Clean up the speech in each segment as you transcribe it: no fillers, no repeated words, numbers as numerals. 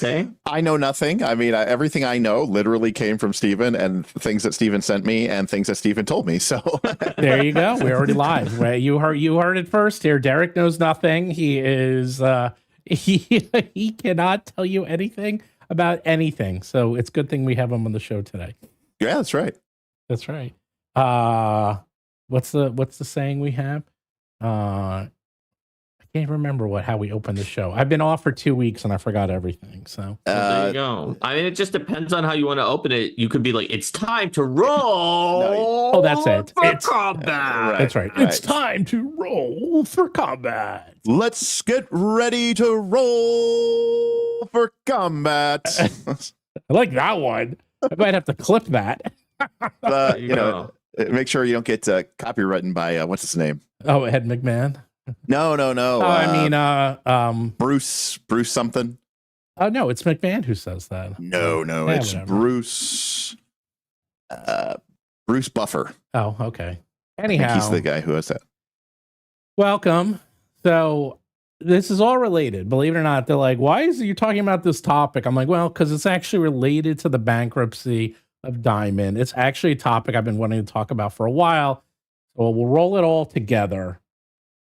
say? I know nothing. I mean, everything I know literally came from Steven and things that Steven sent me and things that Steven told me. So there you go. We're already live. Well, you heard it first here. Derek knows nothing. He is he cannot tell you anything about anything. So it's a good thing we have him on the show today. yeah, that's right. That's right. What's the saying we have? I can't remember how we opened the show. I've been off for 2 weeks and I forgot everything. So there you go. I mean, it just depends on how you want to open it. You could be like, it's time to roll. Oh, that's it. For combat. That's right. It's time to roll for combat. Let's get ready to roll for combat. I like that one. I might have to clip that. You know, make sure you don't get copywritten by what's his name? Oh, Ed McMahon. No. I mean, Bruce something. Oh no, it's McMahon who says that. No, Yeah, it's whatever. Bruce Buffer. Oh, okay. I Anyhow, think he's the guy who has that. welcome. So this is all related. Believe it or not, they're like, why is you talking about this topic? I'm like, well, because it's actually related to the bankruptcy of Diamond. It's actually a topic I've been wanting to talk about for a while. So we'll roll it all together.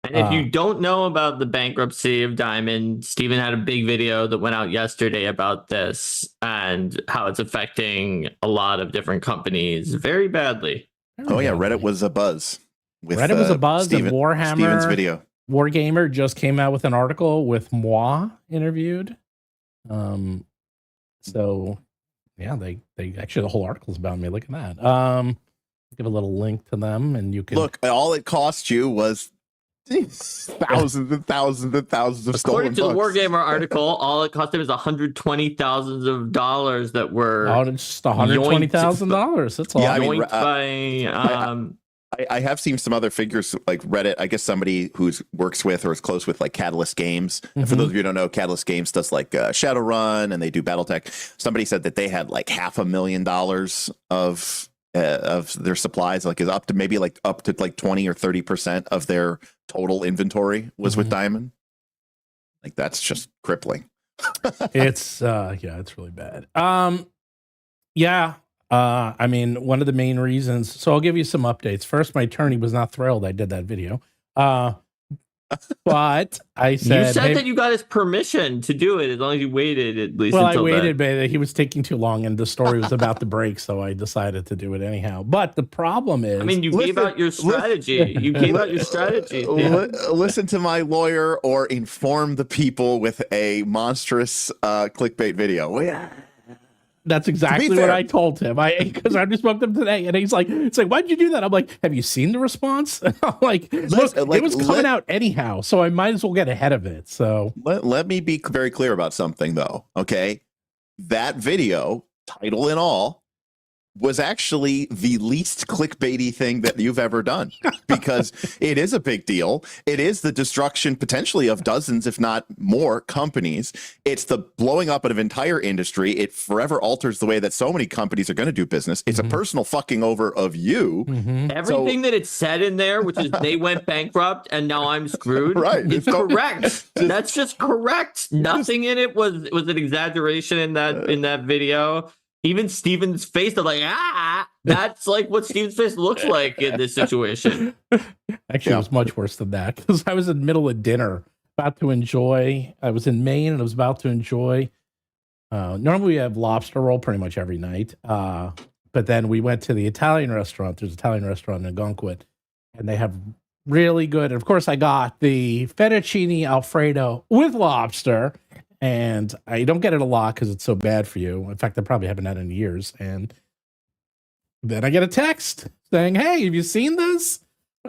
And if you don't know about the bankruptcy of Diamond, Steven had a big video that went out yesterday about this and how it's affecting a lot of different companies very badly. Oh yeah, Reddit was a buzz. Reddit was a buzz. And Warhammer Steven's video. Wargamer just came out with an article with moi interviewed. So yeah, they actually the whole article is about me. Look at that. Give a little link to them, and you can Look. All it cost you was thousands and thousands and thousands of According to stolen the bucks. Wargamer article, all it cost him is $120,000 that were it's just $120,000. That's all. Yeah, I mean, yoinked by I have seen some other figures like Reddit. I guess somebody who's works with or is close with like Catalyst Games. And for those of you who don't know, Catalyst Games does like Shadowrun and they do BattleTech. Somebody said that they had like $500,000 of their supplies, like is up to maybe like up to like 20 or 30% of their total inventory was with Diamond. Like that's just crippling. It's it's really bad. I mean, one of the main reasons, so I'll give you some updates. First, my attorney was not thrilled I did that video. But I said... You said that you got his permission to do it as long as you waited at least until I waited, then. but he was taking too long and the story was about to break, so I decided to do it anyhow. But the problem is... I mean, you gave out your strategy. You gave out your strategy. Listen to my lawyer or inform the people with a monstrous clickbait video. Yeah. That's exactly what I told him. Because I just spoke to him today, and he's like, "It's like, why'd you do that?" I'm like, "Have you seen the response?" I'm like, "Look, it was coming out anyhow, so I might as well get ahead of it." So let me be very clear about something, though. Okay, that video, title and all, was actually the least clickbaity thing that you've ever done because it is a big deal. It is the destruction potentially of dozens, if not more, companies. It's the blowing up of an entire industry. It forever alters the way that so many companies are going to do business. It's a personal fucking over of you. Everything that it said in there, which is they went bankrupt and now I'm screwed, Right. it's correct. That's just correct. Nothing in it was an exaggeration in that video. Even Steven's face, they're like, that's like what Steven's face looks like in this situation. Actually, it was much worse than that because I was in the middle of dinner, about to enjoy. I was in Maine and I was about to enjoy. Normally, we have lobster roll pretty much every night. But then we went to the Italian restaurant. There's an Italian restaurant in Gonquit, and they have really good. And of course, I got the fettuccine Alfredo with lobster. And I don't get it a lot because it's so bad for you. In fact, I probably haven't had it in years. And then I get a text saying, "Hey, have you seen this?"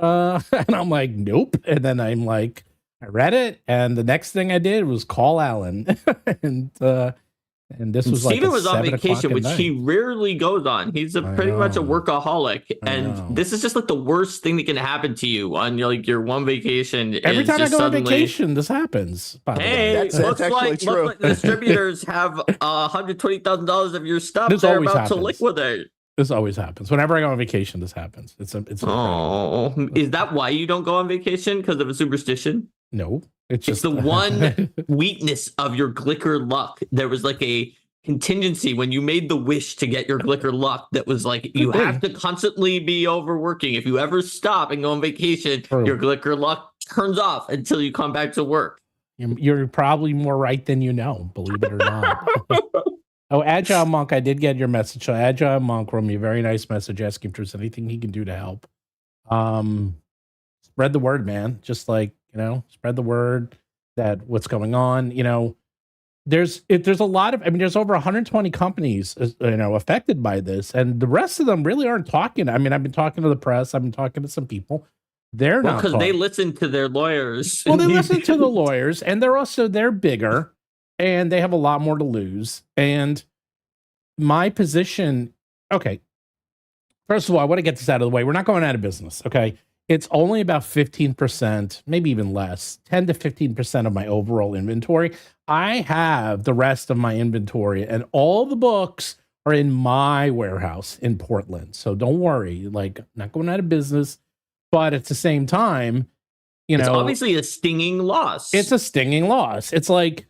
And I'm like, "Nope." And then I'm like, I read it. And the next thing I did was call Alan. And this was Steven like was on 7 vacation, which night. he rarely goes on. He's pretty much a workaholic, and this is just like the worst thing that can happen to you on your one vacation. Every time I go on suddenly, vacation, this happens. Hey, looks like the distributors have $120,000 of your stuff This they're always about to happens. liquidate. This always happens. Whenever I go on vacation, this happens. It's Oh, is that why you don't go on vacation? Because of a superstition? No, It's It's just the one weakness of your Glicker luck. There was like a contingency when you made the wish to get your Glicker luck that was like, you have to constantly be overworking. If you ever stop and go on vacation, your Glicker luck turns off until you come back to work. You're probably more right than you know, believe it or not. Oh, Agile Monk, I did get your message. So Agile Monk wrote me a very nice message asking if there's anything he can do to help. Spread the word, man. Just like, spread the word that what's going on. There's a lot of, there's over 120 companies, affected by this, and the rest of them really aren't talking. I've been talking to the press. I've been talking to some people. They're not, because they listen to their lawyers. Well, they listen to the lawyers, and they're bigger, and they have a lot more to lose. And my position, okay. First of all, I want to get this out of the way. We're not going out of business, okay? It's only about 15%, maybe even less, 10 to 15% of my overall inventory. I have the rest of my inventory, and all the books are in my warehouse in Portland. So don't worry, not going out of business. But at the same time, it's obviously a stinging loss. It's a stinging loss. It's like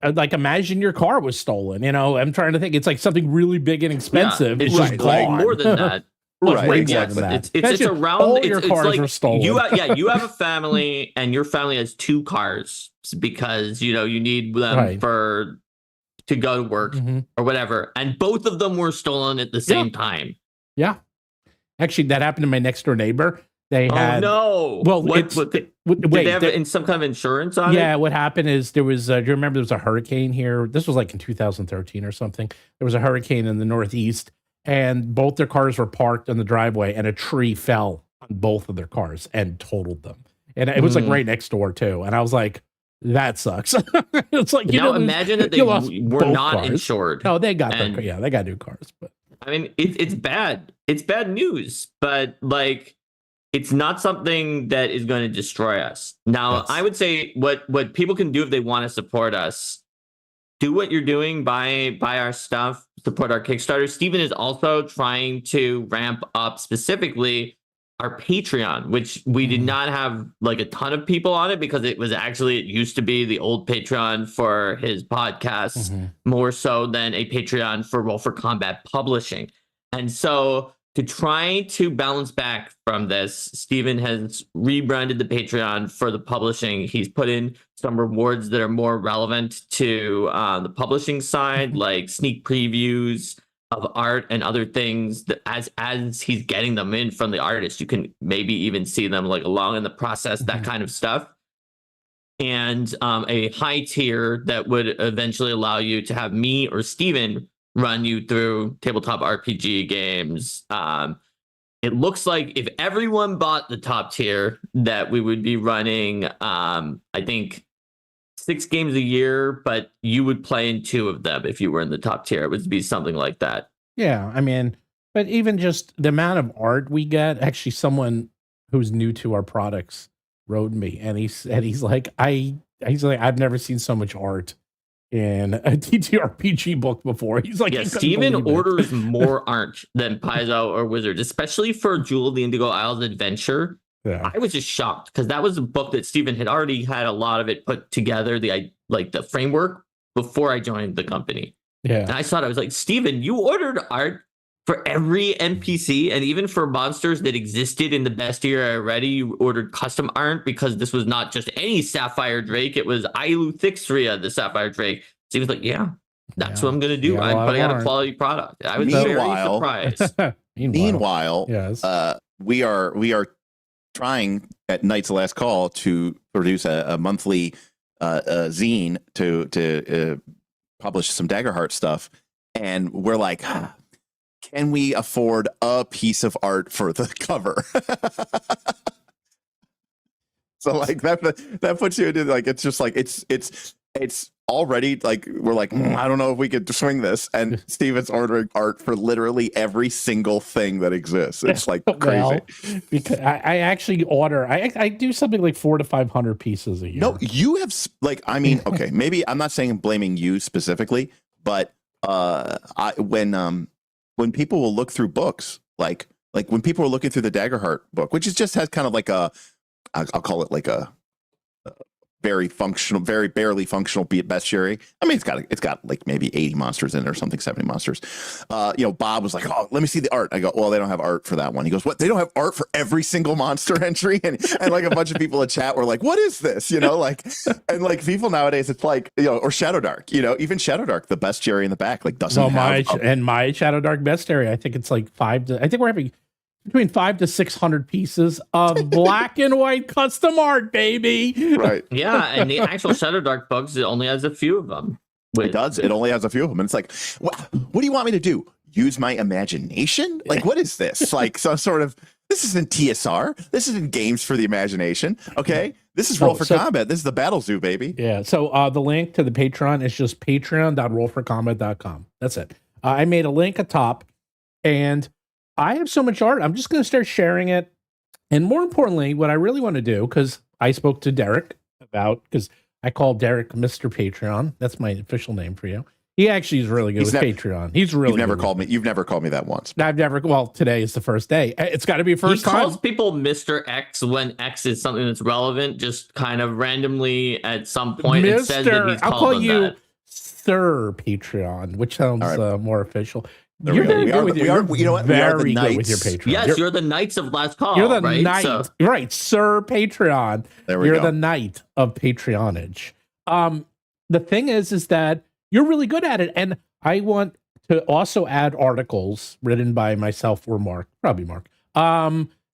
imagine your car was stolen. I'm trying to think. It's like something really big and expensive. Yeah, it's just gone. More than that. Right, exactly. It's around. All your cars are stolen. You have a family, and your family has 2 cars because you need them to go to work or whatever, and both of them were stolen at the same time. Yeah, actually, that happened to my next door neighbor. They had no. Well, did they have some kind of insurance on it? Yeah, what happened is there was. Do you remember there was a hurricane here? This was like in 2013 or something. There was a hurricane in the Northeast, and both their cars were parked in the driveway, and a tree fell on both of their cars and totaled them. And it was like right next door too. And I was like, that sucks. It's like imagine that they were not cars. Insured. No, they got they got new cars, but it's bad. It's bad news, but it's not something that is going to destroy us. Now, I would say what people can do if they want to support us, do what you're doing, buy our stuff, support our Kickstarter. Steven is also trying to ramp up specifically our Patreon, which we did not have a ton of people on it because it used to be the old Patreon for his podcasts more so than a Patreon for Roll for Combat Publishing. And so to try to balance back from this, Steven has rebranded the Patreon for the publishing. He's put in some rewards that are more relevant to the publishing side, like sneak previews of art and other things that as he's getting them in from the artist, you can maybe even see them along in the process, that kind of stuff. And a high tier that would eventually allow you to have me or Steven run you through tabletop RPG games. It looks like if everyone bought the top tier, that we would be running, I think, 6 games a year, but you would play in 2 of them if you were in the top tier. It would be something like that. Yeah, but even just the amount of art we get, actually someone who's new to our products wrote me, and he's like, I've never seen so much art in a TTRPG book before. He's like, yeah, Steven orders more art than Paizo or Wizards, especially for Jewel of the Indigo Isles Adventure. Yeah. I was just shocked because that was a book that Steven had already had a lot of it put together, the framework, before I joined the company. Yeah. And I thought, I was like, Steven, you ordered art for every NPC, and even for monsters that existed in the bestiary already, you ordered custom art because this was not just any Sapphire Drake. It was Ailu Thixria, the Sapphire Drake. So he was like, yeah, that's what I'm going to do. I'm putting out a quality product. I was very surprised. Meanwhile, yes. we are trying at Night's Last Call to produce a monthly zine to publish some Daggerheart stuff. And we're like, can we afford a piece of art for the cover? So that puts you into it's just it's already we're like, I don't know if we could swing this. And Steven's ordering art for literally every single thing that exists. It's crazy. Well, because I actually order, I do something like 400 to 500 pieces a year. No, you have okay, maybe I'm not saying blaming you specifically, but when people will look through books, like when people are looking through the Daggerheart book, which is just has kind of I'll call it very functional, very barely functional bestiary. I mean, it's got like maybe 80 monsters in it or something, 70 monsters. Bob was like, "Oh, let me see the art." I go, "Well, they don't have art for that one." He goes, "What? They don't have art for every single monster entry?" And like a bunch of people in chat were like, "What is this?" And like people nowadays, it's like, or Shadowdark, even Shadowdark, the bestiary in the back, like doesn't have. My Shadowdark bestiary, I think it's like I think we're having between 500 to 600 pieces of black and white custom art, baby. Right. Yeah, and the actual Shadowdark books, it only has a few of them. It does. It only has a few of them. And it's like, what do you want me to do? Use my imagination? Like, what is this? Like some sort of, this isn't TSR. This isn't games for the imagination. Okay. This is Roll for Combat. This is the Battlezoo, baby. Yeah. So the link to the Patreon is just patreon.rollforcombat.com. That's it. I made a link atop, and I have so much art. I'm just going to start sharing it. And more importantly, what I really want to do, because I spoke to Derek because I call Derek Mr. Patreon. That's my official name for you. He actually is really good with Patreon. He's really You've never called me that once. Well, today is the first day. It's got to be first time. He calls people Mr. X when X is something that's relevant, just kind of randomly at some point. It says that he's I'll called call them you that. Sir Patreon, which sounds more official. There You're we go. very good with your, you know what? We are the very good with knights. your Patreon. Yes, you're the Knights of Last Call. You're the right? knight, right? Sir Patreon. There we You're go. the knight of Patreonage. The thing is that you're really good at it, and I want to also add articles written by myself or Mark, probably Mark.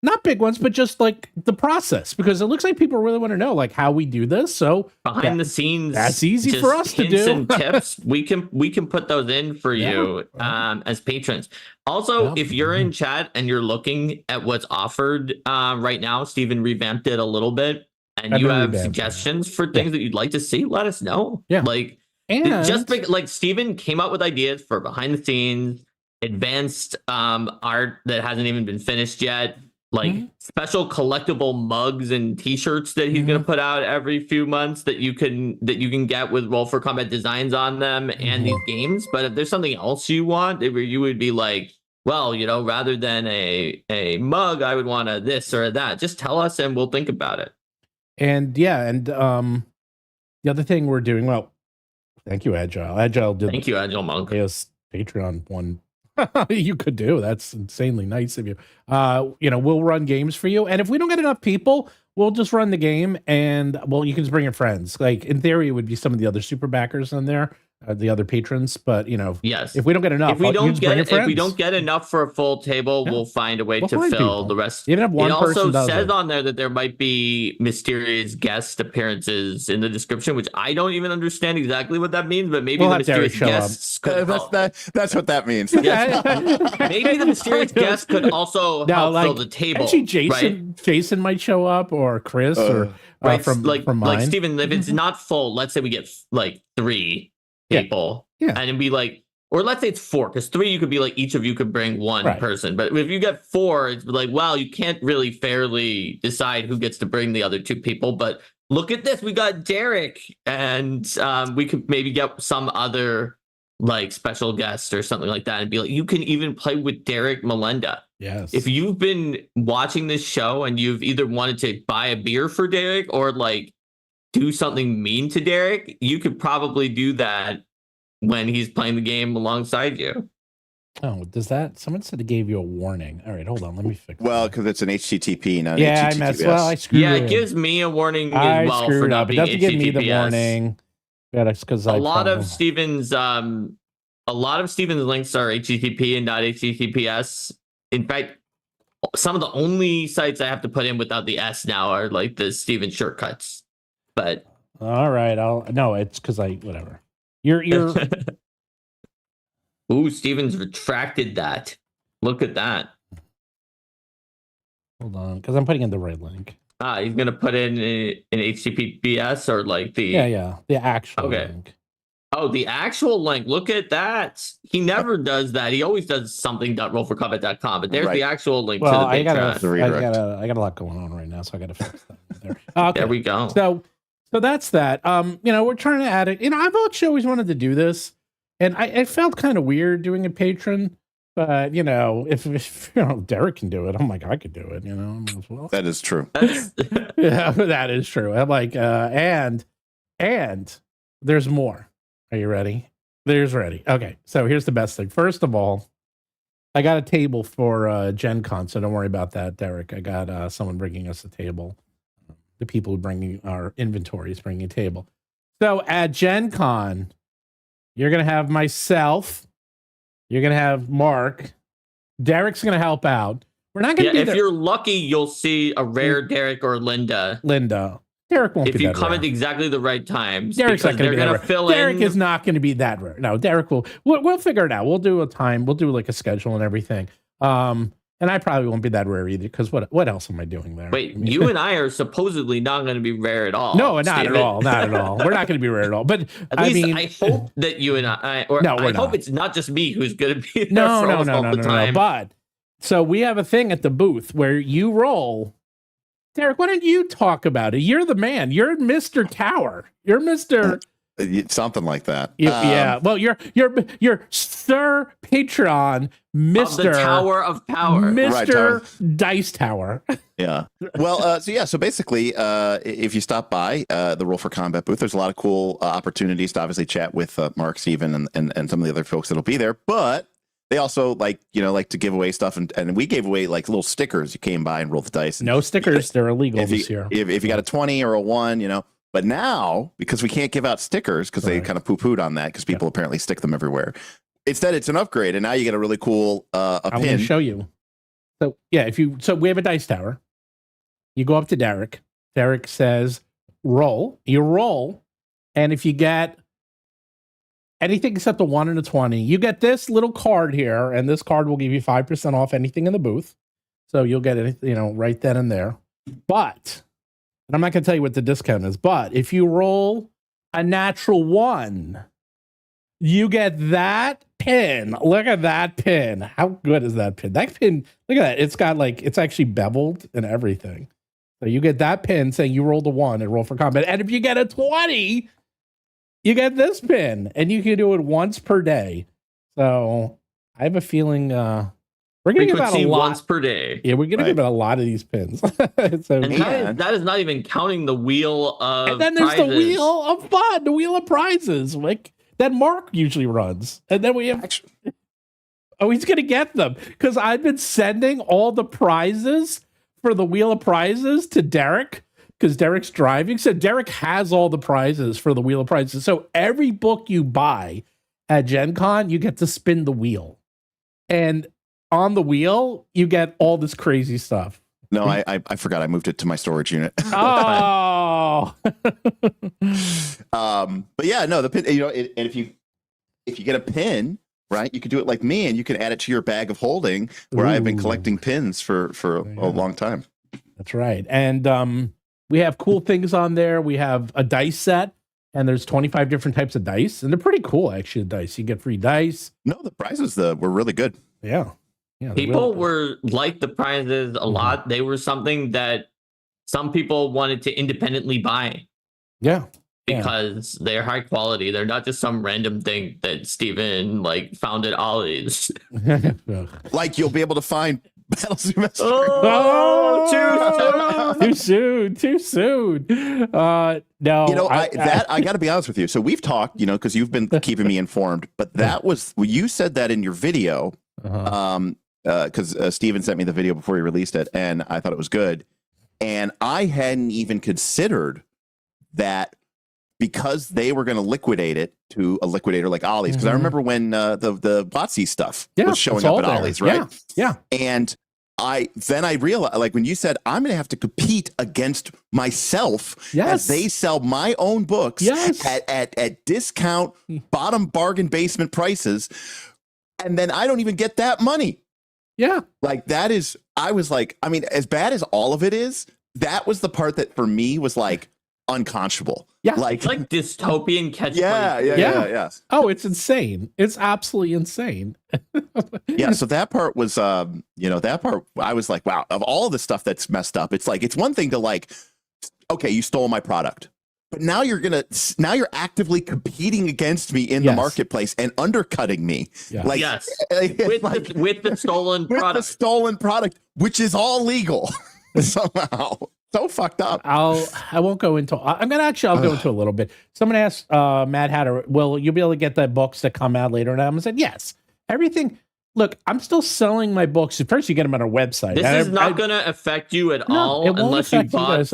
Not big ones, but just like the process, because it looks like people really want to know like how we do this. So behind the scenes, that's easy just for us to hints do. And tips, we can put those in for you as patrons. Also, if you're in chat and you're looking at what's offered right now, Steven revamped it a little bit, and you have suggestions for things that you'd like to see, let us know. Yeah. Like, like Steven came up with ideas for behind the scenes, advanced art that hasn't even been finished yet. Like special collectible mugs and T-shirts that he's going to put out every few months that you can get with Roll for Combat designs on them and these games. But if there's something else you want, you would be like, well, rather than a mug, I would want a this or that. Just tell us and we'll think about it. And the other thing we're doing, well, thank you, Agile. Thank you, Agile Monk. Yes, Patreon one. You could do. That's insanely nice of you. We'll run games for you, and if we don't get enough people, we'll just run the game, and you can just bring your friends. Like in theory, it would be some of the other super backers on there, the other patrons. But yes, if we don't get enough, if we don't get enough for a full table, we'll find a way to fill people. The rest. Even if one it also person says on there that there might be mysterious guest appearances in the description, which I don't even understand exactly what that means. But maybe the mysterious guests could. That's what that means. Yes. Maybe the mysterious guest could also help fill the table. Actually, Jason might show up, or Chris, or from mine. Like Steven, if it's not full, let's say we get like 3 people, and it'd be like, or let's say it's 4, because 3 you could be like each of you could bring one person, but if you get 4, it's like, well, you can't really fairly decide who gets to bring the other 2 people. But look at this, we got Derek, and we could maybe get some other like special guest or something like that, and be like, you can even play with Derek Melinda. Yes. If you've been watching this show and you've either wanted to buy a beer for Derek or like do something mean to Derek, you could probably do that when he's playing the game alongside you. Oh, someone said it gave you a warning. All right, hold on, let me fix Well, because it's an HTTP, not I HTTPS. messed. Well, I screwed it gives me a warning as well for not being HTTPS. It doesn't give me the warning. Yeah, that's because a lot of Steven's links are HTTP and not HTTPS. In fact, some of the only sites I have to put in without the S now are like the Steven shortcuts. But all right, it's because whatever. You're Ooh, Steven's retracted that. Look at that. Hold on, because I'm putting in the right link. He's gonna put in an HTTPS or like the the actual link. Oh, the actual link. Look at that. He never does that. He always does something.rollforcombat.com, but there's the actual link to the Patreon. I got a lot going on right now, so I got to fix that there. Okay. There we go. So that's that. We're trying to add it. I've always wanted to do this, and I felt kind of weird doing a patron But if Derek can do it, I'm like, I could do it. As well. That is true. Yeah, that is true. I'm like, and there's more. Are you ready? There's ready. Okay, so here's the best thing. First of all, I got a table for Gen Con, so don't worry about that, Derek. I got someone bringing us a table. The people who bring our inventories bringing a table. So at Gen Con, you're going to have myself. You're going to have Mark. Derek's going to help out. We're not going to be if there. you're lucky, you'll see a rare Derek or Linda. Derek won't be that rare. If you come at exactly the right times. Derek's not going to be that rare. Derek is not going to be that rare. No, Derek we'll figure it out. We'll do a time. We'll do like a schedule and everything. And I probably won't be that rare either, because what else am I doing there? Wait, you and I are supposedly not going to be rare at all. No, not at all. Not at all. We're not going to be rare at all. But I hope that you and I hope it's not just me who's going to be there No. But so we have a thing at the booth where you roll. Derek, why don't you talk about it? You're the man. You're Mr. Tower. You're Mr. Something like that. Yeah. Well, you're Sir Patron, Mr. The Tower of Power. Mr. Right, Dice Tower. Yeah. Well, so basically, if you stop by the Roll for Combat booth, there's a lot of cool opportunities to obviously chat with Mark, Steven, and some of the other folks that'll be there. But they also like to give away stuff, and we gave away like little stickers. You came by and rolled the dice. No stickers. They're illegal this year. If you got a 20 or a 1, But now, because we can't give out stickers, because they kind of poo-pooed on that, because people apparently stick them everywhere. Instead, it's an upgrade, and now you get a really cool a pin. I'm going to show you. So yeah, so we have a dice tower. You go up to Derek. Derek says, roll. You roll, and if you get anything except a 1 and a 20, you get this little card here, and this card will give you 5% off anything in the booth. So you'll get it, right then and there. But, and I'm not going to tell you what the discount is, but if you roll a natural 1, you get that pin. Look at that pin. How good is that pin? That pin, look at that. It's got it's actually beveled and everything. So you get that pin saying you rolled a 1 and roll for combat. And if you get a 20, you get this pin, and you can do it once per day. So I have a feeling we're going to give out a lot once per day. Yeah, we're going to give out a lot of these pins. So, and that is not even counting the wheel of and then there's prizes. the wheel of fun, the wheel of prizes, that Mark usually runs. And then we have he's going to get them, because I've been sending all the prizes for the wheel of prizes to Derek, because Derek's driving. So Derek has all the prizes for the wheel of prizes. So every book you buy at Gen Con, you get to spin the wheel. And on the wheel, you get all this crazy stuff. No, I forgot. I moved it to my storage unit. Oh. But yeah, no, the pin, and if you get a pin, right, you could do it like me, and you can add it to your bag of holding, where I've been collecting pins for a long time. That's right. And we have cool things on there. We have a dice set, and there's 25 different types of dice, and they're pretty cool, actually, the dice. You get free dice. No, the prizes were really good. Yeah. People were like the prizes a lot. They were something that some people wanted to independently buy. Yeah. Because they're high quality. They're not just some random thing that Steven found at Ollie's. Like you'll be able to find Battlezoo Bestiary. Oh, too soon. No, I got to be honest with you. So we've talked, because you've been keeping me informed, but that was, you said that in your video, because Steven sent me the video before he released it, and I thought it was good. And I hadn't even considered that, because they were going to liquidate it to a liquidator like Ollie's. Because I remember when the Watsi stuff was showing up at Ollie's, right? Yeah. And I realized, like when you said, I'm going to have to compete against myself as they sell my own books at discount, bottom bargain basement prices. And then I don't even get that money. Yeah. Like that is, I was like, I mean, as bad as all of it is, that was the part that for me was like unconscionable. Yeah. It's like dystopian catch. Yeah. Oh, it's insane. It's absolutely insane. Yeah. So that part was, that part, I was like, wow, of all the stuff that's messed up, it's like, it's one thing to like, okay, you stole my product. But now you're actively competing against me in the marketplace and undercutting me. Yeah. Like, Yes, it's with the stolen with product. the stolen product, which is all legal somehow. So fucked up. I won't go into. I'm gonna I'll go into a little bit. Someone asked Mad Hatter, "Will you be able to get the books that come out later?" And I said, "Yes." Everything. Look, I'm still selling my books. First, you get them on our website. This is not going to affect you at all unless you bought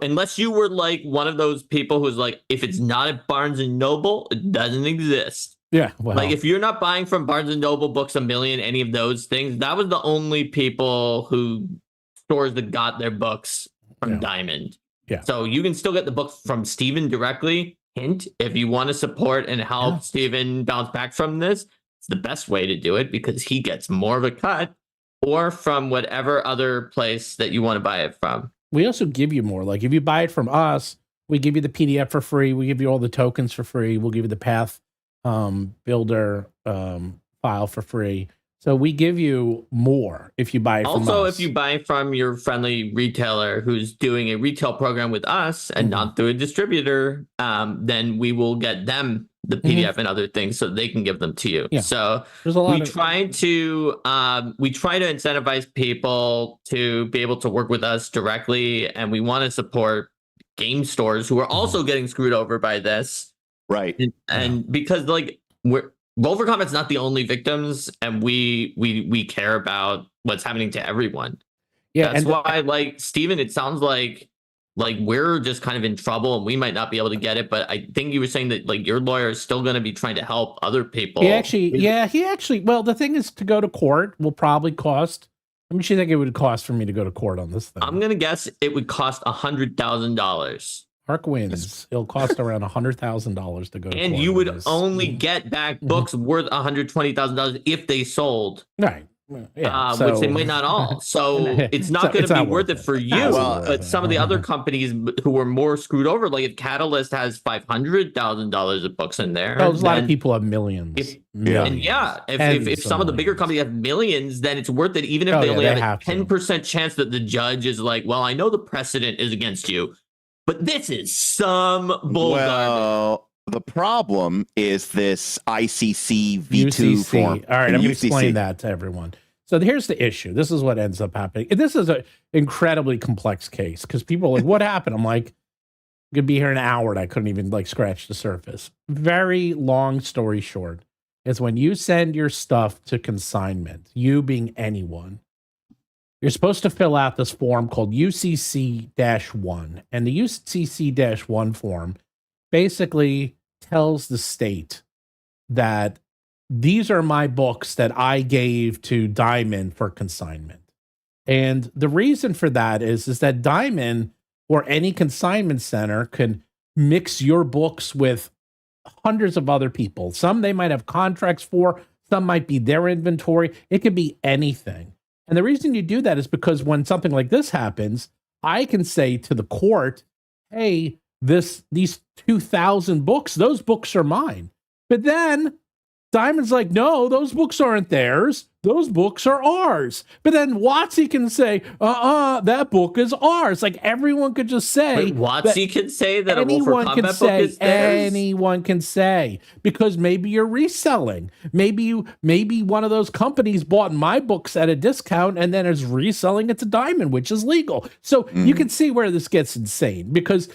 unless you were like one of those people who's like, if it's not at Barnes and Noble, it doesn't exist. Yeah, well, like if you're not buying from Barnes and Noble, Books a Million, any of those things, that was the only people who stores that got their books from Diamond. Yeah. So you can still get the books from Steven directly. Hint: if you want to support and help Steven bounce back from this, it's the best way to do it because he gets more of a cut, or from whatever other place that you want to buy it from. We also give you more. Like if you buy it from us, we give you the PDF for free. We give you all the tokens for free. We'll give you the Path Builder file for free. So we give you more if you buy it from us. Also, if you buy from your friendly retailer who's doing a retail program with us and not through a distributor, then we will get them the PDF and other things so they can give them to you. Yeah. So we try to incentivize people to be able to work with us directly, and we want to support game stores who are also getting screwed over by this. Right. And because like Roll for Combat's not the only victims, and we care about what's happening to everyone. Yeah, that's why, like Steven, it sounds like we're just kind of in trouble and we might not be able to get it. But I think you were saying that like your lawyer is still going to be trying to help other people. He actually. Well, the thing is, to go to court will probably cost. How much do you think it would cost for me to go to court on this thing? I'm gonna guess it would cost $100,000. Hark wins. It'll cost around $100,000 to go to court. And you would only get back books worth $120,000 if they sold. Right. Yeah, which they might not all. So it's not going to be worth it for you. But some of the other companies who were more screwed over, like if Catalyst has $500,000 of books in there, a lot of people have millions. If some of the bigger companies have millions, then it's worth it, even if they only have a 10% chance that the judge is like, well, I know the precedent is against you, but this is some bull garbage. The problem is this ICC V2 form. All right, I'm going to explain that to everyone. So here's the issue. This is what ends up happening. This is an incredibly complex case because people are like, what happened? I'm like, I could be here an hour and I couldn't even like scratch the surface. Very long story short is when you send your stuff to consignment, you being anyone, you're supposed to fill out this form called UCC-1. And the UCC-1 form basically tells the state that these are my books that I gave to Diamond for consignment. And the reason for that is that Diamond or any consignment center can mix your books with hundreds of other people. Some they might have contracts for, some might be their inventory. It could be anything. And the reason you do that is because when something like this happens, I can say to the court, hey, these 2,000 books, those books are mine. But then Diamond's like, no, those books aren't theirs. Those books are ours. But then Watsi can say, that book is ours. Like everyone could just say. Wait, Watsi can say that anyone can say, anyone can say, because maybe you're reselling. Maybe one of those companies bought my books at a discount and then is reselling it to Diamond, which is legal. So you can see where this gets insane because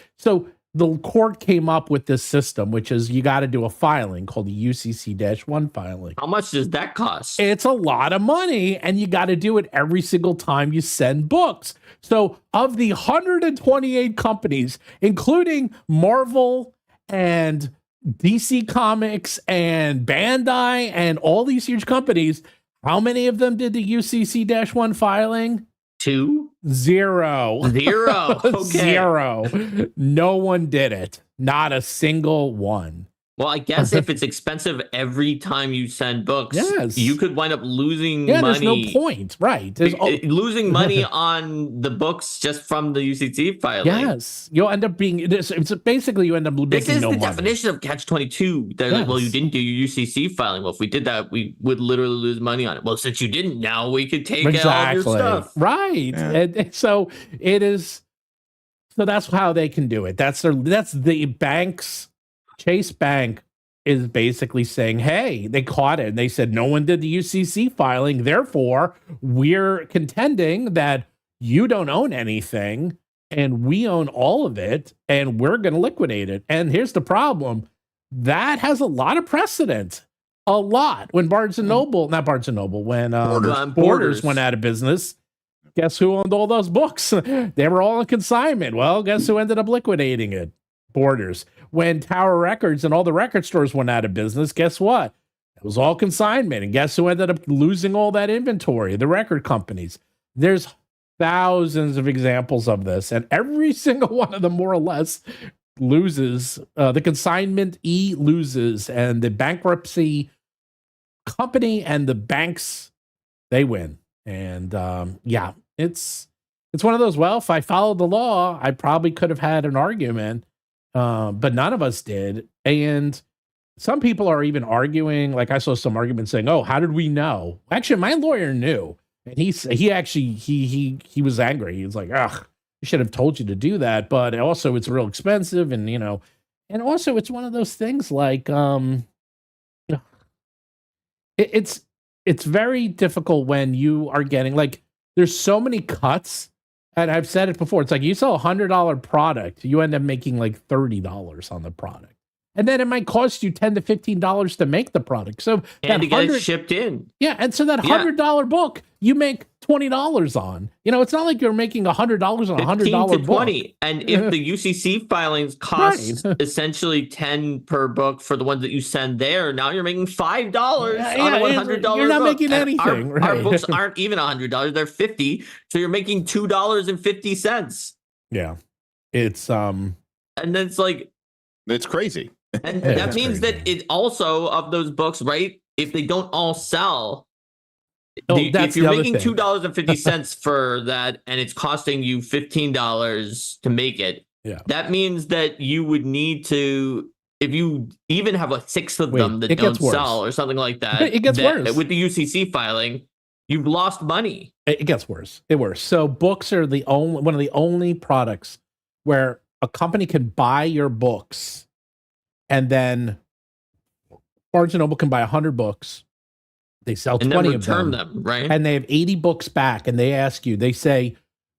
the court came up with this system, which is you got to do a filing called the UCC-1 filing. How much does that cost? It's a lot of money, and you got to do it every single time you send books. So of the 128 companies, including Marvel and DC Comics and Bandai and all these huge companies, how many of them did the UCC-1 filing? 2? 0. 0. Okay. 0. No one did it. Not a single one. Well, I guess if it's expensive every time you send books, you could wind up losing money. There's no point. Right. Losing money on the books just from the UCC filing. Yes. You'll end up being, it's basically you end up making no money. This is the definition of catch-22. They're like, well, you didn't do your UCC filing. Well, if we did that, we would literally lose money on it. Well, since you didn't, now we could take out all your stuff. Right. Yeah. And so it is So that's how they can do it. That's the banks. Chase Bank is basically saying, hey, they caught it and they said no one did the UCC filing. Therefore, we're contending that you don't own anything and we own all of it and we're going to liquidate it. And here's the problem. That has a lot of precedent. A lot. When Barnes and Noble, not Barnes and Noble, when Borders went out of business, guess who owned all those books? They were all in consignment. Well, guess who ended up liquidating it? Borders. When Tower Records and all the record stores went out of business, guess what? It was all consignment. And guess who ended up losing all that inventory? The record companies. There's thousands of examples of this, and every single one of them more or less loses. The consignment loses, and the bankruptcy company and the banks, they win. And yeah, it's one of those, well, if I followed the law, I probably could have had an argument, but none of us did. And some people are even arguing, like I saw some arguments saying, oh, how did we know? Actually, my lawyer knew. And he was angry. He was like, ugh, I should have told you to do that. But also it's real expensive. And, and also it's one of those things like, it's very difficult when you are getting, like, there's so many cuts. And I've said it before. It's like you sell $100 product, you end up making like $30 on the product. And then it might cost you $10 to $15 to make the product. So and to get it shipped in. Yeah, and so that $100 book you make $20 on. It's not like you're making $100 on a $100 book. $20. And if the UCC filings cost essentially $10 per book for the ones that you send there, now you're making $5 on a $100 book. You're not making anything. Our books aren't even $100; they're $50. So you're making $2.50. Yeah, it's and then it's like it's crazy. And that means that it also, of those books, right? If they don't all sell, if you're making $2.50 for that and it's costing you $15 to make it, that means that you would need to, if you even have a sixth of them that don't sell or something like that, it gets worse. With the UCC filing, you've lost money. It gets worse. So books are one of the only products where a company can buy your books. And then Barnes & Noble can buy 100 books. They sell 20 of them, right? And they have 80 books back. And they ask you, they say,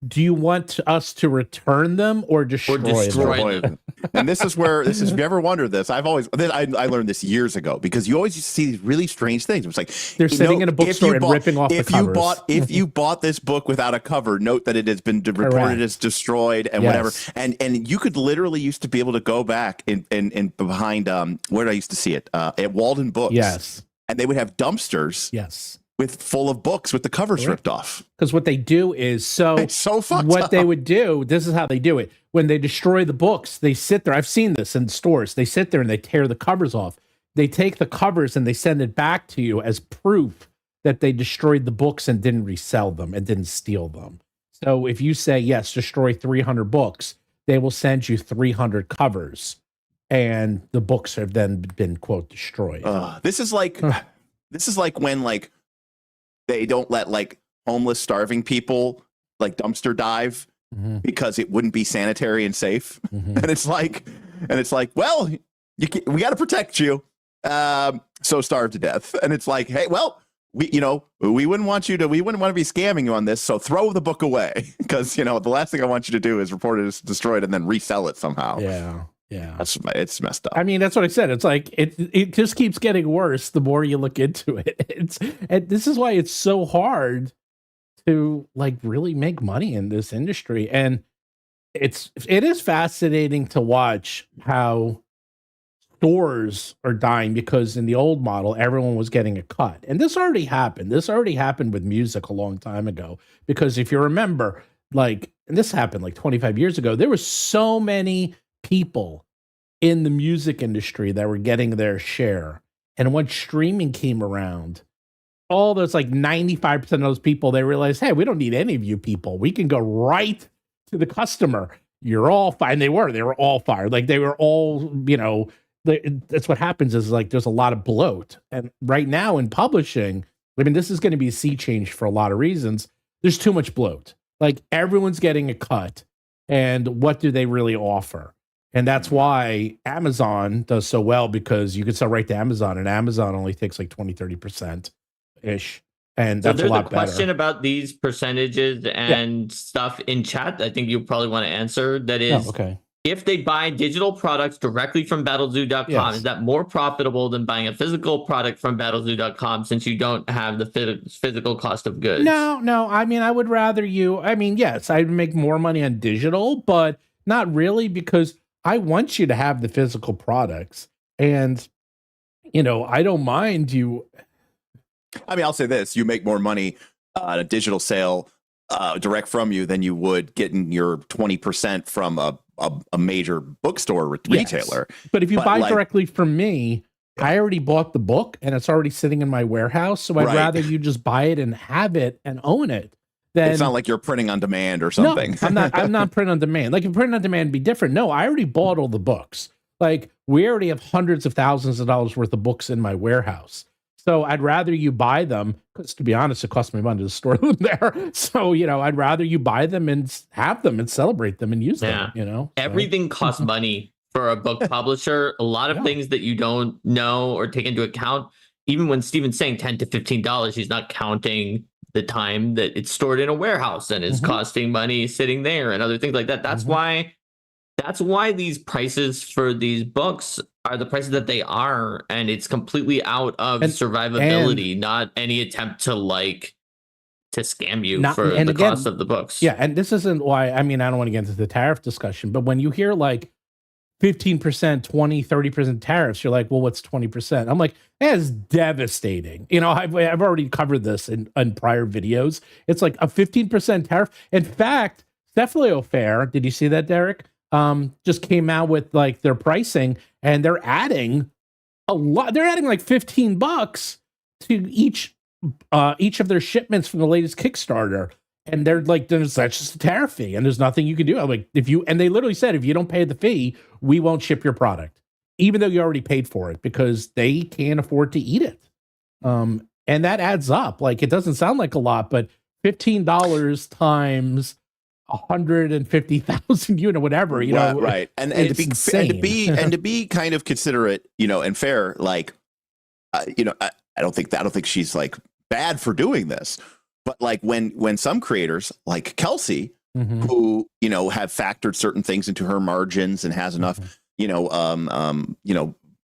do you want us to return them or destroy them? And if you ever wondered this, I learned this years ago, because you always used to see these really strange things. It was like, they're sitting in a bookstore and ripping off the covers. If you bought this book without a cover, note that it has been reported as destroyed and whatever. And you could literally used to be able to go back and behind, where did I used to see it? At Walden Books. Yes. And they would have dumpsters. Yes. Full of books with the covers ripped off. Because what they do is it's so fucked what up. They would do, this is how they do it. When they destroy the books, they sit there. I've seen this in stores. They sit there and they tear the covers off. They take the covers and they send it back to you as proof that they destroyed the books and didn't resell them and didn't steal them. So if you say, yes, destroy 300 books, they will send you 300 covers. And the books have then been, quote, destroyed. This is like when, like, they don't let, like, homeless, starving people, like, dumpster dive because it wouldn't be sanitary and safe. And it's like, well, we got to protect you. So starve to death. And it's like, hey, well, we wouldn't want to be scamming you on this. So throw the book away, because, the last thing I want you to do is report it as destroyed and then resell it somehow. Yeah. It's messed up. I mean, that's what I said. It's like it just keeps getting worse the more you look into it. And this is why it's so hard to, like, really make money in this industry. And it is fascinating to watch how stores are dying, because in the old model everyone was getting a cut. And this already happened. This already happened with music a long time ago, because if you remember, like, and this happened like 25 years ago, there were so many people in the music industry that were getting their share. And when streaming came around, all those, like, 95% of those people, they realized, hey, we don't need any of you people. We can go right to the customer. You're all fine. They were all fired. Like, they were all, that's what happens is, like, there's a lot of bloat. And right now in publishing, I mean, this is going to be a sea change for a lot of reasons. There's too much bloat. Like, everyone's getting a cut. and what do they really offer. And that's why Amazon does so well, because you can sell right to Amazon, and Amazon only takes like 20-30% ish. And that's so a lot there's a question better. about these percentages and stuff in chat. I think you probably want to answer. That is, Okay. if they buy digital products directly from Battlezoo.com, Yes. is that more profitable than buying a physical product from Battlezoo.com, since you don't have the physical cost of goods? No. I mean, I would rather yes, I'd make more money on digital, but not really, because I want you to have the physical products. And, I don't mind you. I mean, I'll say this: you make more money on a digital sale direct from you than you would getting your 20% from a major bookstore retailer. But if you buy directly from me, I already bought the book and it's already sitting in my warehouse. So I'd rather you just buy it and have it and own it. It's not like you're printing on demand or something. No, I'm not printing on demand. Like, if printing on demand would be different. No, I already bought all the books. Like, we already have hundreds of thousands of dollars worth of books in my warehouse. So I'd rather you buy them, because to be honest, it costs me money to store them there. So, I'd rather you buy them and have them and celebrate them and use them, Everything costs money for a book publisher. A lot of things that you don't know or take into account. Even when Steven's saying $10 to $15, he's not counting the time that it's stored in a warehouse and is costing money sitting there and other things like that. That's why these prices for these books are the prices that they are, and it's completely out of survivability, not any attempt to scam you for the cost of the books. Yeah, and this isn't why, I don't want to get into the tariff discussion, but when you hear like 15%, 20, 30% tariffs, you're like, well, what's 20%? I'm like, that's devastating. I've already covered this in prior videos. It's like a 15% tariff. In fact, Cephaleo Fair, did you see that, Derek? Just came out with like their pricing, and they're adding a lot. They're adding like $15 to each of their shipments from the latest Kickstarter. And they're like, that's just a tariff fee, and there's nothing you can do. I'm like, and they literally said, if you don't pay the fee, we won't ship your product, even though you already paid for it, because they can't afford to eat it. And that adds up. Like, it doesn't sound like a lot, but $15 times 150,000 whatever, right. And to be kind of considerate, and fair, like, I don't think she's like bad for doing this. But like when some creators like Kelsey, who, have factored certain things into her margins and has enough,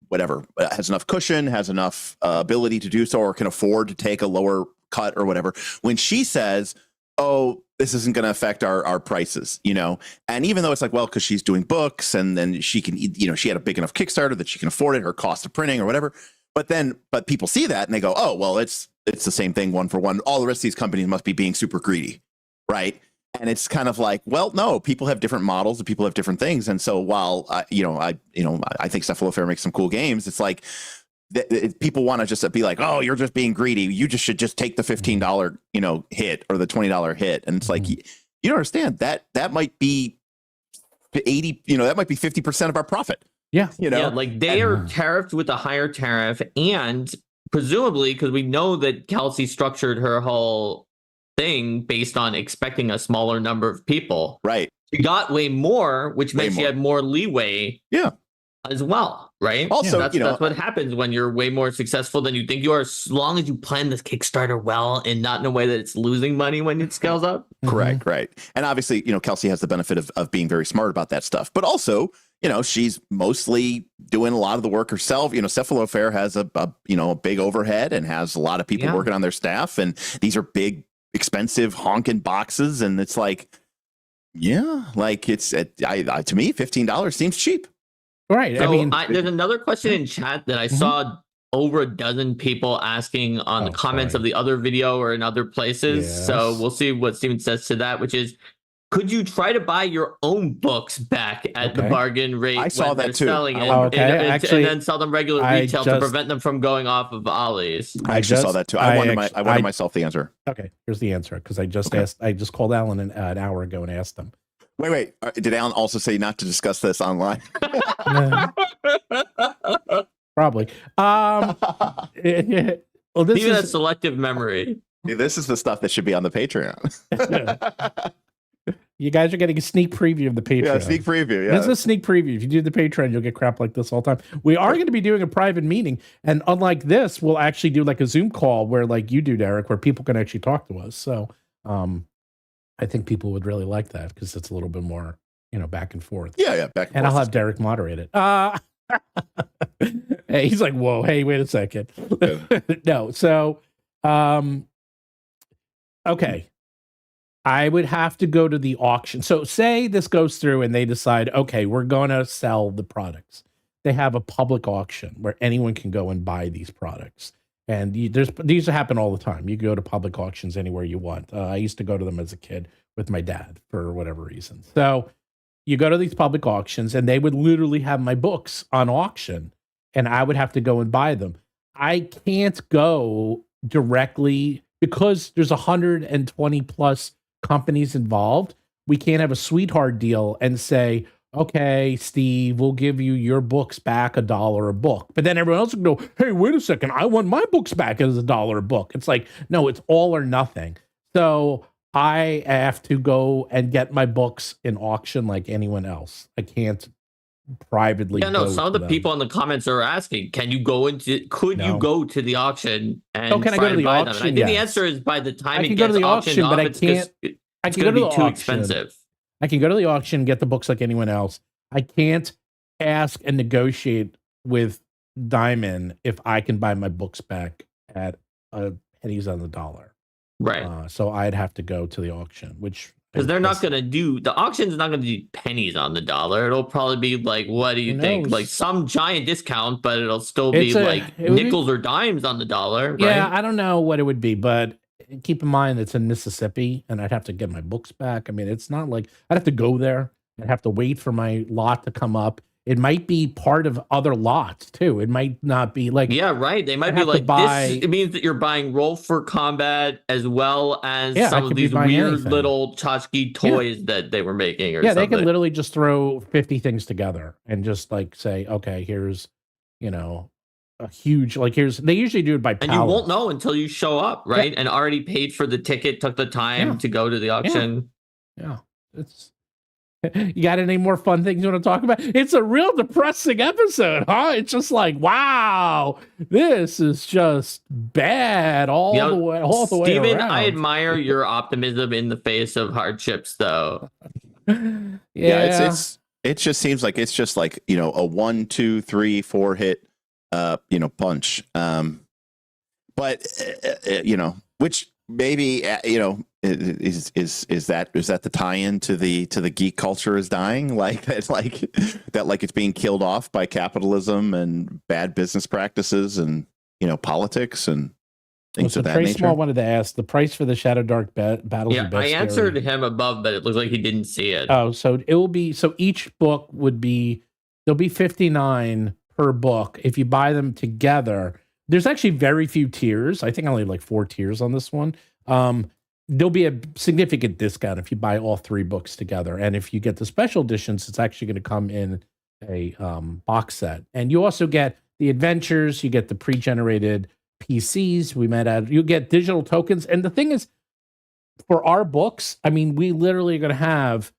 whatever, has enough cushion, has enough ability to do so, or can afford to take a lower cut or whatever. When she says, oh, this isn't going to affect our prices, and even though it's like, well, because she's doing books and then she can, she had a big enough Kickstarter that she can afford it, her cost of printing or whatever. But people see that and they go, oh, well, it's the same thing, one for one. All the rest of these companies must be being super greedy, right? And it's kind of like, well, no, people have different models and people have different things. And so while I think Cephaleo Fair makes some cool games, it's like people want to just be like, oh, you're just being greedy. You should just take the $15 hit or the $20 hit. And it's like, you don't understand that might be 80, that might be 50% of our profit. Yeah. Like they are tariffed with a higher tariff, and presumably, because we know that Kelsey structured her whole thing based on expecting a smaller number of people. Right. She got way more, which meant she had more leeway. Yeah. As well, right? Also, that's what happens when you're way more successful than you think you are, as long as you plan this Kickstarter well and not in a way that it's losing money when it scales up. Correct, right. And obviously, Kelsey has the benefit of being very smart about that stuff. But also, she's mostly doing a lot of the work herself. Cephaleo Fair has a big overhead and has a lot of people working on their staff. And these are big, expensive, honking boxes. And it's like, it's to me, $15 seems cheap. Right. So there's another question in chat that I saw over a dozen people asking on the comments of the other video or in other places. Yes. So we'll see what Steven says to that, which is, could you try to buy your own books back at the bargain rate? I saw that too. Selling and then sell them regular retail to prevent them from going off of Ollie's. I just saw that too. I wanted myself the answer. Okay, here's the answer, because I just called Alan an hour ago and asked him. Wait. Did Alan also say not to discuss this online? Probably. Even a selective memory. This is the stuff that should be on the Patreon. You guys are getting a sneak preview of the Patreon. Yeah, sneak preview. Yeah. This is a sneak preview. If you do the Patreon, you'll get crap like this all the time. We are going to be doing a private meeting, and unlike this, we'll actually do like a Zoom call where, like you do, Derek, where people can actually talk to us. So, I think people would really like that because it's a little bit more, back and forth. Yeah, back and And forth. I'll have Derek moderate it. Hey, he's like, whoa, hey, wait a second. No, so, okay. I would have to go to the auction. So say this goes through and they decide, okay, we're going to sell the products. They have a public auction where anyone can go and buy these products. And these happen all the time. You go to public auctions anywhere you want. I used to go to them as a kid with my dad for whatever reason. So you go to these public auctions and they would literally have my books on auction and I would have to go and buy them. I can't go directly because there's 120 plus companies involved. We can't have a sweetheart deal and say, okay, Steve, we'll give you your books back $1 a book. But then everyone else will go, hey, wait a second, I want my books back as $1 a book. It's like, no, it's all or nothing. So I have to go and get my books in auction like anyone else. I can't privately. Yeah, no, some of the people in the comments are asking, could you go to the auction and can I go to the buy auction? them? And I think the answer is by the time it gets auctioned off, it's going to be too expensive. I can go to the auction, get the books like anyone else. I can't ask and negotiate with Diamond if I can buy my books back at pennies on the dollar. Right. So I'd have to go to the auction, which because they're not going to do the auction's not going to do pennies on the dollar. It'll probably be like, what do you think? Like some giant discount, but it'll still be like nickels or dimes on the dollar. Right? Yeah, I don't know what it would be, but keep in mind it's in Mississippi and I'd have to get my books back. I mean, it's not like I'd have to go there. I'd have to wait for my lot to come up. It might be part of other lots too. It might not be like, yeah, right. They might be like, it means that you're buying Roll for Combat as well as some of these weird little tchotchke toys that they were making. Or something. They can literally just throw 50 things together and just like say, okay, here's, a huge, they usually do it by pallet. And you won't know until you show up, right? And already paid for the ticket, took the time to go to the auction. Yeah. You got any more fun things you want to talk about? It's a real depressing episode, huh? It's just like, wow, this is just bad all the way Steven, around. I admire your optimism in the face of hardships, though. It just seems like it's just like, a 1, 2, 3, 4 hit punch. But which maybe is that the tie-in to the geek culture is dying, like it's being killed off by capitalism and bad business practices and politics and things of that Trey nature. Small wanted to ask the price for the Shadowdark Battlezoo Bestiary. I answered him above, but it looks like he didn't see it. Oh, so it will be, so each book would be, there'll be 59 per book. If you buy them together, there's actually very few tiers. I think only like 4 tiers on this one. There'll be a significant discount if you buy all 3 books together. And if you get the special editions, it's actually going to come in a box set. And you also get the adventures, you get the pre-generated PCs you get digital tokens. And the thing is, for our books, I mean, we literally are going to have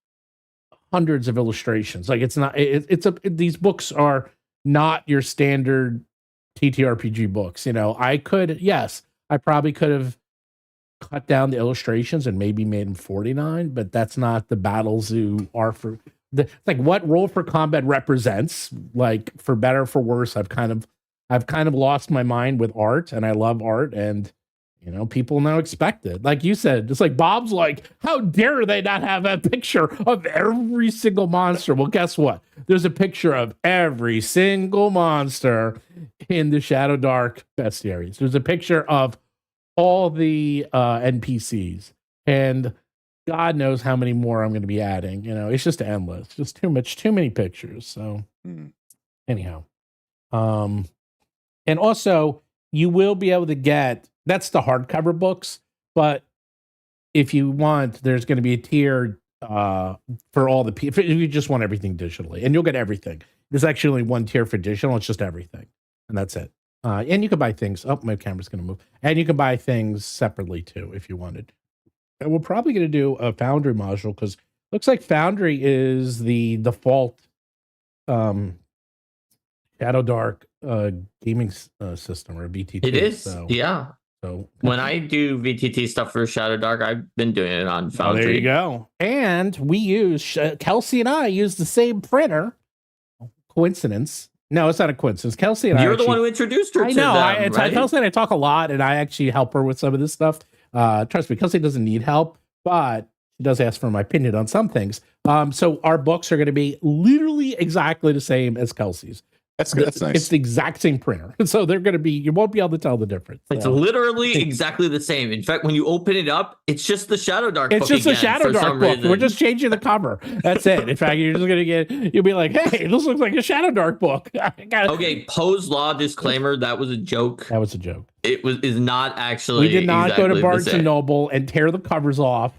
hundreds of illustrations. Like these books are not your standard TTRPG books. I probably could have cut down the illustrations and maybe made them 49, but that's not the Battlezoo are for like what Roll for Combat represents. Like for better or for worse, I've kind of lost my mind with art, and I love art, and people now expect it. Like you said, it's like Bob's like, how dare they not have a picture of every single monster? Well, guess what? There's a picture of every single monster in the Shadowdark Bestiaries. There's a picture of all the NPCs, and God knows how many more I'm going to be adding. It's just endless, just too many pictures. So anyhow, and also you will be able to get, that's the hardcover books, but if you want, there's going to be a tier for all the people. If you just want everything digitally, and you'll get everything. There's actually only 1 tier for digital. It's just everything, and that's it. And you can buy things. Oh, my camera's going to move. And you can buy things separately too if you wanted. And we're probably going to do a Foundry module because Looks like Foundry is the default Shadowdark gaming system, or VTT. It is, so, yeah. So when I do VTT stuff for Shadowdark, I've been doing it on Foundry. Oh, there you go. And we use Kelsey and I use the same printer. Coincidence? No, it's not a coincidence. Kelsey and You're I the one who introduced her. I know. Them, right? Kelsey and I talk a lot, and I actually help her with some of this stuff. Trust me, Kelsey doesn't need help, but she does ask for my opinion on some things. So our books are going to be literally exactly the same as Kelsey's. That's nice. It's the exact same printer. So they're going to be, you won't be able to tell the difference. It's literally exactly the same. In fact, when you open it up, it's just the Shadowdark book. It's just a Shadowdark book. Reason. We're just changing the cover. That's it. In fact, you're just going to you'll be like, hey, this looks like a Shadowdark book. Okay, Poe's Law disclaimer, that was a joke. That was a joke. Is not actually. We did not go to Barnes & Noble and tear the covers off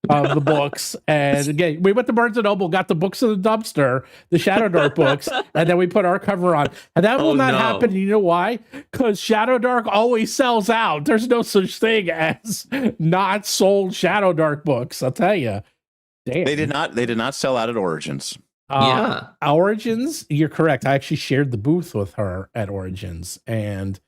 of the books, and again we went to Barnes & Noble, got the books in the dumpster, the Shadowdark books, and then we put our cover on, and that will not happen. You know why? Because Shadowdark always sells out. There's no such thing as not sold Shadowdark books, I'll tell you. Damn. They did not sell out at Origins. Origins, you're correct. I actually shared the booth with her at Origins, and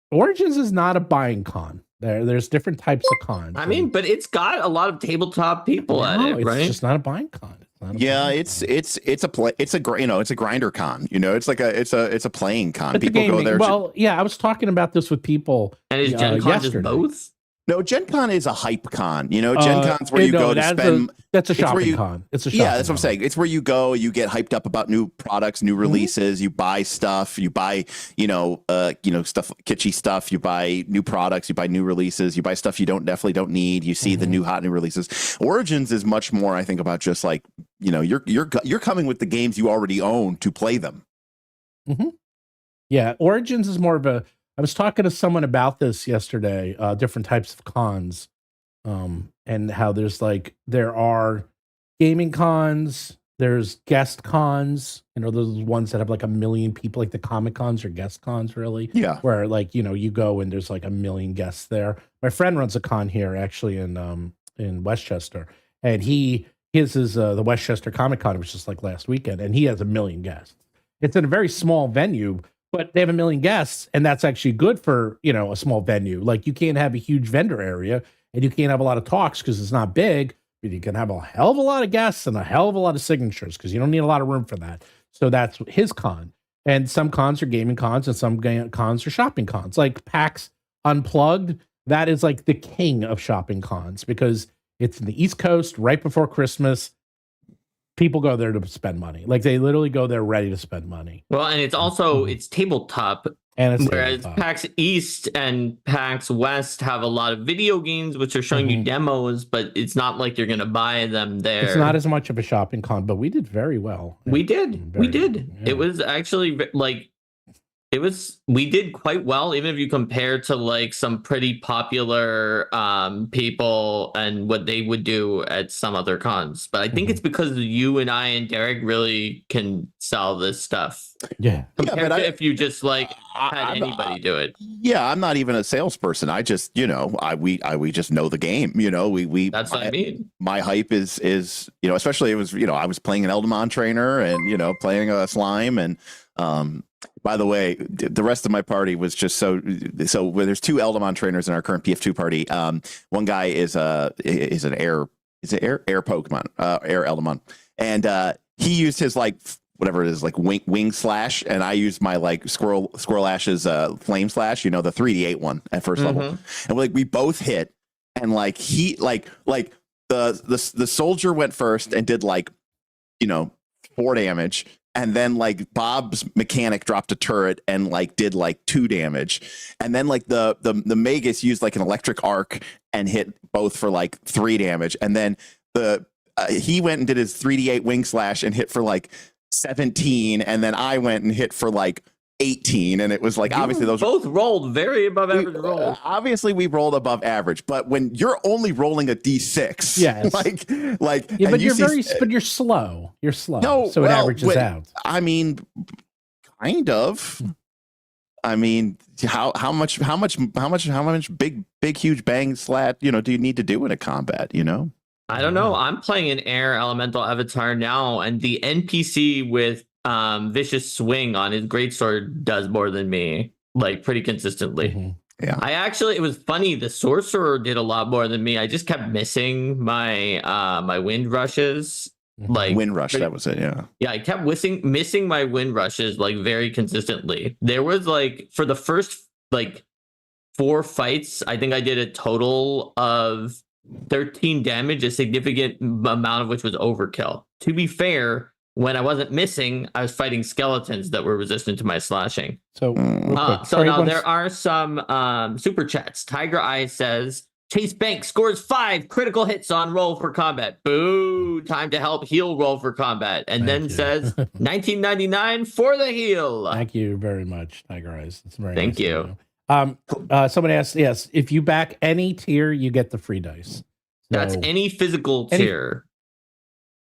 Origins is not a buying con. There's different types of cons. I mean, but it's got a lot of tabletop people at it, right? It's just not a buying con. It's a grinder con. You know, it's a playing con. But people go there. Well, yeah, I was talking about this with people. And is Gen Con just both? No, Gen Con is a hype con. You know, Gen Con's where you go to spend. That's a shopping con. It's a shopping that's what I'm saying. It's where you go, you get hyped up about new products, new releases. You buy stuff. You buy, stuff, kitschy stuff. You buy new products. You buy new releases. You buy stuff you definitely don't need. You see the new hot new releases. Origins is much more, I think, about just like you're coming with the games you already own to play them. Yeah, Origins is more of a. I was talking to someone about this yesterday, different types of cons, and how there are gaming cons, there's guest cons, those ones that have like 1 million people, like the Comic Cons or guest cons, really. Yeah. Where you go and there's like 1 million guests there. My friend runs a con here actually in Westchester, and his is the Westchester Comic Con, which was like last weekend, and he has 1 million guests. It's in a very small venue, but they have 1 million guests, and that's actually good for, a small venue. Like, you can't have a huge vendor area, and you can't have a lot of talks because it's not big, but you can have a hell of a lot of guests and a hell of a lot of signatures because you don't need a lot of room for that. So that's his con. And some cons are gaming cons, and some cons are shopping cons. Like PAX Unplugged, that is like the king of shopping cons because it's in the East Coast right before Christmas. People go there to spend money. Like, they literally go there ready to spend money. Well, and it's also it's tabletop, whereas PAX East and PAX West have a lot of video games which are showing you demos, but it's not like you're going to buy them there. It's not as much of a shopping con, but we did very well. We did. Yeah. It was actually we did quite well, even if you compare to like some pretty popular people and what they would do at some other cons. But I think it's because you and I and Derek really can sell this stuff. Yeah. Compared to if you just had anybody do it. Yeah, I'm not even a salesperson. I just, we just know the game. That's what I mean. My hype is especially it was, I was playing an Elderon trainer and playing a slime and by the way, the rest of my party was just so where there's 2 Elderon trainers in our current PF2 party. One guy is an air Pokemon, air Elderon, and he used his whatever it is, wing slash, and I used my Squirrel Ash's flame slash, the 3d8 one at first level, and we both hit, and he the soldier went first and did 4 damage. And then Bob's mechanic dropped a turret and did 2 damage. And then the Magus used an electric arc and hit both for 3 damage. And then he went and did his 3d8 wing slash and hit for 17. And then I went and hit for 18, and it was obviously those both rolled very above average rolls. Obviously, we rolled above average, but when you're only rolling a d6, yes, but you're slow. You're slow. No, so it averages out. I mean, kind of. I mean, how much big huge bang slat do you need to do in a combat? I don't know. I'm playing an air elemental avatar now, and the NPC with vicious swing on his greatsword does more than me, like pretty consistently. Yeah. It was funny. The sorcerer did a lot more than me. I just kept missing my my wind rushes. Like Wind rush, that was it. Yeah. Yeah, I kept missing my wind rushes like very consistently. There was like for the first like 4 fights, I think I did a total of 13 damage, a significant amount of which was overkill. To be fair, when I wasn't missing, I was fighting skeletons that were resistant to my slashing. So, Now there are some super chats. Tiger Eye says, Chase Bank scores 5 critical hits on roll for combat. Boo! Time to help heal roll for combat. And then says 1999 for the heal. Thank you very much, Tiger Eyes. It's very Thank nice you. Someone asked, yes, if you back any tier, you get the free dice. So, that's any physical tier,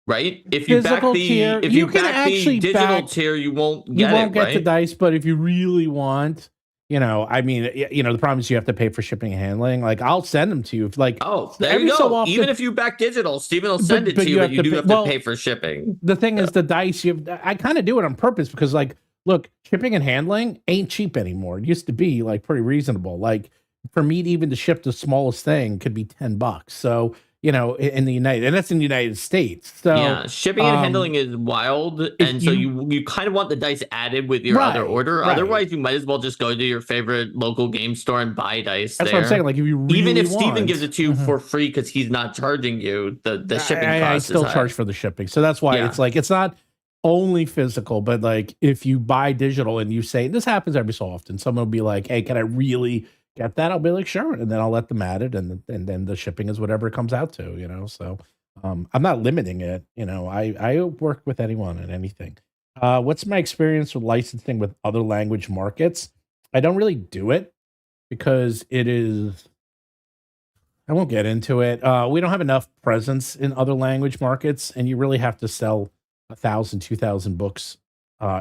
right? If you back physical the tier, if you you can back actually the digital back- tier, you won't you get won't it, get right? the dice, but if you really want, I mean, the problem is you have to pay for shipping and handling. Like, I'll send them to you. If, like, There every you go. so often- Even if you back digital, Steven will send it but to you, you but have you to do pay- have well, to pay for shipping. the thing is, the dice, I kind of do it on purpose because, like, look, shipping and handling ain't cheap anymore. It used to be like pretty reasonable. Like, for me to even to ship the smallest thing could be $10. So, in the and that's in the United States. So Yeah, shipping and handling is wild, and so you kind of want the dice added with your other order. Right. Otherwise, you might as well just go to your favorite local game store and buy dice. That's what I'm saying. Like, if you really even if want, Steven gives it to you for free because he's not charging you, the shipping cost I is still high. charge for the shipping. So that's why it's like, it's not only physical, but like if you buy digital and you say, this happens every so often, someone will be like, hey, can I really get that? I'll be like, sure. And then I'll let them add it. And then the shipping is whatever it comes out to, so I'm not limiting it. I work with anyone and anything. What's my experience with licensing with other language markets? I don't really do it because I won't get into it. We don't have enough presence in other language markets, and you really have to sell 1,000, 2,000 books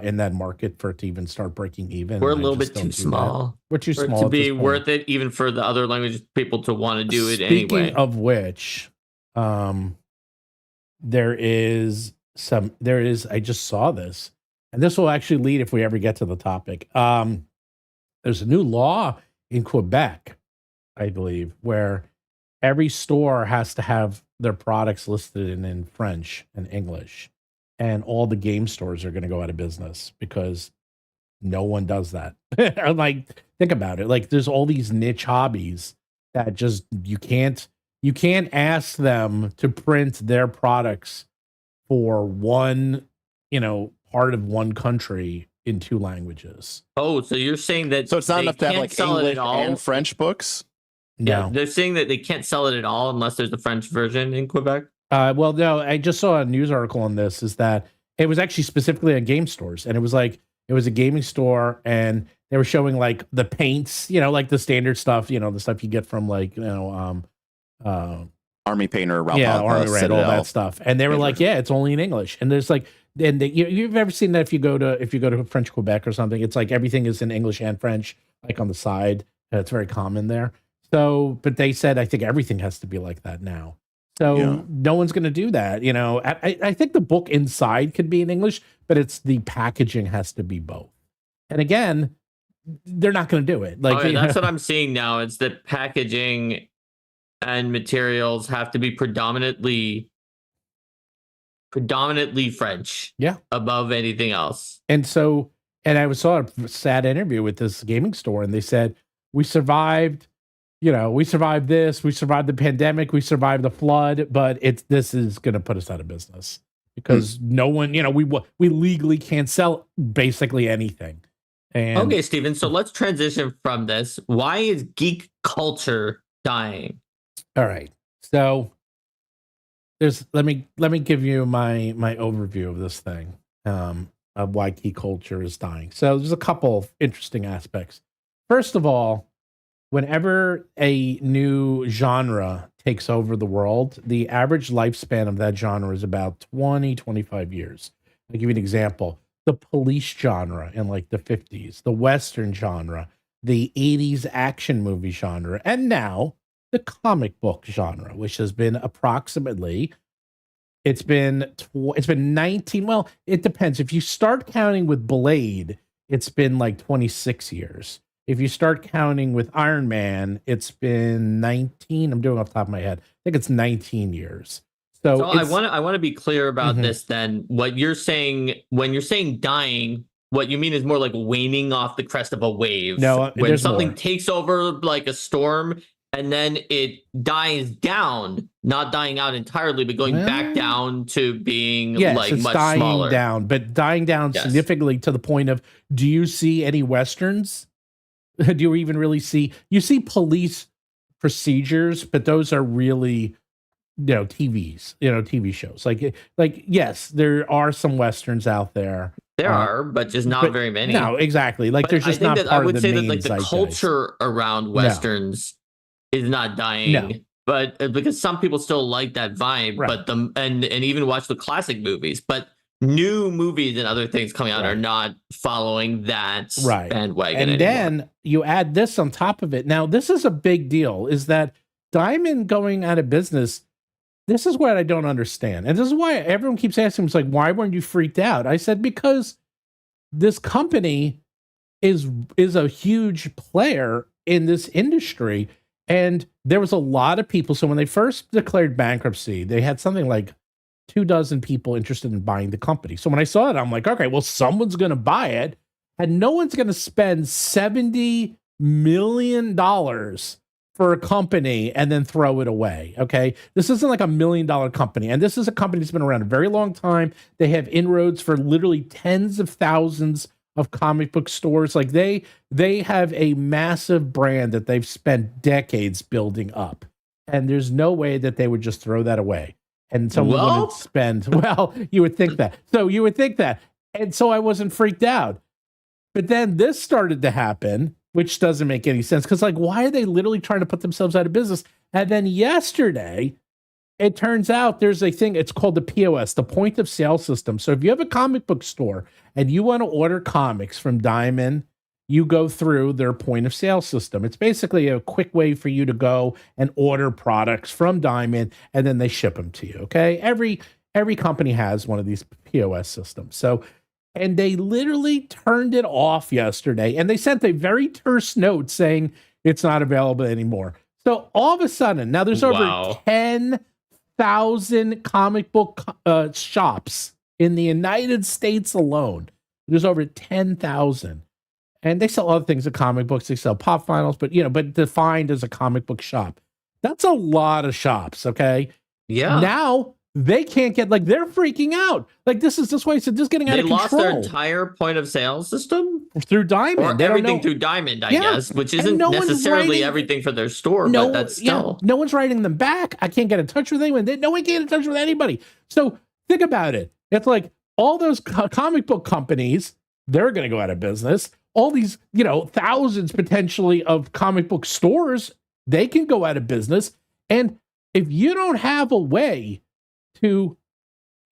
in that market for it to even start breaking even. We're a little bit too small. We're too for it small to be worth it, even for the other language people to want to do it anyway. Speaking of which, there is, I just saw this, and this will actually lead if we ever get to the topic. There's a new law in Quebec, I believe, where every store has to have their products listed in French and English, and all the game stores are going to go out of business because no one does that. I'm like, think about it. Like, there's all these niche hobbies that just you can't ask them to print their products for one, part of one country in 2 languages. Oh, so you're saying that So it's not enough to have like English and French books? Yeah, No. they're saying that they can't sell it at all unless there's a French version in Quebec. Well, no, I just saw a news article on this, is that it was actually specifically on game stores, and it was a gaming store, and they were showing like the paints, like the standard stuff, the stuff you get from like, Army Painter, Ralph Army Red, all Citadel. that stuff. And they were like, yeah, it's only in English. And there's like, and you've ever seen that if you go to French Quebec or something, it's like everything is in English and French, like on the side. It's very common there. So, but they said, I think everything has to be like that now. So no one's going to do that. I think the book inside could be in English, but it's the packaging has to be both. And again, they're not going to do it. Like, that's what I'm seeing now. It's that packaging and materials have to be predominantly French. Yeah. Above anything else. And so, and I saw a sad interview with this gaming store, and they said, we survived, we survived this, we survived the pandemic, we survived the flood, but this is going to put us out of business because no one, we legally can't sell basically anything. And okay, Steven, so let's transition from this. Why is geek culture dying? All right. So let me give you my overview of this thing, of why geek culture is dying. So there's a couple of interesting aspects. First of all, whenever a new genre takes over the world, the average lifespan of that genre is about 25 years. I'll give you an example. The police genre in like the 50s, the Western genre, the 80s action movie genre, and now the comic book genre, which has been approximately, it's been 19. Well, it depends. If you start counting with Blade, it's been like 26 years. If you start counting with Iron Man, it's been 19. I'm doing off the top of my head. I think it's 19 years. So I want to be clear about Mhm. this then. What you're saying, when you're saying dying, what you mean is more like waning off the crest of a wave. No, when there's something more. takes over like a storm and then it dies down, not dying out entirely, but going back down to being Yes, like it's much dying smaller. down, but dying down Yes. significantly to the point of, do you see any Westerns? Do you even really see, you see police procedures, but those are really, TV shows. Like, yes, there are some Westerns out there. There are, but just not very many. No, exactly. Like, But there's just I think not that part I would of the say main that like the zeitgeist. culture around Westerns is not dying. No. But because some people still like that vibe, Right. but and even watch the classic movies, but new movies and other things coming out are not following that bandwagon and anymore. then you add this on top of it. Now, this is a big deal, is that Diamond going out of business, this is what I don't understand. And this is why everyone keeps asking me, it's like, why weren't you freaked out? I said, because this company is a huge player in this industry. And there was a lot of people. So when they first declared bankruptcy, they had something like 24 people interested in buying the company. So when I saw it, I'm like, okay, well, someone's going to buy it, and no one's going to spend $70 million for a company and then throw it away. Okay. This isn't like $1 million company. And this is a company that's been around a very long time. They have inroads for literally tens of thousands of comic book stores. Like they have a massive brand that they've spent decades building up. And there's no way that they would just throw that away. And someone wouldn't spend, you would think that. So you would think that. And so I wasn't freaked out. But then this started to happen, which doesn't make any sense. Because, like, why are they literally trying to put themselves out of business? And then yesterday, it turns out there's a thing, it's called the POS, the point of sale system. So if you have a comic book store and you want to order comics from Diamond, you go through their point of sale system. It's basically a quick way for you to go and order products from Diamond, and then they ship them to you. Okay. Every company has one of these POS systems. So, and they literally turned it off yesterday, and they sent a very terse note saying it's not available anymore. So all of a sudden, now there's over 10,000 comic book shops in the United States alone. There's over 10,000. And they sell other things, the comic books, they sell pop finals, but defined as a comic book shop. That's a lot of shops, okay? Yeah. Now they can't get, like, they're freaking out. Like, this way, so just getting out of control. They lost their entire point of sale system? Through Diamond. Or everything through Diamond, I guess, which isn't necessarily everything for their store, but that's still. No one's writing them back. I can't get in touch with anyone. No one can get in touch with anybody. So think about it. It's like all those comic book companies, they're going to go out of business. All these, thousands potentially of comic book stores, they can go out of business. And if you don't have a way to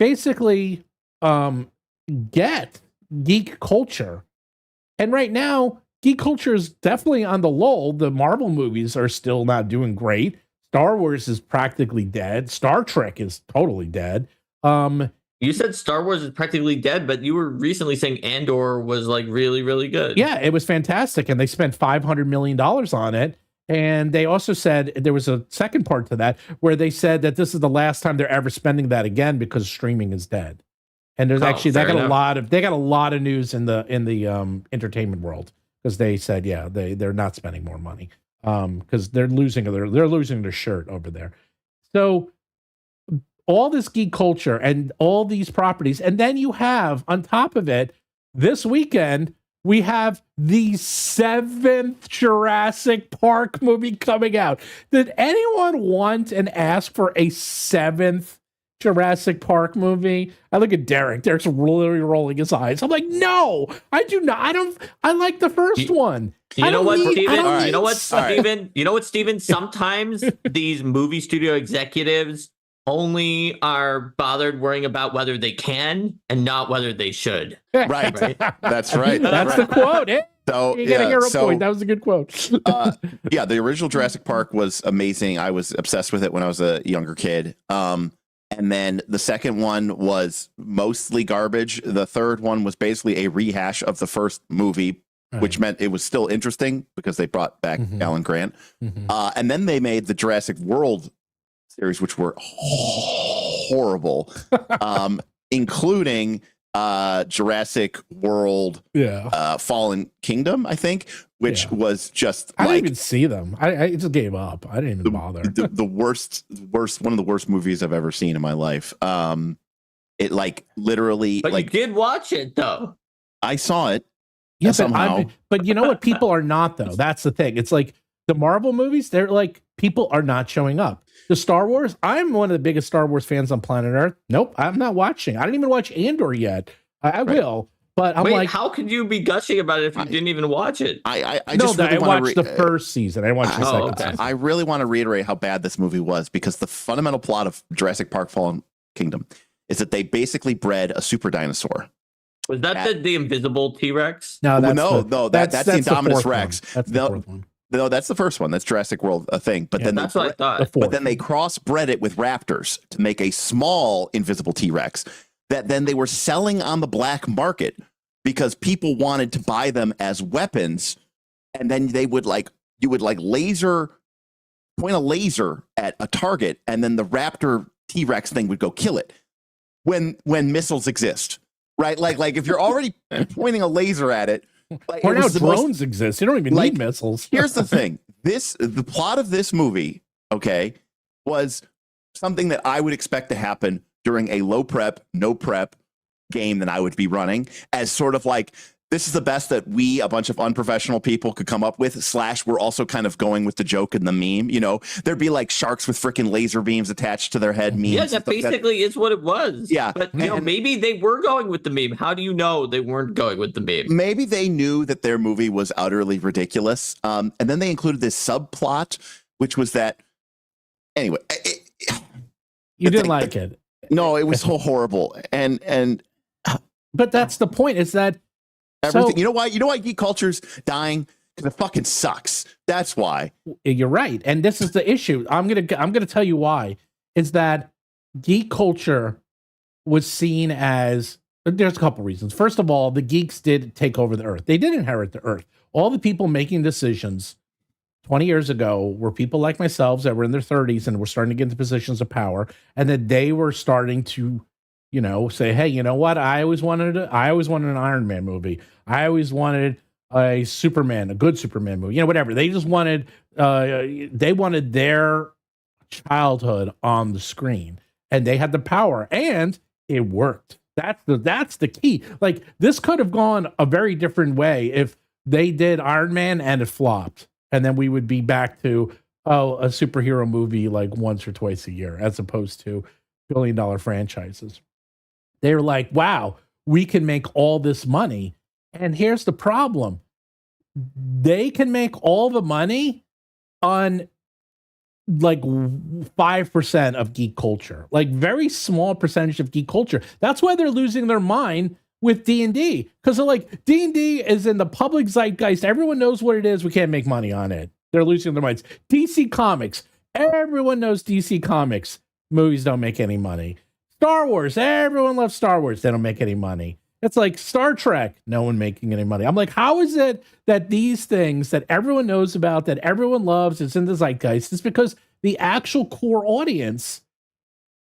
basically get geek culture, and right now, geek culture is definitely on the lull. The Marvel movies are still not doing great. Star Wars is practically dead. Star Trek is totally dead. You said Star Wars is practically dead, but you were recently saying Andor was like really, really good. Yeah, it was fantastic. And they spent $500 million on it. And they also said there was a second part to that where they said that this is the last time they're ever spending that again because streaming is dead. And there's they got a lot of news in the entertainment world because they said, they're not spending more money because they're losing their shirt over there. So all this geek culture and all these properties. And then you have, on top of it, this weekend, we have the 7th Jurassic Park movie coming out. Did anyone want and ask for a 7th Jurassic Park movie? I look at Derek. Derek's literally rolling his eyes. I'm like, no, I do not. I like the first one. You know what, Steven? Sometimes these movie studio executives only are bothered worrying about whether they can and not whether they should. Right. That's right. That's the quote. So You get a yeah, hero so point. That was a good quote. yeah, the original Jurassic Park was amazing. I was obsessed with it when I was a younger kid. And then the second one was mostly garbage. The third one was basically a rehash of the first movie, which meant it was still interesting because they brought back Alan Grant. And then they made the Jurassic World series, which were horrible, including Jurassic World Fallen Kingdom, I think, which was just I didn't even see them. I just gave up. I didn't even bother. The worst, one of the worst movies I've ever seen in my life. It like literally, But like you did watch it though. I saw it. Yeah, somehow. but you know what? People are not though. That's the thing. It's like the Marvel movies. They're like people are not showing up. The Star Wars. I'm one of the biggest Star Wars fans on planet Earth. Nope, I'm not watching. I didn't even watch Andor yet. I will, but I'm like, how could you be gushing about it if you didn't even watch it? I just really watched the first season. I watched the second season. I really want to reiterate how bad this movie was because the fundamental plot of Jurassic Park Fallen Kingdom is that they basically bred a super dinosaur. Was that the invisible T-Rex? No, that's the Indominus Rex. That's the fourth one. No, that's the first one. That's Jurassic World, a thing. But then that's what I thought. But then they crossbred it with raptors to make a small invisible T-Rex that then they were selling on the black market because people wanted to buy them as weapons. And then you would point a laser at a target, and then the raptor T-Rex thing would go kill it when missiles exist. Right? Like if you're already pointing a laser at it. Like, or now drones exist. You don't even need missiles. Here's the thing. The plot of this movie, okay, was something that I would expect to happen during a low prep, no prep game that I would be running as sort of like, this is the best that we, a bunch of unprofessional people, could come up with. / we're also kind of going with the joke and the meme. You know, there'd be like sharks with freaking laser beams attached to their head. Memes. Yeah, that basically is what it was. Yeah, but you know, maybe they were going with the meme. How do you know they weren't going with the meme? Maybe they knew that their movie was utterly ridiculous. And then they included this subplot, which was that. Anyway, you didn't like it. No, it was so horrible. But that's the point. Is that. Everything. You know why? You know why geek culture's dying? Because it fucking sucks. That's why. You're right, and this is the issue. I'm gonna tell you why. Is that geek culture was seen as there's a couple reasons. First of all, the geeks did take over the earth. They did inherit the earth. All the people making decisions 20 years ago were people like myself that were in their 30s and were starting to get into positions of power, and that they were starting to. You know, say, hey, you know what? I always wanted an Iron Man movie. I always wanted a good Superman movie. You know, whatever. They just wanted, they wanted their childhood on the screen, and they had the power, and it worked. That's the key. Like this could have gone a very different way if they did Iron Man and it flopped, and then we would be back to a superhero movie like once or twice a year, as opposed to billion-dollar franchises. They're like, wow, we can make all this money. And here's the problem. They can make all the money on like 5% of geek culture, like very small percentage of geek culture. That's why they're losing their mind with D&D. Because they're like, D&D is in the public zeitgeist. Everyone knows what it is. We can't make money on it. They're losing their minds. DC Comics. Everyone knows DC Comics. Movies don't make any money. Star Wars, everyone loves Star Wars. They don't make any money. It's like Star Trek, no one making any money. I'm like, how is it that these things that everyone knows about, that everyone loves, it's in the zeitgeist? It's because the actual core audience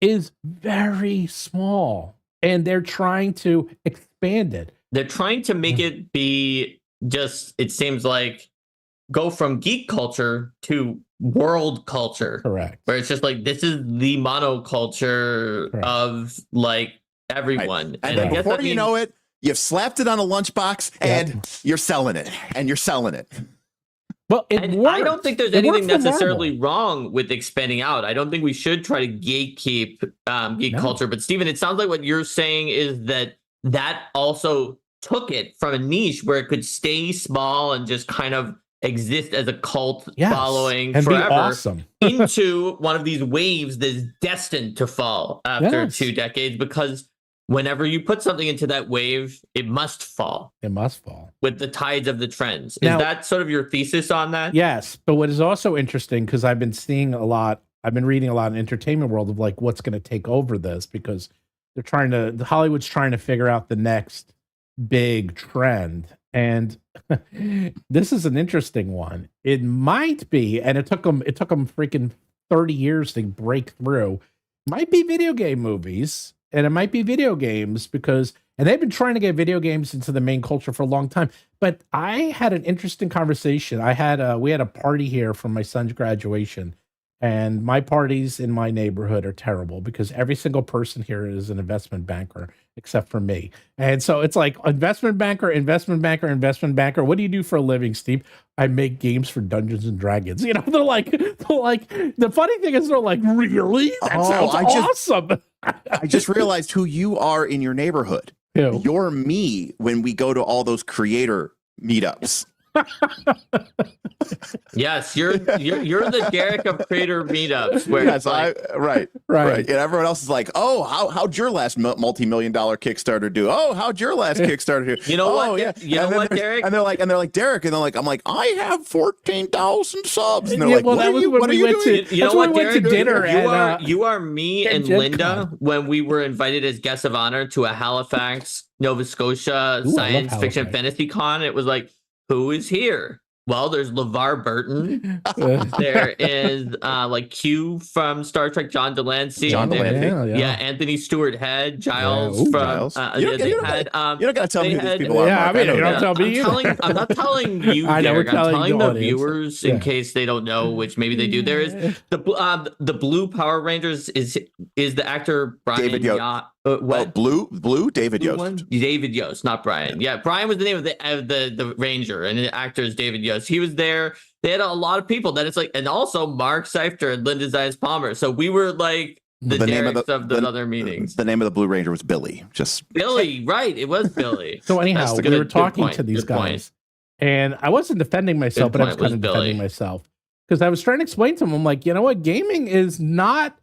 is very small, and they're trying to expand it. They're trying to make it be just, it seems like, go from geek culture to world culture. Correct. Where it's just like, this is the monoculture of like everyone. Right. And then before you know it, you've slapped it on a lunchbox and you're selling it. Well, I don't think there's anything necessarily wrong with expanding out. I don't think we should try to gatekeep geek culture. But Stephen, it sounds like what you're saying is that also took it from a niche where it could stay small and just kind of exist as a cult following and forever, be awesome. into one of these waves that's destined to fall after 2 decades, because whenever you put something into that wave, it must fall. It must fall with the tides of the trends. Is Now, that sort of your thesis on that? Yes, but what is also interesting, because I've been reading a lot in the entertainment world of like what's going to take over this, because Hollywood's trying to figure out the next big trend. And this is an interesting one. It might be, and it took them freaking 30 years to break through. Might be video game movies, and it might be video games and they've been trying to get video games into the main culture for a long time. But I had an interesting conversation. We had a party here for my son's graduation, and my parties in my neighborhood are terrible because every single person here is an investment banker except for me. And so it's like investment banker, investment banker, investment banker. What do you do for a living, Steve? I make games for Dungeons and Dragons. You know, they're like, the funny thing is they're like, really? That sounds awesome. I just realized who you are in your neighborhood. Ew. You're me when we go to all those creator meetups. Yes, you're the Derek of creator meetups. Where yes, like, right. And everyone else is like, oh, how'd your last multi-million-dollar Kickstarter do? Oh, how'd your last Kickstarter do? You know oh, what? Yeah. You know what, Derek? And they're like, Derek, and they're like, I'm like, I have 14,000 subs. And they're Yeah, like, well, what that are was you? when What are we you went doing? to- You know That's what, when we went to Derek? dinner You are me and Gen Linda Con. when we were invited as guests of honor to a Halifax, Nova Scotia Ooh, science I love fiction Halifax. fantasy con. It was like, who is here? Well, there's LeVar Burton. Uh, There is like Q from Star Trek, John Delancey. John Delancey. Yeah, Anthony Stewart Head, Giles Yeah, ooh, from Giles. they you don't had gotta tell me who these had- people are. Yeah, Mark. I mean, know you don't that. tell me either. I'm not telling you, I know, we're Derek. I'm telling telling the the audience. viewers Yeah. in case they don't know, which maybe they do. There is the Blue Power Rangers is the actor Brian David Yost. what? Blue, David Blue Yost. one? David Yost, not Brian. Yeah, Brian was the name of the Ranger, and the actor is David Yost. He was there. They had a lot of people that it's like, and also Mark Seifter and Linda Zayas Palmer. So we were like the name Derek's of of the other meetings. The name of the Blue Ranger was Billy. Just Billy, right? It was Billy. So anyhow, That's we were good talking point, to these good point. guys, and I wasn't defending myself, Good but I was point, kind of was defending Billy. myself because I was trying to explain to them. I'm like, you know what? Gaming is not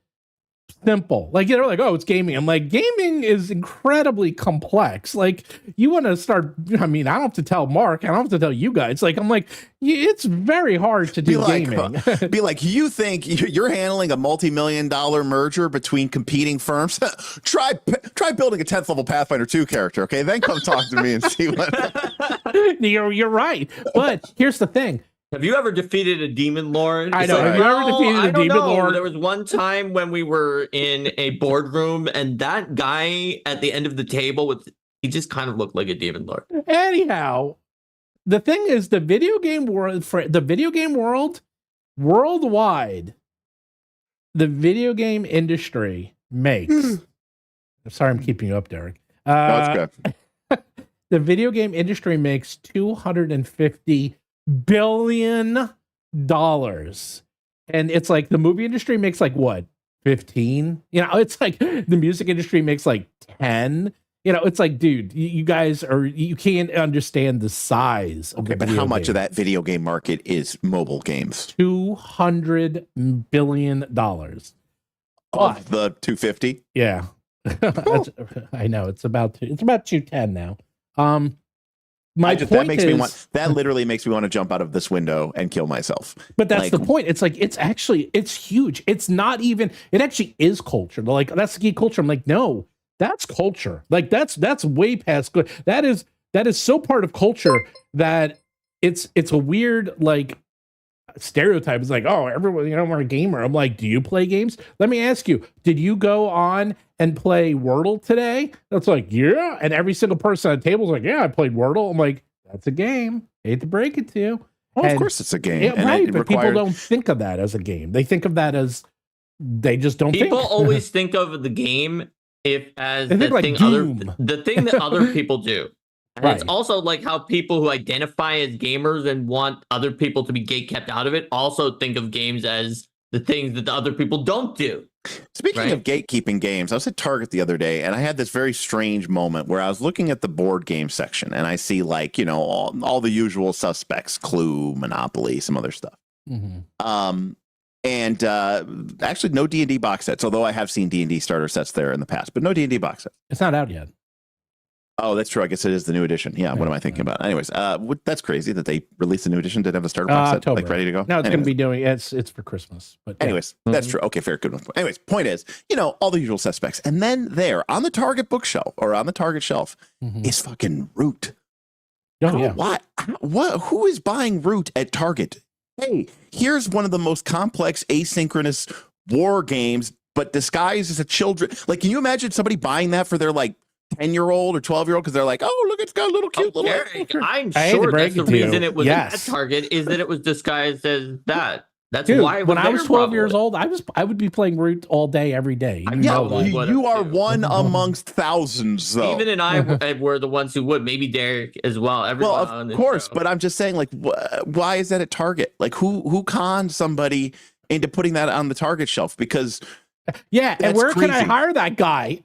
simple. Like, you know, like, oh, it's gaming. I'm like, gaming is incredibly complex. Like, you want to start, I mean, I don't have to tell Mark, I don't have to tell you guys. Like, I'm like, it's very hard to do gaming. Be like, you think you're handling a multi-million-dollar merger between competing firms? try building a 10th level Pathfinder 2 character, okay? Then come talk to me and see what. You're right. But here's the thing. Have you ever defeated a demon lord? I It's know. like, Have you ever no, defeated a I don't demon know. lord? There was one time when we were in a boardroom, and that guy at the end of the table he just kind of looked like a demon lord. Anyhow, the thing is, the video game world worldwide, the video game industry makes. Sorry, I'm keeping you up, Derek. No, it's good. The video game industry makes $250 billion, and it's like the movie industry makes like what, 15? You know, it's like the music industry makes like 10. You know, it's like, dude, you guys you can't understand the size of Okay, the but video how much game. of that video game market is mobile games? $200 billion. Of the 250? Yeah. I know it's about 210 now. That literally makes me want to jump out of this window and kill myself. But that's Like, the point. It's like, it's huge. It's not even, it actually is culture. They're like, that's the geek culture. I'm like, no, that's culture. Like that's way past good. That is so part of culture that it's a weird, like, stereotype. Is like, oh, everyone, you know, we're a gamer. I'm like, do you play games? Let me ask you, did you go on and play Wordle today? That's like, yeah. And every single person at the table is like, yeah, I played Wordle. I'm like, that's a game. Hate to break it to you. well, of course it's a game. Yeah, and right. it But requires- people don't think of that as a game. They think of that as, they just don't People think. always think of the game as They the think like thing Doom. the thing that other people do. And Right. it's also like how people who identify as gamers and want other people to be gate kept out of it also think of games as the things that the other people don't do. Speaking Right. of gatekeeping games, I was at Target the other day and I had this very strange moment where I was looking at the board game section and I see, like, you know, all the usual suspects, Clue, Monopoly, some other stuff. Mhm. And actually, no D&D box sets, although I have seen D&D starter sets there in the past, but no D&D box sets. It's not out yet. Oh, that's true. I guess it is the new edition. Yeah, what am I thinking about? Anyways, that's crazy that they released a new edition. Did have a starter box set October. like ready to go? No, it's going to be doing it's for Christmas. But anyways, that's true. Okay, fair, good one. Anyways, point is, all the usual suspects. And then there on the Target bookshelf or on the Target shelf is fucking Root. Oh, yeah. What? Who is buying Root at Target? Hey, here's one of the most complex asynchronous war games, but disguised as a children. Like, can you imagine somebody buying that for their 10-year-old or 12-year-old because they're like, oh, look, it's got a little cute little. Eric, I'm sure that's the reason it was at Target is that it was disguised as that. That's why. When I was 12 years old, I would be playing Root all day, every day. You are one amongst thousands, though. Even and I were the ones who would. Maybe Derek as well. Everyone of course, but I'm just saying, why is that at Target? Like, who conned somebody into putting that on the Target shelf? Because and where can I hire that guy?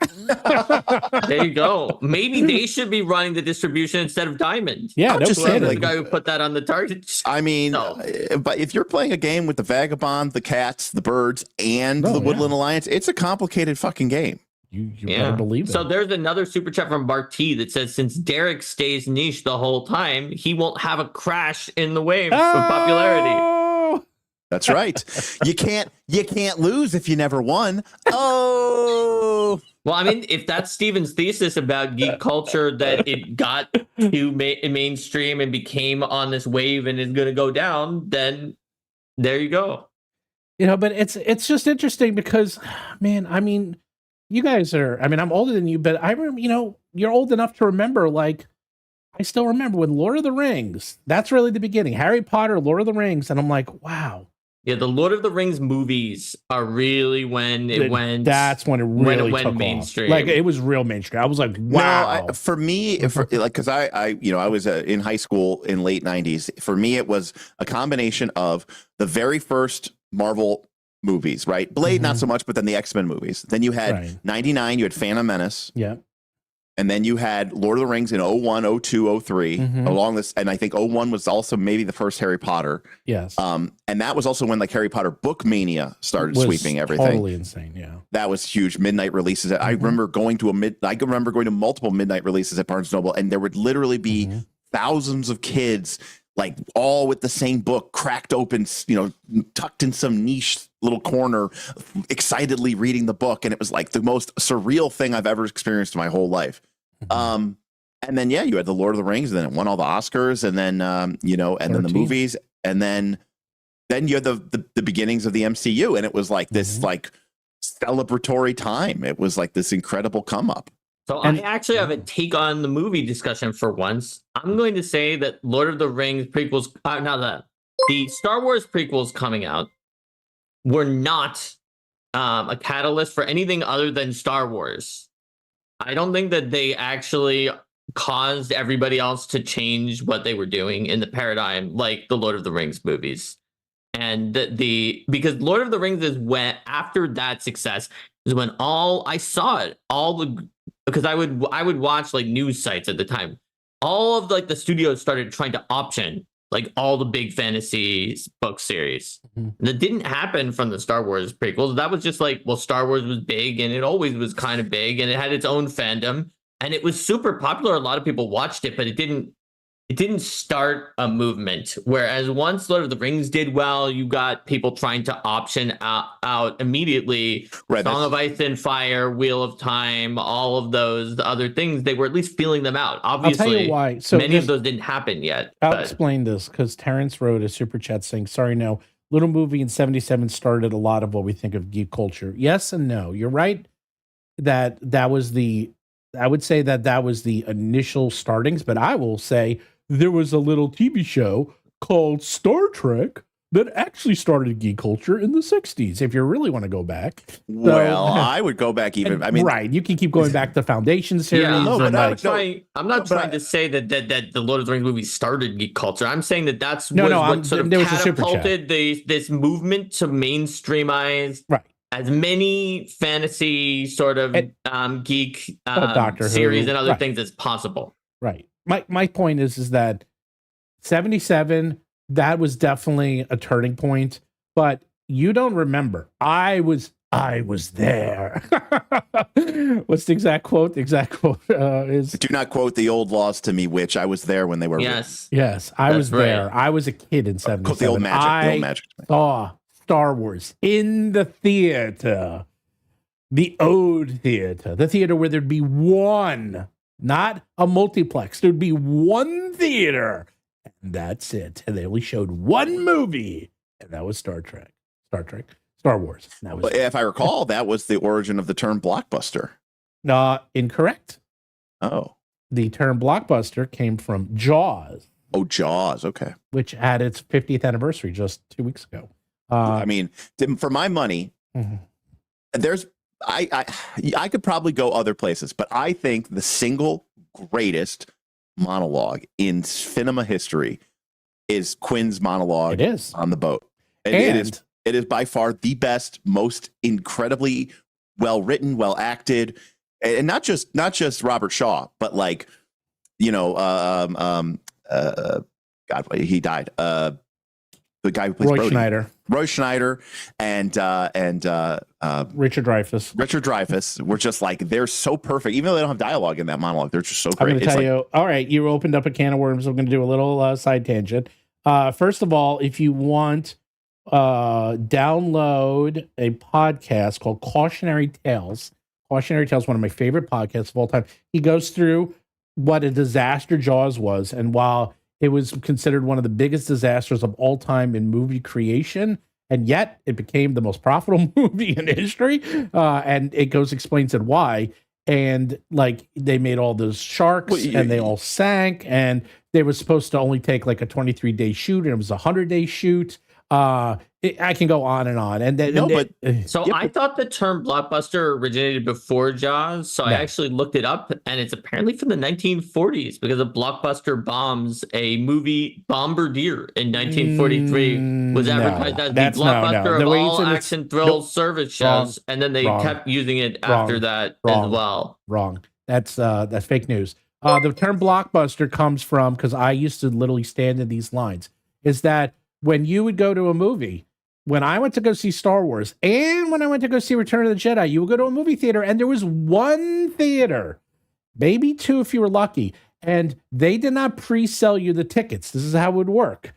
There you go. Maybe they should be running the distribution instead of Diamond. Yeah, I'm just saying, the guy who put that on the Target. I mean, but if you're playing a game with the Vagabond, the Cats, the Birds, and the Woodland Alliance, it's a complicated fucking game. You better believe it. So there's another super chat from Bart T that says, since Derek stays niche the whole time, he won't have a crash in the wave of popularity. That's right. You can't lose if you never won. Oh. Well, I mean, if that's Steven's thesis about geek culture, that it got to mainstream and became on this wave and is going to go down, then there you go. But it's just interesting because, man, I mean, you guys are, I mean, I'm older than you, but I remember, you're old enough to remember, I still remember when Lord of the Rings, that's really the beginning. Harry Potter, Lord of the Rings. And I'm like, wow. Yeah, the Lord of the Rings movies are really when it went. That's when it really went took mainstream. Off. It was real mainstream. I was like, wow. No, for me, because I was in high school in late '90s. For me, it was a combination of the very first Marvel movies, right? Blade, not so much, but then the X-Men movies. Then you had '99. You had Phantom Menace. Yeah. And then you had Lord of the Rings in 01, 02, 03 along this. And I think 01 was also maybe the first Harry Potter. Yes. And that was also when Harry Potter book mania started sweeping everything. Totally insane. Yeah. That was huge. Midnight releases. I remember going to multiple midnight releases at Barnes Noble, and there would literally be thousands of kids all with the same book cracked open, tucked in some niche little corner, excitedly reading the book. And it was the most surreal thing I've ever experienced in my whole life. And then, you had the Lord of the Rings, and then it won all the Oscars, and then, and then the movies. And then you had the beginnings of the MCU. And it was this celebratory time. It was this incredible come up. So I actually have a take on the movie discussion for once. I'm going to say that Lord of the Rings prequels, the Star Wars prequels coming out were not a catalyst for anything other than Star Wars. I don't think that they actually caused everybody else to change what they were doing in the paradigm, like the Lord of the Rings movies. And because Lord of the Rings is when, after that success, is when I saw it, because I would watch news sites at the time. All of the studios started trying to option all the big fantasy book series. And that didn't happen from the Star Wars prequels. That was just Star Wars was big, and it always was kind of big, and it had its own fandom, and it was super popular. A lot of people watched it, but it didn't start a movement. Whereas once Lord of the Rings did well, you got people trying to option out immediately. Right, Song of Ice and Fire, Wheel of Time, all of those other things, they were at least feeling them out. Obviously, I'll tell you why. So many of those didn't happen yet. I'll explain this, because Terrence wrote a super chat saying, sorry, no, Little Movie in 77 started a lot of what we think of geek culture. Yes and no. You're right that was I would say that was the initial startings, but I will say there was a little TV show called Star Trek that actually started geek culture in the 60s, if you really want to go back. Well, I would go back even. Right. You can keep going back to Foundation series. Yeah, I'm not trying to say that the Lord of the Rings movie started geek culture. I'm saying that's what sort of catapulted this movement to mainstreamize as many fantasy sort of geek series and other things as possible. Right. My point is that 77, that was definitely a turning point. But, you don't remember. I was there. What's the exact quote? The exact quote is, Do not quote the old laws to me, which I was there when they were Yes. yes, I That's was there. right. I was a kid in 77. quote the old magic. The old magic. Saw Star Wars in the theater, the old theater, the theater where there'd be one, not a multiplex. There'd be one theater, and that's it. And they only showed one movie, and that was Star Wars. That was But if I recall, that was the origin of the term blockbuster. incorrect. Oh. The term blockbuster came from Jaws, Oh, Jaws. Okay. which had its 50th anniversary just 2 weeks ago. I mean, for my money, Mhm. there's I could probably go other places, but I think the single greatest monologue in cinema history is Quinn's monologue It is. on the boat. And It is by far the best, most incredibly well written, well acted, and not just Robert Shaw, but like, you know, God, he died. The guy who plays Brody. Roy Schneider and Richard Dreyfuss. Richard Dreyfuss were just like, they're so perfect. Even though they don't have dialogue in that monologue, they're just so I'm great. going to tell you, all right, you opened up a can of worms. I'm going to do a little side tangent. First of all, if you want, download a podcast called Cautionary Tales. Cautionary Tales, one of my favorite podcasts of all time. He goes through what a disaster Jaws was, and while it was considered one of the biggest disasters of all time in movie creation, and yet it became the most profitable movie in history. And it explains it why. And like they made all those sharks and they all sank, and they were supposed to only take like a 23-day shoot, and it was a 100-day shoot. I can go on and on. And then, I thought the term blockbuster originated before Jaws. So I actually looked it up, and it's apparently from the 1940s because a blockbuster bombs a movie Bombardier in 1943 was advertised as the blockbuster of all action thrill service shows, and then they kept using it after that as well. Wrong. That's fake news. The term blockbuster comes from, because I used to literally stand in these lines, is that when you would go to a movie, when I went to go see Star Wars and when I went to go see Return of the Jedi, you would go to a movie theater and there was one theater, maybe two if you were lucky, and they did not pre-sell you the tickets. This is how it would work.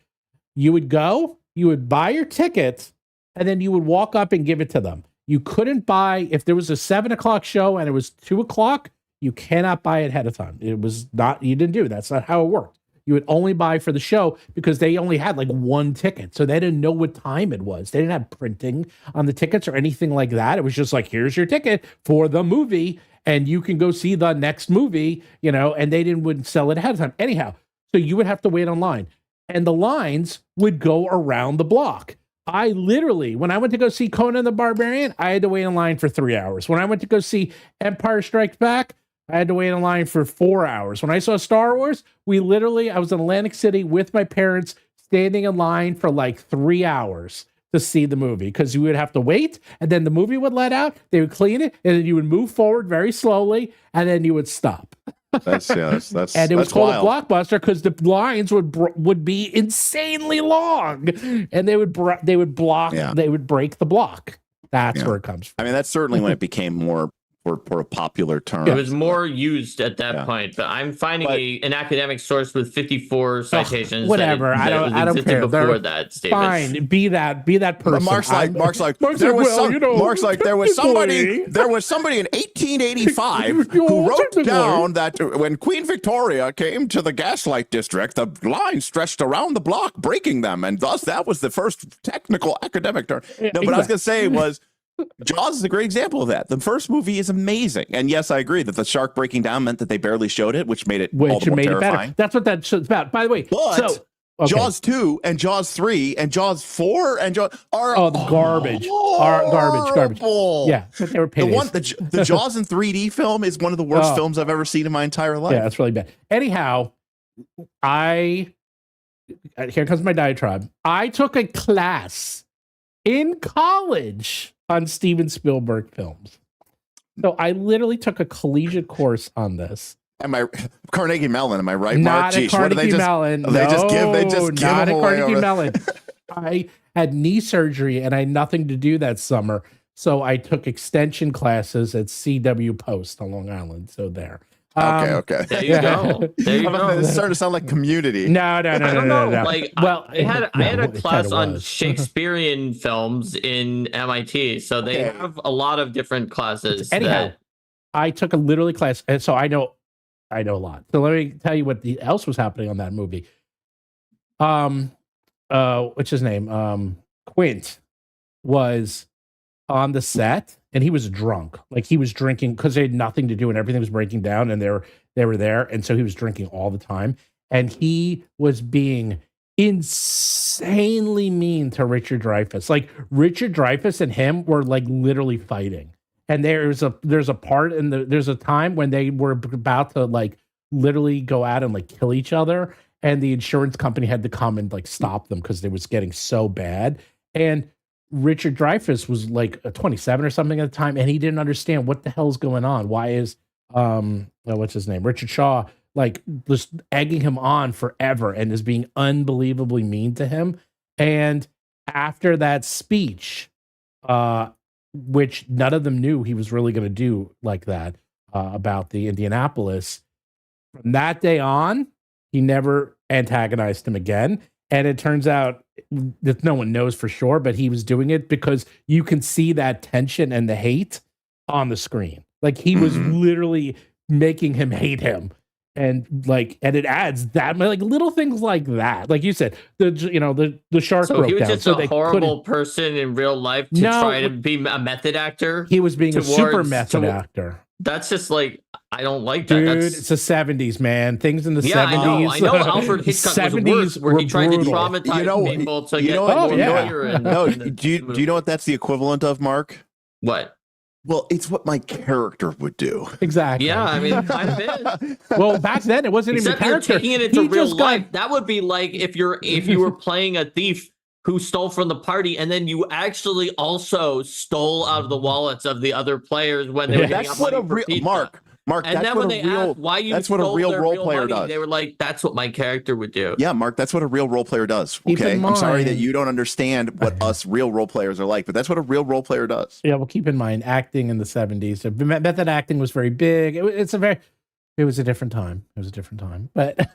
You would go, you would buy your ticket, and then you would walk up and give it to them. You couldn't buy, if there was a 7:00 show and it was 2:00, you cannot buy it ahead of time. It was not, you didn't do it. That's not how it worked. You would only buy for the show because they only had like one ticket. So they didn't know what time it was. They didn't have printing on the tickets or anything like that. It was just like, here's your ticket for the movie and you can go see the next movie, you know, and they wouldn't sell it ahead of time. Anyhow, so you would have to wait online and the lines would go around the block. I literally, when I went to go see Conan the Barbarian, I had to wait in line for 3 hours. When I went to go see Empire Strikes Back, I had to wait in line for 4 hours. When I saw Star Wars, I was in Atlantic City with my parents standing in line for like 3 hours to see the movie because you would have to wait and then the movie would let out, they would clean it, and then you would move forward very slowly and then you would stop. That's and it was called a blockbuster because the lines would be insanely long and they would break the block. That's where it comes from. I mean, that's certainly when it became more for a popular term. It was more used at that point, but I'm finding an academic source with 54 citations. Whatever, I don't care. Before that statement. Fine, be that person. Mark's like there was somebody in 1885 who wrote down that when Queen Victoria came to the Gaslight District, the line stretched around the block, breaking them, and thus that was the first technical academic term. No, but I was going to say was, Jaws is a great example of that. The first movie is amazing. And yes, I agree that the shark breaking down meant that they barely showed it, which made it all the more terrifying. That's what that show's about. By the way, Jaws 2 and Jaws 3 and Jaws 4 and Jaws are garbage. Garbage. Yeah, but they were the Jaws in 3D film is one of the worst films I've ever seen in my entire life. Yeah, that's really bad. Anyhow, here comes my diatribe. I took a class in college on Steven Spielberg films. So I literally took a collegiate course on this. Carnegie Mellon, am I right, Not Mark? a Carnegie Mellon. They just give not them a away Carnegie Mellon. I had knee surgery and I had nothing to do that summer. So I took extension classes at CW Post on Long Island. So there. Okay. There you go. There you go. It's starting to sound like Community. No. I don't know. Like, well, I had a it class kinda on was. Shakespearean films in MIT, so they have a lot of different classes. Anyhow, I took a literary class, and so I know a lot. So let me tell you what else was happening on that movie. What's his name? Quint was on the set, and he was drunk. Like, he was drinking because they had nothing to do, and everything was breaking down, and they were there, and so he was drinking all the time, and he was being insanely mean to Richard Dreyfuss. Like, Richard Dreyfuss and him were like literally fighting. And there's a part there's a time when they were about to like literally go out and like kill each other, and the insurance company had to come and like stop them because it was getting so bad. And Richard Dreyfuss was like 27 or something at the time, and he didn't understand what the hell's going on. Why is what's his name? Richard Shaw like just egging him on forever and is being unbelievably mean to him. And after that speech, which none of them knew he was really going to do like that about the Indianapolis, from that day on, he never antagonized him again. And it turns out that no one knows for sure, but he was doing it because you can see that tension and the hate on the screen. Like, he was literally making him hate him. And it adds that, like, little things like that. Like you said, the shark so broke he was down. just a horrible person in real life to try to be a method actor. He was being a super method actor. That's just like, I don't like that. Dude, it's the 70s, man. Things in the 70s. I know Alfred Hitchcock was worse, where he tried to traumatize people to get lawyer. No, do you know what that's the equivalent of, Mark? What? Well, it's what my character would do. Exactly. Yeah, I mean, it kind of is. Well, back then it wasn't even a character. Taking it into real life. That would be like if you were playing a thief who stole from the party, and then you actually also stole out of the wallets of the other players when they were getting up money for pizza. Mark, and then when they asked why you that's what a real role player does. They were like, "That's what my character would do." Yeah, Mark, that's what a real role player does. Okay, I'm sorry that you don't understand what us real role players are like, but that's what a real role player does. Yeah, well, keep in mind, acting in the 70s, method acting was very big. It was a different time. It was a different time. But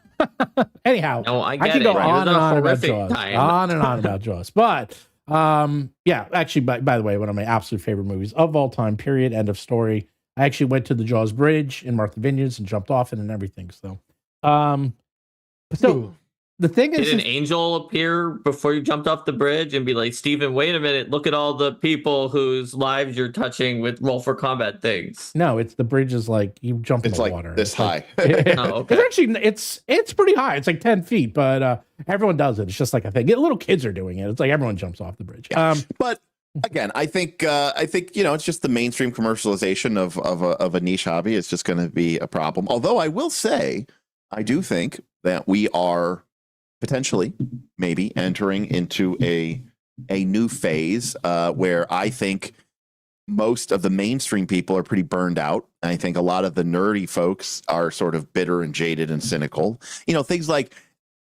anyhow, no, I can go on and on about Jaws. Time. On and on about Jaws. But yeah, actually, by the way, one of my absolute favorite movies of all time, period, end of story. I actually went to the Jaws Bridge in Martha Vineyards and jumped off it and everything. So, the thing is, did an angel appear before you jumped off the bridge and be like, Steven, wait a minute, look at all the people whose lives you're touching with roll for combat things? No, the bridge is like you jump in the like water. This high. Okay. It's pretty high. It's like 10 feet, but everyone does it. It's just like a thing. Little kids are doing it. It's like everyone jumps off the bridge. Yeah. But again, I think it's just the mainstream commercialization of a niche hobby is just going to be a problem. Although I will say, I do think that we are potentially maybe entering into a new phase where I think most of the mainstream people are pretty burned out. I think a lot of the nerdy folks are sort of bitter and jaded and cynical. Things like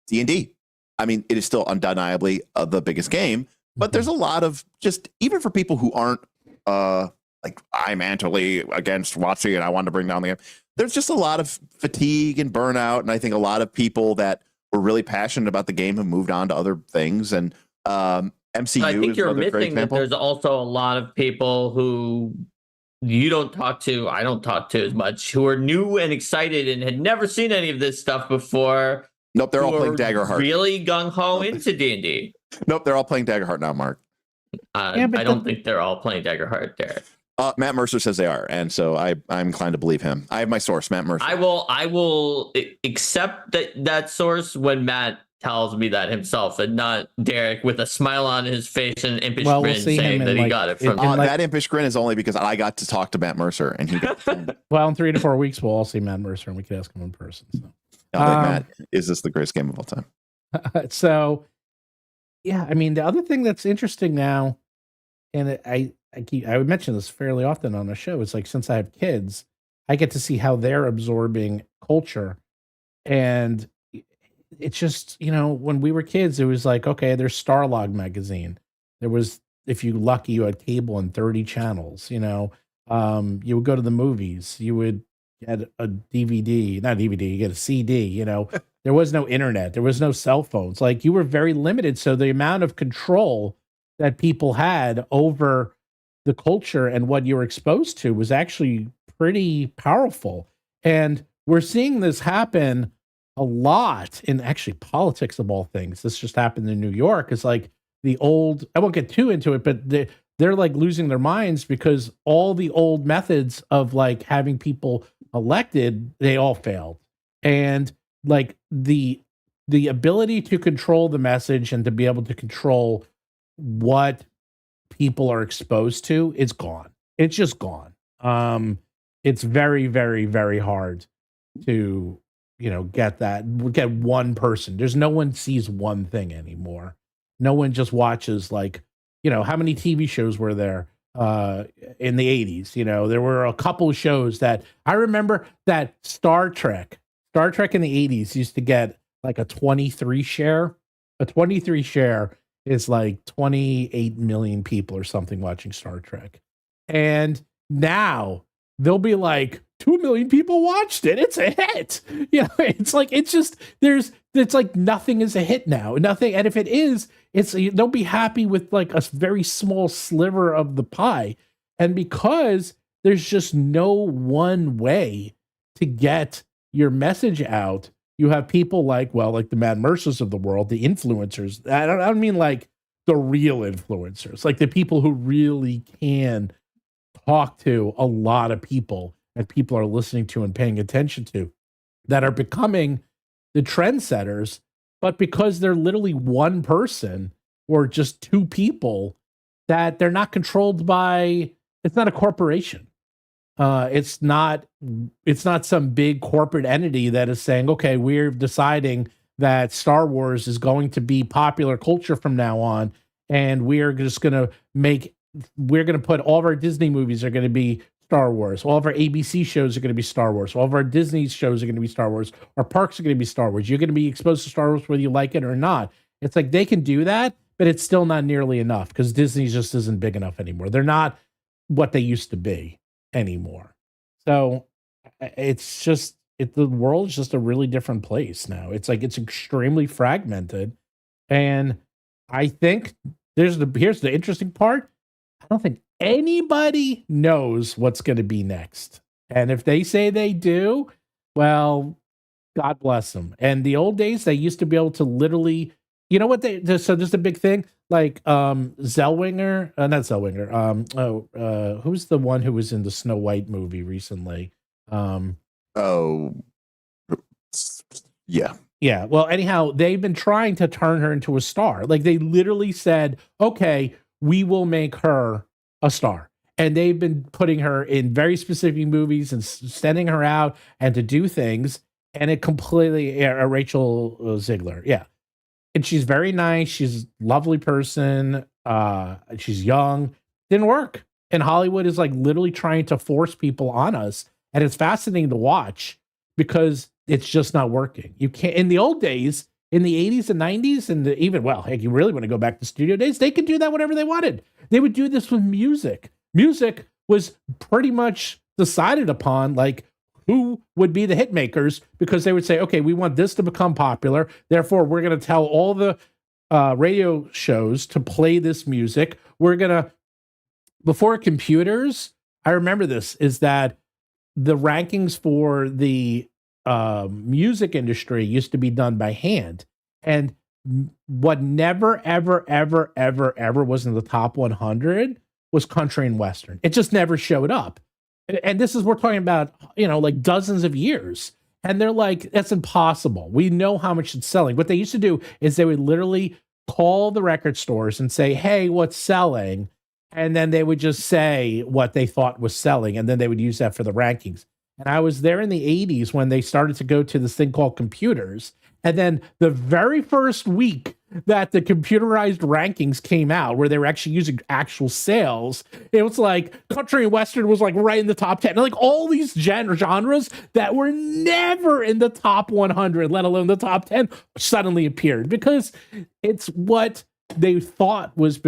D&D. I mean, it is still undeniably the biggest game, but there's a lot of just, even for people who aren't like, I'm anti against WoTC and I want to bring down the game, there's just a lot of fatigue and burnout. And I think a lot of people that were really passionate about the game have moved on to other things. And MCU, I think you're missing that there's also a lot of people who you don't talk to, I don't talk to as much, who are new and excited and had never seen any of this stuff before. Nope, they're all playing Daggerheart. Really gung-ho into D&D. Nope, they're all playing Daggerheart now, Mark. I don't think they're all playing Daggerheart there. Matt Mercer says they are, and so I'm inclined to believe him. I have my source, Matt Mercer. I will accept that source when Matt tells me that himself, and not Derek with a smile on his face and an impish grin saying that he got it from that impish grin is only because I got to talk to Matt Mercer, and he got well, in 3 to 4 weeks we'll all see Matt Mercer and we can ask him in person. So Matt, is this the greatest game of all time? So yeah, I mean, the other thing that's interesting now, and I would mention this fairly often on the show, is like, since I have kids, I get to see how they're absorbing culture. And it's just, when we were kids, it was like, okay, there's Starlog magazine. There was, if you lucky, you had cable and 30 channels, you would go to the movies, you would get a DVD, not DVD, you get a CD, there was no internet, there was no cell phones. Like, you were very limited. So the amount of control that people had over the culture and what you were exposed to was actually pretty powerful. And we're seeing this happen a lot in actually politics of all things. This just happened in New York. It's like the old, I won't get too into it, but they're like losing their minds because all the old methods of like having people elected, they all failed. And like the ability to control the message and to be able to control what people are exposed to is gone. It's just gone. It's very, very, very hard to, get one person. There's no one sees one thing anymore. No one just watches like, how many TV shows were there in the 80s? There were a couple shows that I remember that Star Trek in the 80s used to get like a 23 share. A 23 share is like 28 million people or something watching Star Trek. And now they'll be like 2 million people watched it. It's a hit. It's like, it's like nothing is a hit now. Nothing. And if it is, they'll be happy with like a very small sliver of the pie. And because there's just no one way to get your message out, you have people like the Matt Mercers of the world, the influencers. I don't mean like the real influencers, like the people who really can talk to a lot of people and people are listening to and paying attention to, that are becoming the trendsetters. But because they're literally one person or just two people, that they're not controlled by, it's not a corporation. It's not some big corporate entity that is saying, okay, we're deciding that Star Wars is going to be popular culture from now on, and we're going to put all of our Disney movies are going to be Star Wars. All of our ABC shows are going to be Star Wars. All of our Disney shows are going to be Star Wars. Our parks are going to be Star Wars. You're going to be exposed to Star Wars whether you like it or not. It's like they can do that, but it's still not nearly enough because Disney just isn't big enough anymore. They're not what they used to be anymore. So the world's just a really different place now. It's like, it's extremely fragmented. And I think here's the interesting part. I don't think anybody knows what's going to be next. And if they say they do, well, God bless them. And the old days, they used to be able to literally, so there's a big thing like Zellweger, not Zellweger. Who's the one who was in the Snow White movie recently? Yeah. Well, anyhow, they've been trying to turn her into a star. Like they literally said, okay, we will make her a star. And they've been putting her in very specific movies and sending her out and to do things. And it completely, Rachel Ziegler. Yeah. And she's very nice. She's a lovely person. She's young. Didn't work. And Hollywood is like literally trying to force people on us. And it's fascinating to watch because it's just not working. You can't, in the old days, in the 80s and 90s, and heck, you really want to go back to studio days, they could do that whatever they wanted. They would do this with music. Music was pretty much decided upon, like, who would be the hit makers, because they would say, okay, we want this to become popular. Therefore, we're going to tell all the radio shows to play this music. We're going to, before computers, I remember this, is that the rankings for the music industry used to be done by hand. And what never, ever, ever, ever, ever was in the top 100 was country and Western. It just never showed up. And this is, we're talking about, like dozens of years. And they're like, that's impossible. We know how much it's selling. What they used to do is they would literally call the record stores and say, hey, what's selling? And then they would just say what they thought was selling. And then they would use that for the rankings. And I was there in the 80s when they started to go to this thing called computers. And then the very first week that the computerized rankings came out, where they were actually using actual sales, it was like country and western was like right in the top 10. And like all these genres that were never in the top 100, let alone the top 10, suddenly appeared because it's what they thought was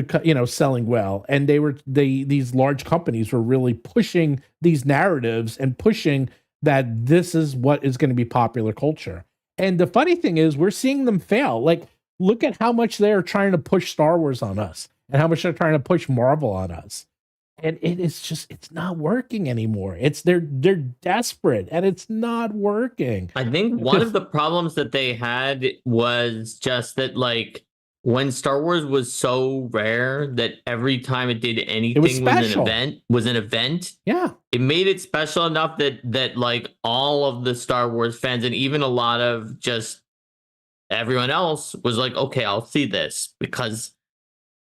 selling well, and these large companies were really pushing these narratives and pushing that this is what is going to be popular culture. And the funny thing is, we're seeing them fail. Like, look at how much they're trying to push Star Wars on us, and how much they're trying to push Marvel on us, and it's not working anymore. They're desperate, and it's not working. I think one of the problems that they had was just that, like, when Star Wars was so rare that every time it did anything was an event. Yeah. It made it special enough that like all of the Star Wars fans and even a lot of just everyone else was like, okay, I'll see this, because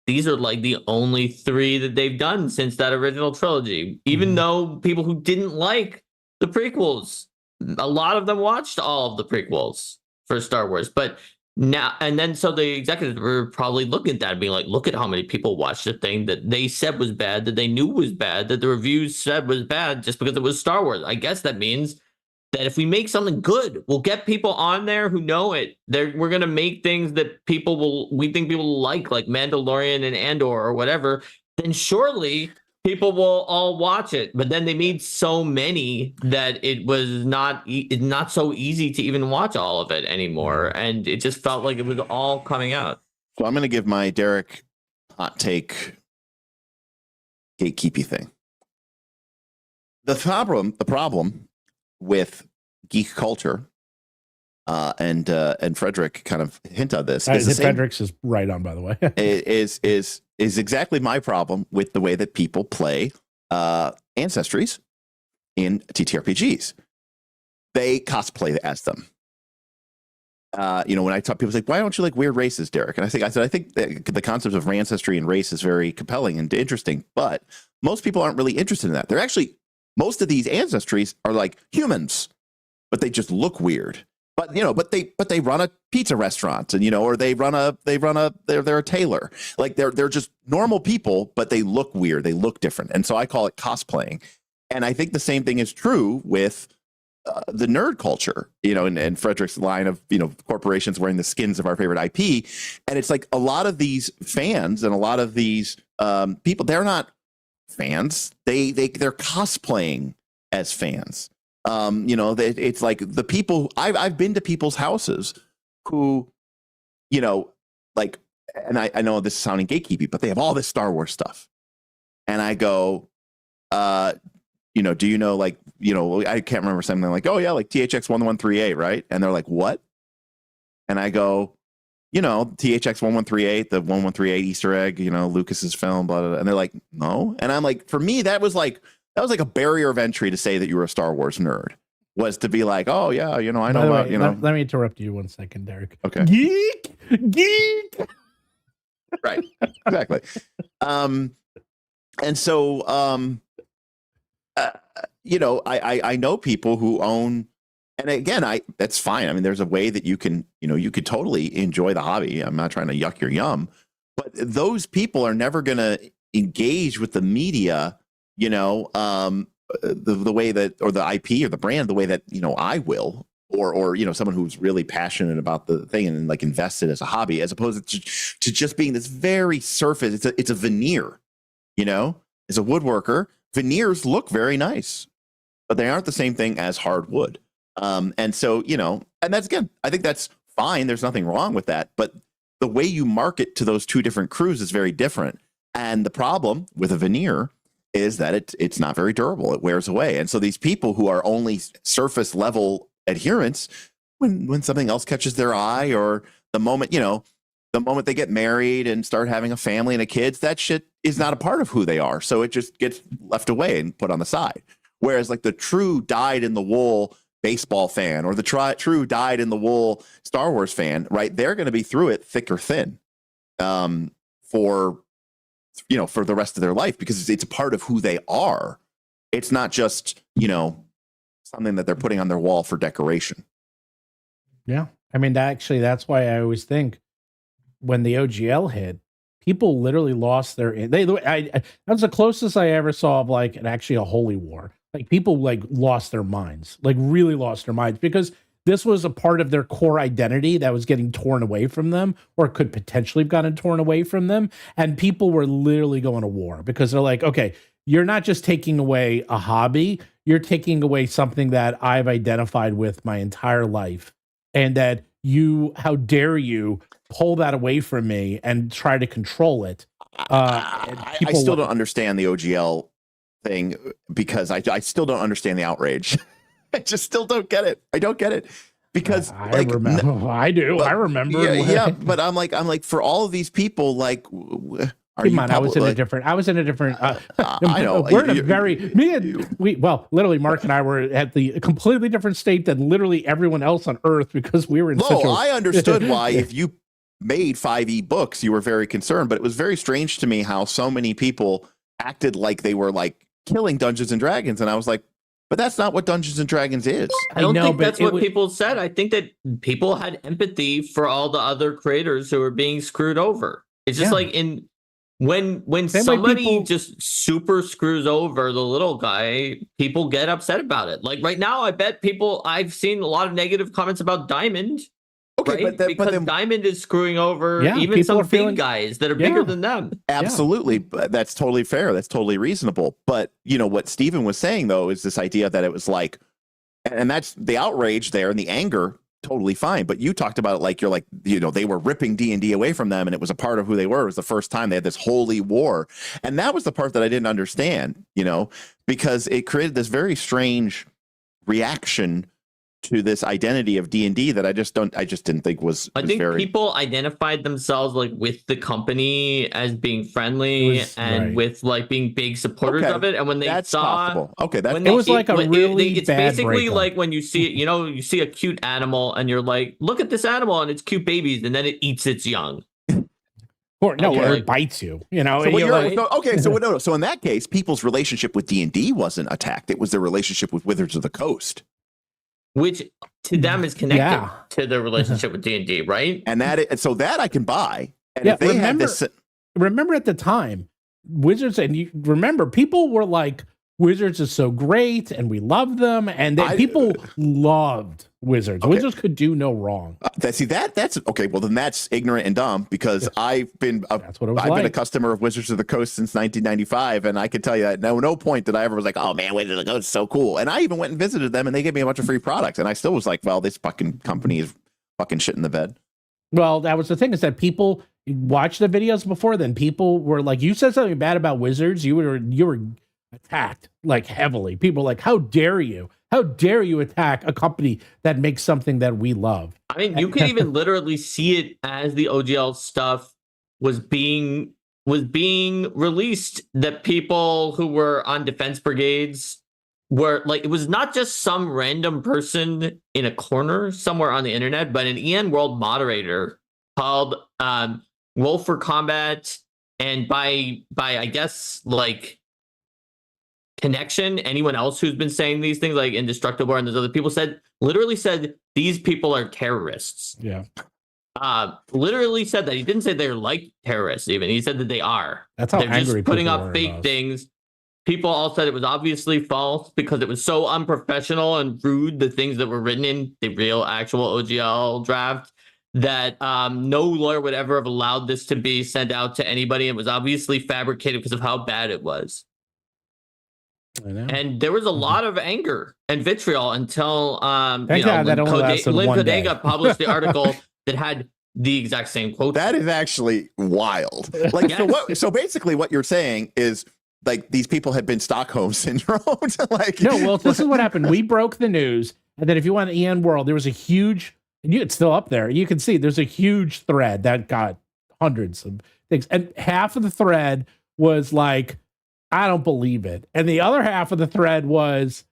these are like the only 3 that they've done since that original trilogy. Even though people who didn't like the prequels, a lot of them watched all of the prequels for Star Wars. But now, and then so the executives were probably looking at that and being like, look at how many people watched the thing that they said was bad, that they knew was bad, that the reviews said was bad just because it was Star Wars. I guess that means that if we make something good, we'll get people on there who know it. We're going to make things that we think people will like Mandalorian and Andor or whatever. Then surely people will all watch it. But then they made so many that it was not so easy to even watch all of it anymore. And it just felt like it was all coming out. So I'm going to give my Derek hot take gatekeepy thing. The problem with geek culture, and Frederick kind of hint on this. Frederick's is right on, by the way. is exactly my problem with the way that people play ancestries in TTRPGs. They cosplay as them. When I talk, people say, "Why don't you like weird races, Derek?" And I think the concept of ancestry and race is very compelling and interesting, but most people aren't really interested in that. They're actually, most of these ancestries are like humans, but they just look weird. But they run a pizza restaurant, and or they're a tailor. Like they're just normal people, but they look weird. They look different, and so I call it cosplaying. And I think the same thing is true with the nerd culture. And Frederick's line of corporations wearing the skins of our favorite IP, and it's like a lot of these fans and a lot of these people, they're not fans. They're cosplaying as fans. It's like the people I've been to people's houses who, like, and I know this is sounding gatekeepy, but they have all this Star Wars stuff. And I go, do you know, like, I can't remember something like, oh yeah, like THX 1138, right? And they're like, what? And I go, THX 1138, the 1138 Easter egg, Lucas's film, blah, blah, blah. And they're like, no. And I'm like, for me, that was like a barrier of entry to say that you were a Star Wars nerd, was to be like, oh yeah, I know about, Let me interrupt you 1 second, Derek. Okay. Geek. Right. Exactly. And so, I know people who own, and again, that's fine. I mean, there's a way that you can, you could totally enjoy the hobby. I'm not trying to yuck your yum, but those people are never going to engage with the media, the way that, or the IP or the brand, the way that, I will, or someone who's really passionate about the thing and like invested as a hobby, as opposed to just being this very surface. It's a veneer, as a woodworker, veneers look very nice, but they aren't the same thing as hardwood. And so, and that's, again, I think that's fine. There's nothing wrong with that, but the way you market to those two different crews is very different. And the problem with a veneer is that it's not very durable. It wears away. And so these people who are only surface level adherents, when something else catches their eye, or the moment they get married and start having a family and a kids, that shit is not a part of who they are. So it just gets left away and put on the side. Whereas like the true dyed-in-the-wool baseball fan, or the true dyed-in-the-wool Star Wars fan, right? They're going to be through it thick or thin for the rest of their life, because it's a part of who they are. It's not just, something that they're putting on their wall for decoration. Yeah. I mean, that's why I always think when the OGL hit, people literally lost their. That was the closest I ever saw of like actually a holy war. Like people like lost their minds, like really lost their minds because this was a part of their core identity that was getting torn away from them, or could potentially have gotten torn away from them. And people were literally going to war because they're like, okay, you're not just taking away a hobby, you're taking away something that I've identified with my entire life. And that how dare you pull that away from me and try to control it. I still don't understand the OGL thing because I still don't understand the outrage. I just still don't get it. I don't get it because I remember. I do. I remember. Yeah, but I'm like for all of these people, like, come on, I was in a different. I know. We're in a very literally, Mark and I were at the completely different state than literally everyone else on Earth because we were in. I understood why if you made 5e books, you were very concerned, but it was very strange to me how so many people acted like they were like killing Dungeons and Dragons, and I was like, but that's not what Dungeons and Dragons is. I don't think that's what people said. I think that people had empathy for all the other creators who were being screwed over. It's just like when somebody just super screws over the little guy, people get upset about it. Like right now, I bet I've seen a lot of negative comments about Diamond. Okay, right? Because Diamond is screwing over even some big guys that are bigger than them. Absolutely. But that's totally fair. That's totally reasonable. But, you know, what Stephen was saying, though, is this idea that it was like, and that's the outrage there and the anger, totally fine. But you talked about it like you're like, you know, they were ripping D&D away from them and it was a part of who they were. It was the first time they had this holy war. And that was the part that I didn't understand, you know, because it created this very strange reaction to this identity of D&D that I just didn't think was I think people identified themselves like with the company as being friendly with like being big supporters of it, and when they saw it was like a really it's bad basically breakup. like when you see it, you know, you see a cute animal and you're like, look at this animal and it's cute babies, and then it eats its young. Or it bites you, you know. So so in that case, people's relationship with D&D wasn't attacked. It was their relationship with Wizards of the Coast, which to them is connected to their relationship with D&D, right? And that I can buy. And if they remember at the time, Wizards, and you remember, people were like, Wizards is so great, and we love them, and people loved Wizards. Okay. Wizards could do no wrong. That's okay. Well, then that's ignorant and dumb because I've been a customer of Wizards of the Coast since 1995, and I can tell you that no point that I ever was like, oh man, Wizards of the Coast is so cool. And I even went and visited them, and they gave me a bunch of free products, and I still was like, well, this fucking company is fucking shit in the bed. Well, that was the thing, is that people watched the videos before then. People were like, you said something bad about Wizards, you were attacked like heavily. People were like, how dare you attack a company that makes something that we love? I mean, you can even literally see it as the OGL stuff was being released, that people who were on defense brigades were like, it was not just some random person in a corner somewhere on the internet, but an EN World moderator called Roll for Combat, and by I guess like connection, anyone else who's been saying these things like Indestructible and there's other people literally said these people are terrorists. Literally said that. He didn't say they're like terrorists even. He said that they are. That's how they're angry just putting up fake things. People all said it was obviously false because it was so unprofessional and rude, the things that were written in the real actual OGL draft, that no lawyer would ever have allowed this to be sent out to anybody. It was obviously fabricated because of how bad it was. I know. And there was a lot of anger and vitriol until Lynn Kodega published the article that had the exact same quote. That is actually wild. Like, so basically what you're saying is like these people had been Stockholm syndrome. This is what happened. We broke the news, and then if you went to EN World, there was a huge, and it's still up there. You can see there's a huge thread that got hundreds of things, and half of the thread was like, I don't believe it. And the other half of the thread was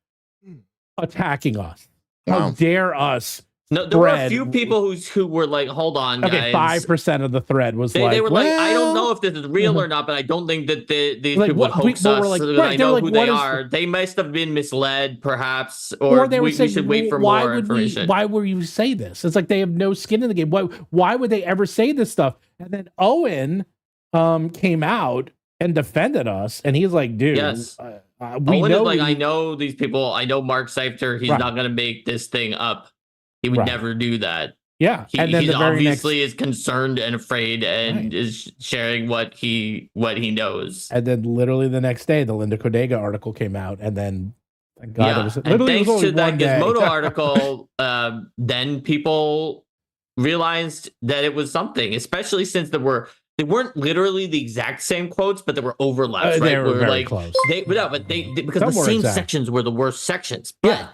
attacking us. How dare us No, there were a thread- few people who were like, "Hold on, Okay, guys." 5% of the thread was They were like, "I don't know well, if this is real or not, but I don't think that these Like, people would what- we- hoax but we're us. like, So that right, I they were know like, who what they is- are. They must have been misled, perhaps, or they were we saying, should wait for why more would information." why would you say this? It's like they have no skin in the game. Why would they ever say this stuff? And then Owen came out and defended us, and he's like, dude, Yes. we Owen know is like, you- I know these people. I know Mark Seifter. He's Right. not going to make this thing up. He would Right. never do that. yeah. And then He the very obviously next, is concerned and afraid and Right. is sharing what he knows. and then literally the next day, the Linda Codega article came out, and then thank God, it was and literally it was thanks only to that one day. Gizmodo article, then people realized that it was something, especially since they weren't literally the exact same quotes, but there were overlaps, They right? were Where, very like, close. because Some the were same exact. sections were the worst sections. Yeah.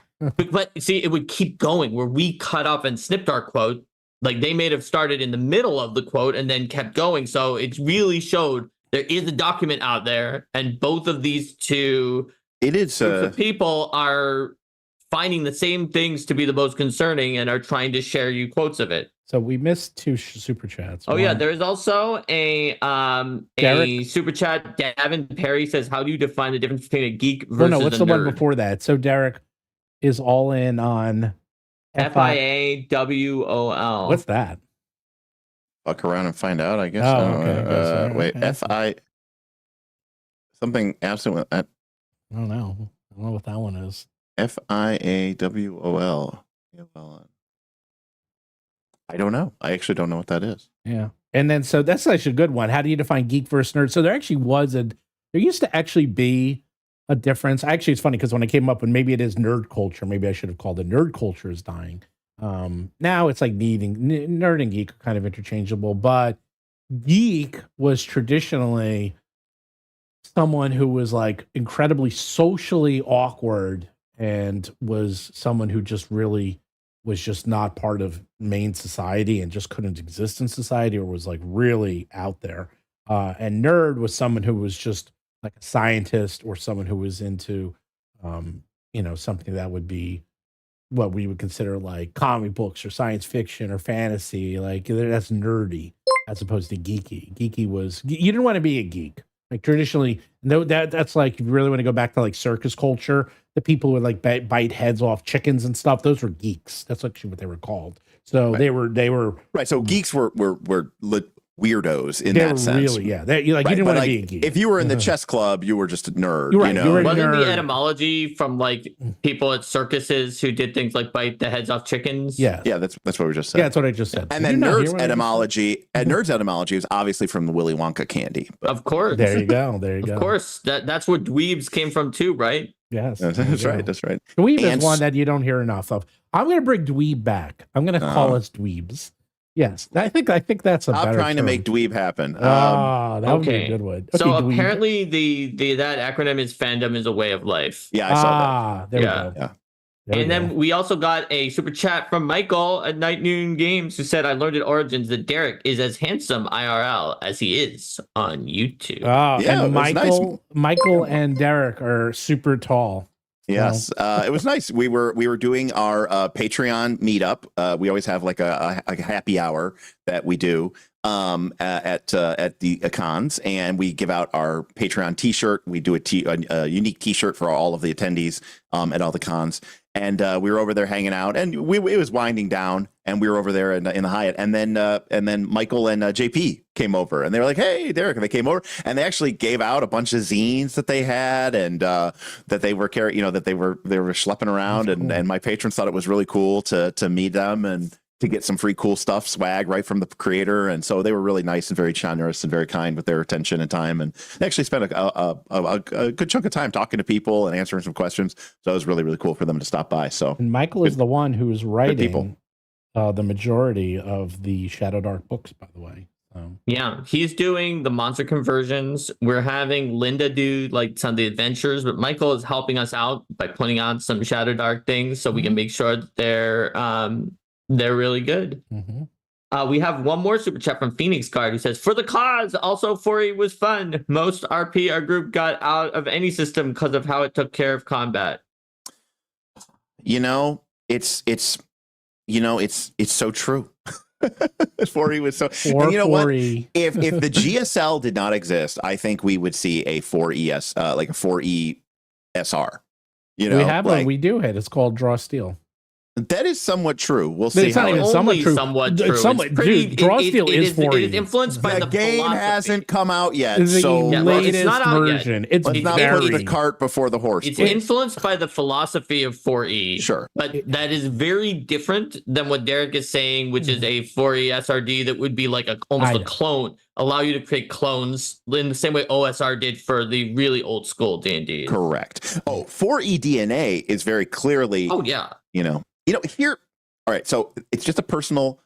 But see, it would keep going where we cut off and snipped our quote. Like they may have started in the middle of the quote and then kept going. So it really showed there is a document out there, and both of these two It is groups of people are finding the same things to be the most concerning and are trying to share you quotes of it. So we missed two super chats. Oh yeah, One- there is also a Derek? super chat. Gavin Perry says, "How do you define the difference between a geek versus Well, no, what's a the nerd?" one before that? So Derek is all in on FIAWOL. What's that? fuck around and find out, I guess. Oh, I don't okay, know. I guess, all right, Wait, okay. FI something absolute I don't know. I don't know what that one is. FIAWOL. I don't know. I actually don't know what that is. Yeah. And then so that's actually a good one. How do you define geek versus nerd? So there actually there used to actually be a difference. Actually, it's funny because when I came up, and maybe it is nerd culture, maybe I should have called it nerd culture is dying. Now it's like nerd and geek are kind of interchangeable, but geek was traditionally someone who was like incredibly socially awkward and was someone who just really was just not part of main society and just couldn't exist in society, or was like really out there. And nerd was someone who was just like a scientist, or someone who was into, something that would be what we would consider like comic books or science fiction or fantasy. Like that's nerdy as opposed to geeky. Geeky was, you didn't want to be a geek. Like traditionally, no, that's like, if you really want to go back to like circus culture, the people who would like bite heads off chickens and stuff, those were geeks. That's actually what they were called. So Right. they were Right. So geeks were weirdos in they that were sense. really, yeah. You Right, didn't but, want to like, be a geek. if you were in the chess club, you were just a nerd. You're right, You know? you were a Wasn't nerd. the etymology from like people at circuses who did things like bite the heads off chickens? Yeah. Yeah, that's what we just said. Yeah, that's what I just said. And Did then you not hear nerds what I just etymology is obviously from the Willy Wonka candy. But Of course. said? There you go. There you go. Of course. That's where dweebs came from too, right? Yes. that's there you right. go. That's right. Dweeb And is one that you don't hear enough of. I'm going to bring dweeb back. I'm going to call us dweebs. Yes. I think that's a Stop better trying to term. make dweeb happen. That would be a okay. good one. So dweeb. apparently that acronym is Fandom is a way of life. Yeah, I saw There Yeah. we go. Yeah. There we And then go. we also got a super chat from Michael at Night Noon Games, who said, "I learned at Origins that Derek is as handsome IRL as he is on YouTube." Yeah, and it was nice. Michael and Derek are super tall. Yes, it was nice. We were doing our Patreon meetup. We always have like a happy hour that we do at the cons, and we give out our Patreon T-shirt. We do a unique T-shirt for all of the attendees at all the cons. And we were over there hanging out, and it was winding down, and we were over there in the Hyatt, and then Michael and JP came over, and they were like, "Hey, Derek," and they came over, and they actually gave out a bunch of zines that they had, and that they were carrying, that they were schlepping around, That's cool. and my patrons thought it was really cool to meet them and to get some free cool stuff, swag right from the creator, and so they were really nice and very generous and very kind with their attention and time, and they actually spent a good chunk of time talking to people and answering some questions. So it was really, really cool for them to stop by. So And Michael is the one who's people. writing the majority of the Shadowdark books, by the way. Yeah, he's doing the monster conversions. We're having Linda do like some of the adventures, but Michael is helping us out by putting on some Shadowdark things so we can make sure that they're really good. Mm-hmm. We have one more super chat from Phoenix Guard, who says, "For the cause, also 4E was fun. Most RP our group got out of any system because of how it took care of combat." it's it's so true. 4E was so. Or And you know what? 4E. If the GSL did not exist, I think we would see a 4ES, like a 4E SR. You know, we have like, one. We do hit. It's called Draw Steel. that is somewhat true. We'll But see it's not how even it, somewhat Only true. somewhat true. It's somewhat, It's pretty, dude, Draw Steel is 4E. It is influenced by the the game philosophy. hasn't come out yet. It's the So Yeah, well, it's latest not out yet. version. It's let's not very. put the cart before the horse. It's please. influenced by the philosophy of 4E. Sure. But that is very different than what Derek is saying, which is a 4E SRD that would be like almost a clone, allow you to create clones in the same way OSR did for the really old school D&D. Correct. Oh, 4E DNA is very clearly, Oh, yeah. Here. All right. So it's just personal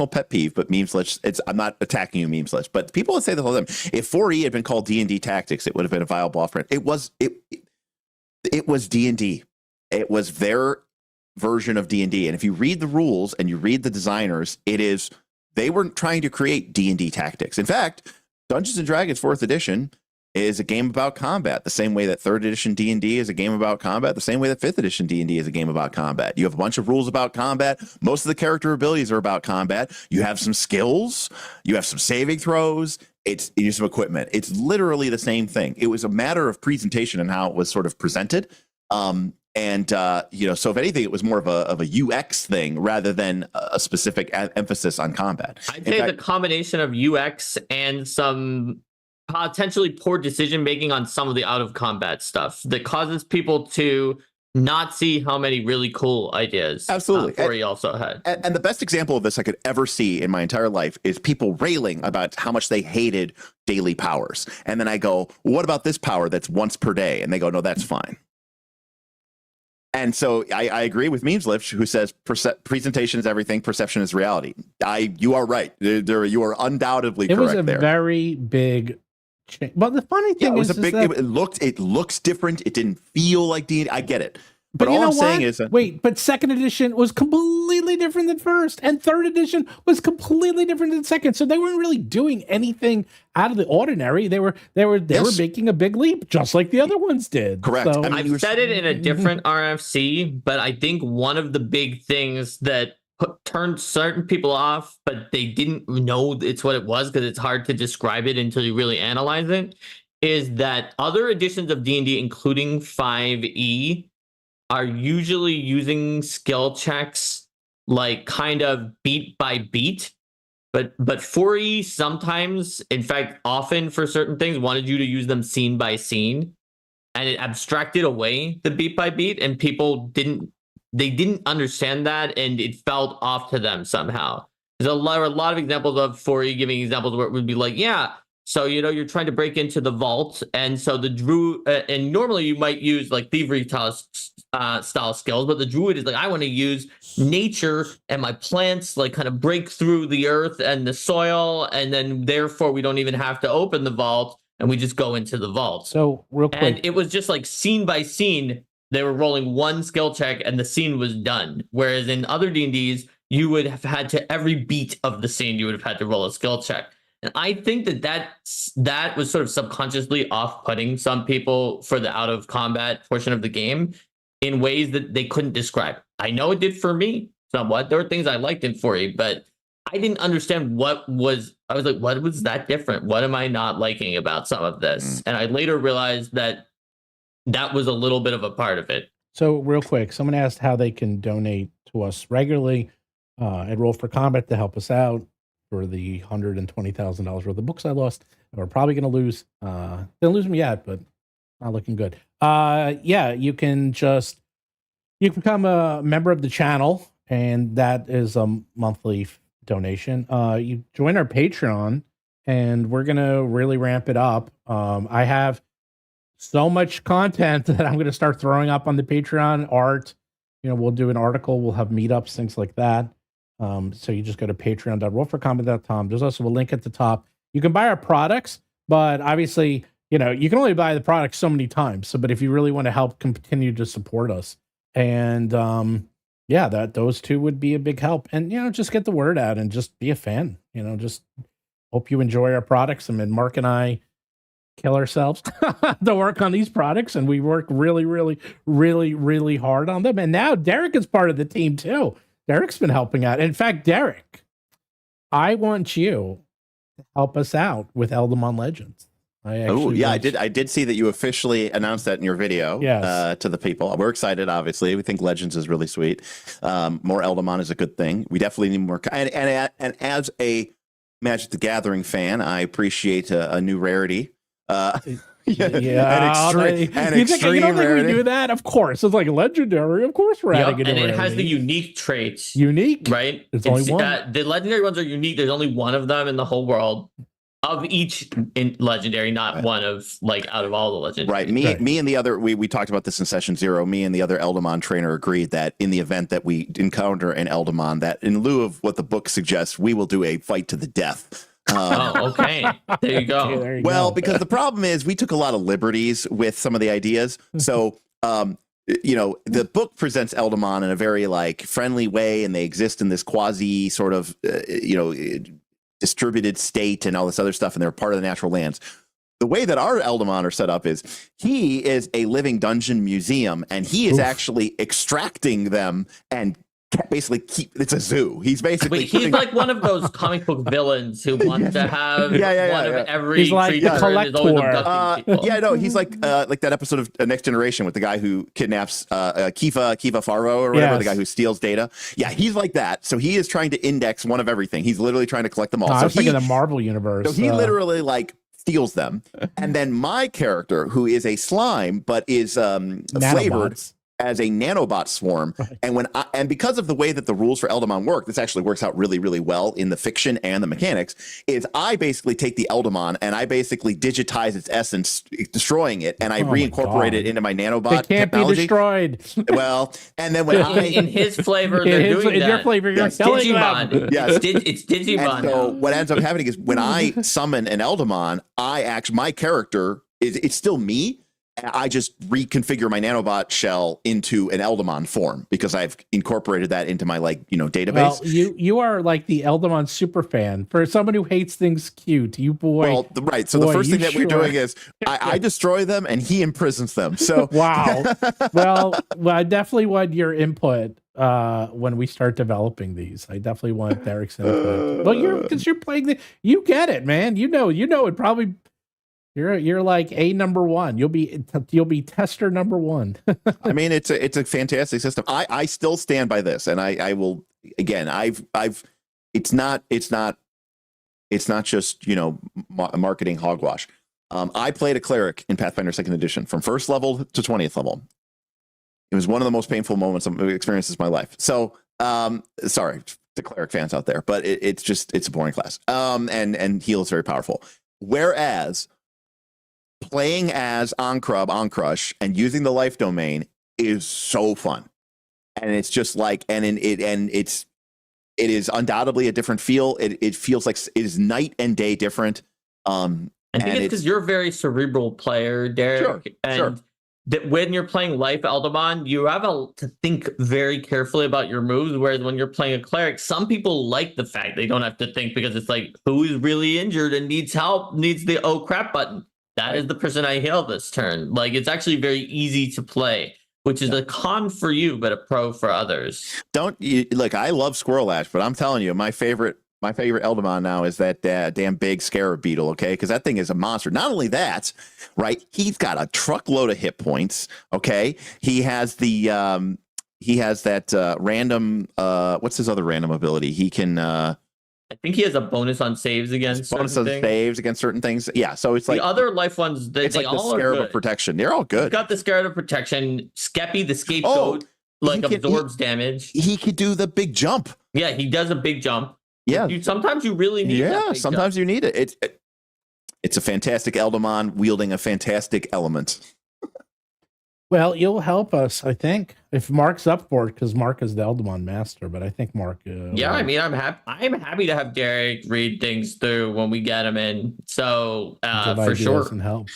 pet peeve, but memes list, I'm not attacking you, memes list, but people would say the whole time, if 4E had been called D&D Tactics, it would have been a viable offering. It was D&D. It was their version of D&D. And if you read the rules and you read the designers, they were trying to create D&D Tactics. In fact, Dungeons and Dragons 4th edition is a game about combat, the same way that 3rd edition D&D is a game about combat, the same way that 5th edition D&D is a game about combat. You have a bunch of rules about combat. Most of the character abilities are about combat. You have some skills. You have some saving throws. You use some equipment. It's literally the same thing. It was a matter of presentation and how it was sort of presented. So if anything, it was more of a UX thing rather than a specific emphasis on combat. I'd say the combination of UX and some potentially poor decision making on some of the out of combat stuff that causes people to not see how many really cool ideas absolutely 4E also had. And the best example of this I could ever see in my entire life is people railing about how much they hated daily powers. And then I go, well, what about this power that's once per day? And they go, no, that's fine. And so I agree with Memeslift, who says presentation is everything, perception is reality. You are right. You are undoubtedly correct there. It was a very big change. But the funny thing is, it looks different. It didn't feel like D&D. I get it. But all I'm saying is but 2nd edition was completely different than 1st, and 3rd edition was completely different than 2nd. So they weren't really doing anything out of the ordinary. They were making a big leap, just like the other ones did. Correct. So, I've said it in a different RFC, but I think one of the big things that turned certain people off, but they didn't know it's what it was because it's hard to describe it until you really analyze it, is that other editions of D&D, including 5E, are usually using skill checks like kind of beat by beat, but 4E sometimes, in fact often for certain things, wanted you to use them scene by scene, and it abstracted away the beat by beat, and people didn't understand that, and it felt off to them somehow. There's a lot of examples of 4E giving examples where it would be like, yeah, so you're trying to break into the vault, and so the druid, and normally you might use like thievery style skills, but the druid is like, I want to use nature and my plants, like kind of break through the earth and the soil, and then therefore we don't even have to open the vault, and we just go into the vault. So real quick, and it was just like scene by scene. They were rolling one skill check and the scene was done. Whereas in other D&Ds, you would have had to, every beat of the scene, you would have had to roll a skill check. And I think that was sort of subconsciously off-putting some people for the out of combat portion of the game in ways that they couldn't describe. I know it did for me somewhat. There were things I liked in 4E, but I didn't understand I was like, what was that different? What am I not liking about some of this? And I later realized that was a little bit of a part of it. So real quick, someone asked how they can donate to us regularly at Roll for Combat to help us out for the $120,000 worth of books I lost. We're probably going to lose. Didn't lose them yet, but not looking good. You can become a member of the channel, and that is a monthly donation. You join our Patreon, and we're going to really ramp it up. I have so much content that I'm going to start throwing up on the Patreon. Art, we'll do an article, we'll have meetups, things like that. So you just go to patreon.rollforcombat.com. There's also a link at the top. You can buy our products, but obviously, you can only buy the products so many times. So, but if you really want to help continue to support us, and those two would be a big help. And just get the word out and just be a fan. Just hope you enjoy our products. I mean, Mark and I kill ourselves to work on these products, and we work really, really, really, really hard on them. And now Derek is part of the team too. Derek's been helping out. In fact, Derek, I want you to help us out with Eldemon Legends. Oh yeah, I did see that you officially announced that in your video. Yes. To the people. We're excited. Obviously, we think Legends is really sweet. More Eldemon is a good thing. We definitely need more. And as a Magic the Gathering fan, I appreciate a new rarity. Yeah, an extreme you don't think rarity. we do that? Of course, it's like legendary. Of course, we're adding a new and it rarity. has the unique traits. Unique, right? There's only one. The legendary ones are unique. There's only one of them in the whole world of each in legendary, not one of like out of all the legendary. Right. Me and the other, we talked about this in session 0. Me and the other Eldemon trainer agreed that in the event that we encounter an Eldemon, that in lieu of what the book suggests, we will do a fight to the death. Okay. There you go. Okay, there you Well, go. because the problem is we took a lot of liberties with some of the ideas. So, the book presents Eldemon in a very like friendly way, and they exist in this quasi sort of, distributed state and all this other stuff, and they're part of the natural lands. The way that our Eldemon are set up is he is a living dungeon museum, and he is actually extracting them and basically it's a zoo. He's basically he's like one of those comic book villains who wants to have one of every He's like creature the and is always collector. abducting people. He's like that episode of Next Generation with the guy who kidnaps Kiva Faro or whatever, the guy who steals data. Yeah, he's like that. So he is trying to index one of everything. He's literally trying to collect them all. No, So I was thinking the Marvel universe. So he literally like steals them. And then my character, who is a slime but is flavored as a nanobot swarm, and because of the way that the rules for Eldemon work, this actually works out really, really well in the fiction and the mechanics. Is I basically take the Eldemon and I basically digitize its essence, destroying it, and I reincorporate it into my nanobot. It can't technology. be destroyed. Well, and then when in his flavor, they're doing in that. your flavor, you're telling them. Digimon. Yes. It's Digimon. And so what ends up happening is when I summon an Eldemon, my character it's still me. I just reconfigure my nanobot shell into an Eldemon form because I've incorporated that into my database. Well, you are like the Eldemon super fan. For someone who hates things cute, you boy. Well, right. So the first thing that we're doing is I destroy them and he imprisons them. So wow. Well, I definitely want your input when we start developing these. I definitely want Derek's input. Well, because you're playing you get it, man. You know it probably. You're like number one. You'll be tester number one. I mean, it's a fantastic system. I still stand by this, and I will again. It's not just marketing hogwash. I played a cleric in Pathfinder 2nd Edition from 1st level to 20th level. It was one of the most painful moments of experiences of my life. So sorry to cleric fans out there, but it's a boring class. And heal is very powerful. Whereas playing as on Crush and using the life domain is so fun, and it's just like it is undoubtedly a different feel. It feels like it is night and day different. I think it's because you're a very cerebral player, Derek, and that when you're playing Life Eldemon, you have to think very carefully about your moves. Whereas when you're playing a cleric, some people like the fact they don't have to think because it's like, who is really injured and needs help, needs the oh crap button. That is the person I heal this turn. Like, it's actually very easy to play, which is a con for you, but a pro for others. Look, I love Squirrel Ash, but I'm telling you, my favorite Eldemon now is that damn big scarab beetle, okay? Because that thing is a monster. Not only that, right? He's got a truckload of hit points, okay? He has that random what's his other random ability? He can I think he has a bonus on saves against certain things. Yeah, so it's like the other life ones. They like all the Scarab are of Protection. They're all good. He's got the Scarab of Protection. Skeppy, the scapegoat, absorbs damage. He could do the big jump. Yeah, he does a big jump. Yeah, sometimes you really need. Yeah, sometimes you need it. It's a fantastic Eldemon wielding a fantastic element. Well, you'll help us, I think, if Mark's up for it, because Mark is the Eldemon master. But I think Mark. I mean, I'm happy to have Derek read things through when we get him in. So for sure, and help.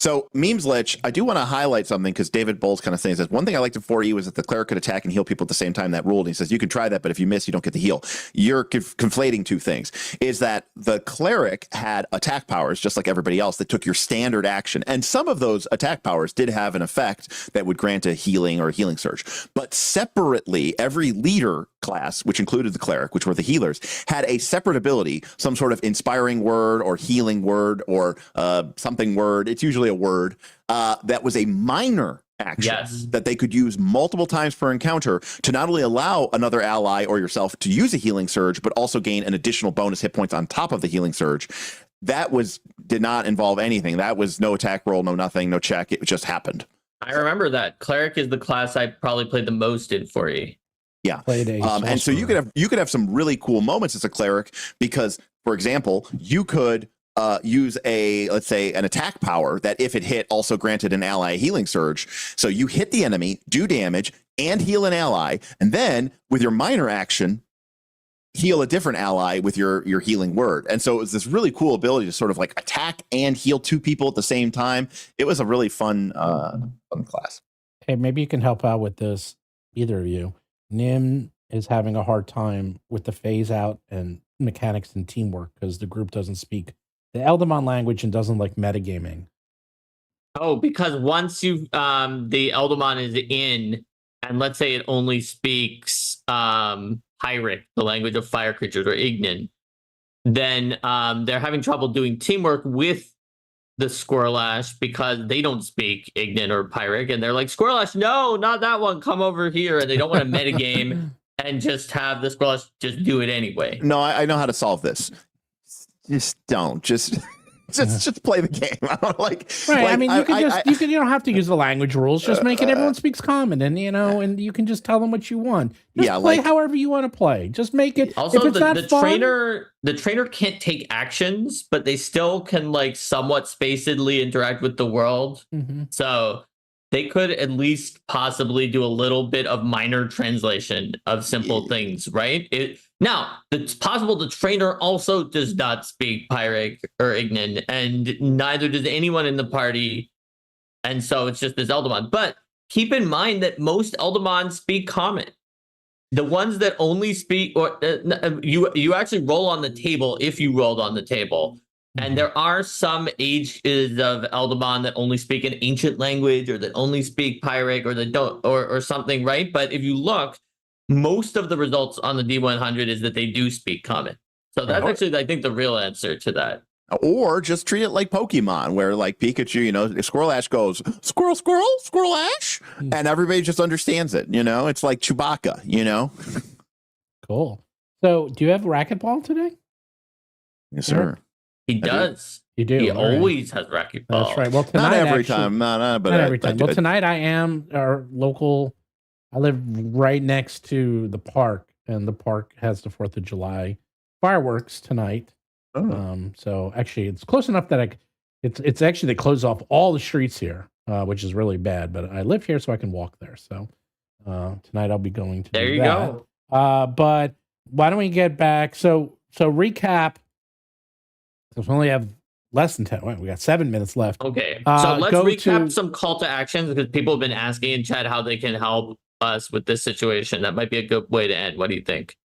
So Memes Lich, I do want to highlight something because David Bowles kind of saying says one thing I liked for you is that the cleric could attack and heal people at the same time. That ruled. And he says you can try that, but if you miss, you don't get the heal. You're conflating two things. Is that the cleric had attack powers just like everybody else that took your standard action, and some of those attack powers did have an effect that would grant a healing or a healing surge. But separately, every leader class, which included the cleric, which were the healers, had a separate ability, some sort of inspiring word or healing word or something word. It's usually a word that was a minor action that they could use multiple times per encounter to not only allow another ally or yourself to use a healing surge, but also gain an additional bonus hit points on top of the healing surge. That did not involve anything. That was no attack roll, no nothing, no check. It just happened. I remember that. Cleric is the class I probably played the most in 4E. Yeah. And so you could have some really cool moments as a cleric because, for example, you could use let's say an attack power that if it hit also granted an ally a healing surge. So you hit the enemy, do damage, and heal an ally, and then with your minor action, heal a different ally with your healing word. And so it was this really cool ability to sort of like attack and heal two people at the same time. It was a really fun class. Hey, maybe you can help out with this, either of you. Nim is having a hard time with the phase out and mechanics and teamwork because the group doesn't speak the Elderon language and doesn't like metagaming. Oh, because once the Elderon is in, and let's say it only speaks Pyric, the language of fire creatures, or Ignan, then they're having trouble doing teamwork with the Squirrelash because they don't speak Ignan or Pyric, and they're like, Squirrelash, no, not that one, come over here, and they don't want to metagame and just have the Squirrelash just do it anyway. No, I know how to solve this. Just don't. Just play the game. I don't right. I mean, you don't have to use the language rules. Just make it everyone speaks common, and and you can just tell them what you want. Just play however you want to play. Just make it. Also, if it's not fun, the trainer can't take actions, but they still can somewhat spacedly interact with the world. Mm-hmm. So they could at least possibly do a little bit of minor translation of simple things, right? Now, it's possible the trainer also does not speak Pyric or Ignan, and neither does anyone in the party. And so it's just this Elderon. But keep in mind that most Elderon speak Common. The ones that only speak, or you actually roll on the table if you rolled on the table. And there are some ages of Elderon that only speak an ancient language, or that only speak Pyric, or that don't, or something, right? But if you look, most of the results on the D100 is that they do speak Common. So that's actually, I think, the real answer to that. Or just treat it like Pokemon, where like Pikachu, Squirrelash goes, squirrel, squirrel, Squirrelash, and everybody just understands it. It's like Chewbacca, Cool. So do you have racquetball today? Yes, sir. He does. You do. He always has racquetball. That's right. Well, tonight, not every time. But not every time. Well, tonight I am our local. I live right next to the park, and the park has the 4th of July fireworks tonight. Oh. So actually, it's close enough that it's actually they close off all the streets here, which is really bad. But I live here, so I can walk there. So tonight I'll be going to. There you go. But why don't we get back? So recap. We only have less than 10. Wait, we got 7 minutes left. Okay. So let's recap some call to actions, because people have been asking in chat how they can help us with this situation. That might be a good way to end. What do you think?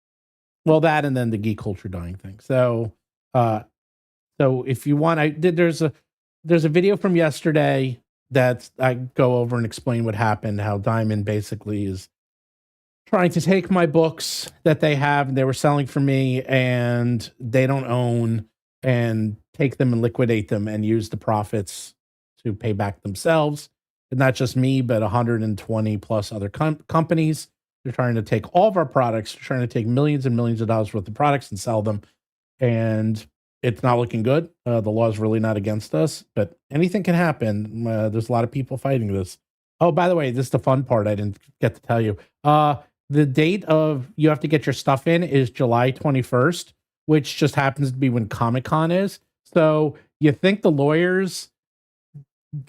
Well, that and then the geek culture dying thing. So if you want, there's a video from yesterday that I go over and explain what happened, how Diamond basically is trying to take my books that they have and they were selling for me and they don't own, and take them and liquidate them and use the profits to pay back themselves. And not just me, but 120 plus other companies. They're trying to take all of our products. They're trying to take millions and millions of dollars worth of products and sell them. And it's not looking good. The law is really not against us, but anything can happen. There's a lot of people fighting this. Oh, by the way, this is the fun part I didn't get to tell you. The date of you have to get your stuff in is July 21st. Which just happens to be when Comic-Con is. So you think the lawyers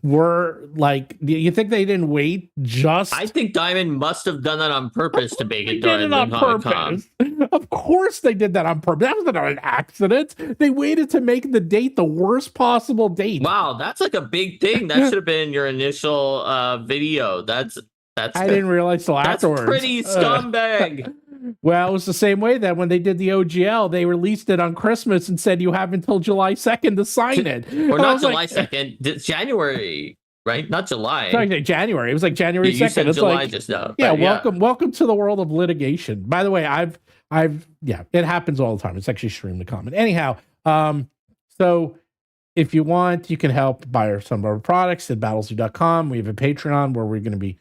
were like, you think they didn't wait just? I think Diamond must have done that on purpose to make it during the Comic-Con. Of course they did that on purpose. That was not an accident. They waited to make the date the worst possible date. Wow, that's like a big thing. That should have been your initial video. That's I didn't realize till afterwards. That's pretty scumbag. Well, it was the same way that when they did the OGL, they released it on Christmas and said you have until July 2nd to sign it. Or not July 2nd, January. right? Not July. It's like January. It was like January 2nd. You said It's July like, just now. yeah, but welcome to the world of litigation. By the way, yeah, it happens all the time. It's actually extremely common. Anyhow, so if you want, you can help buy some of our products at battlezoo.com. We have a Patreon where we're going to be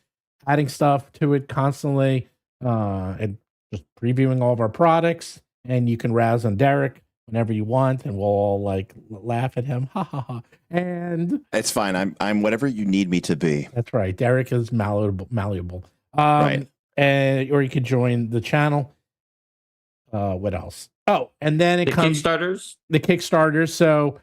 adding stuff to it constantly, and just previewing all of our products. And you can razz on Derek whenever you want, and we'll all like laugh at him. Ha ha ha. And It's fine. I'm whatever you need me to be. that's right. Derek is malleable. Right. Or you could join the channel. What else? Oh, and then it comes Kickstarters. the Kickstarters. So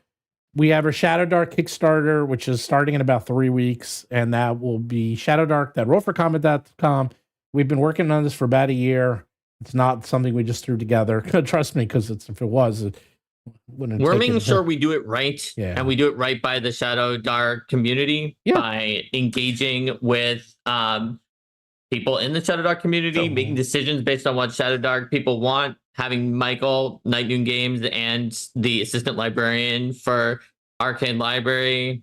we have our Shadowdark Kickstarter, which is starting in about 3 weeks, and that will be shadowdark.rollforcombat.com. We've been working on this for about a year. It's not something we just threw together. Trust me, because if it was, it wouldn't. We're making sure we do it right, Yeah. and we do it right by the Shadowdark community by engaging with people in the Shadowdark community, making decisions based on what Shadowdark people want, having Michael, Night Noon Games, and the assistant librarian for Arcane Library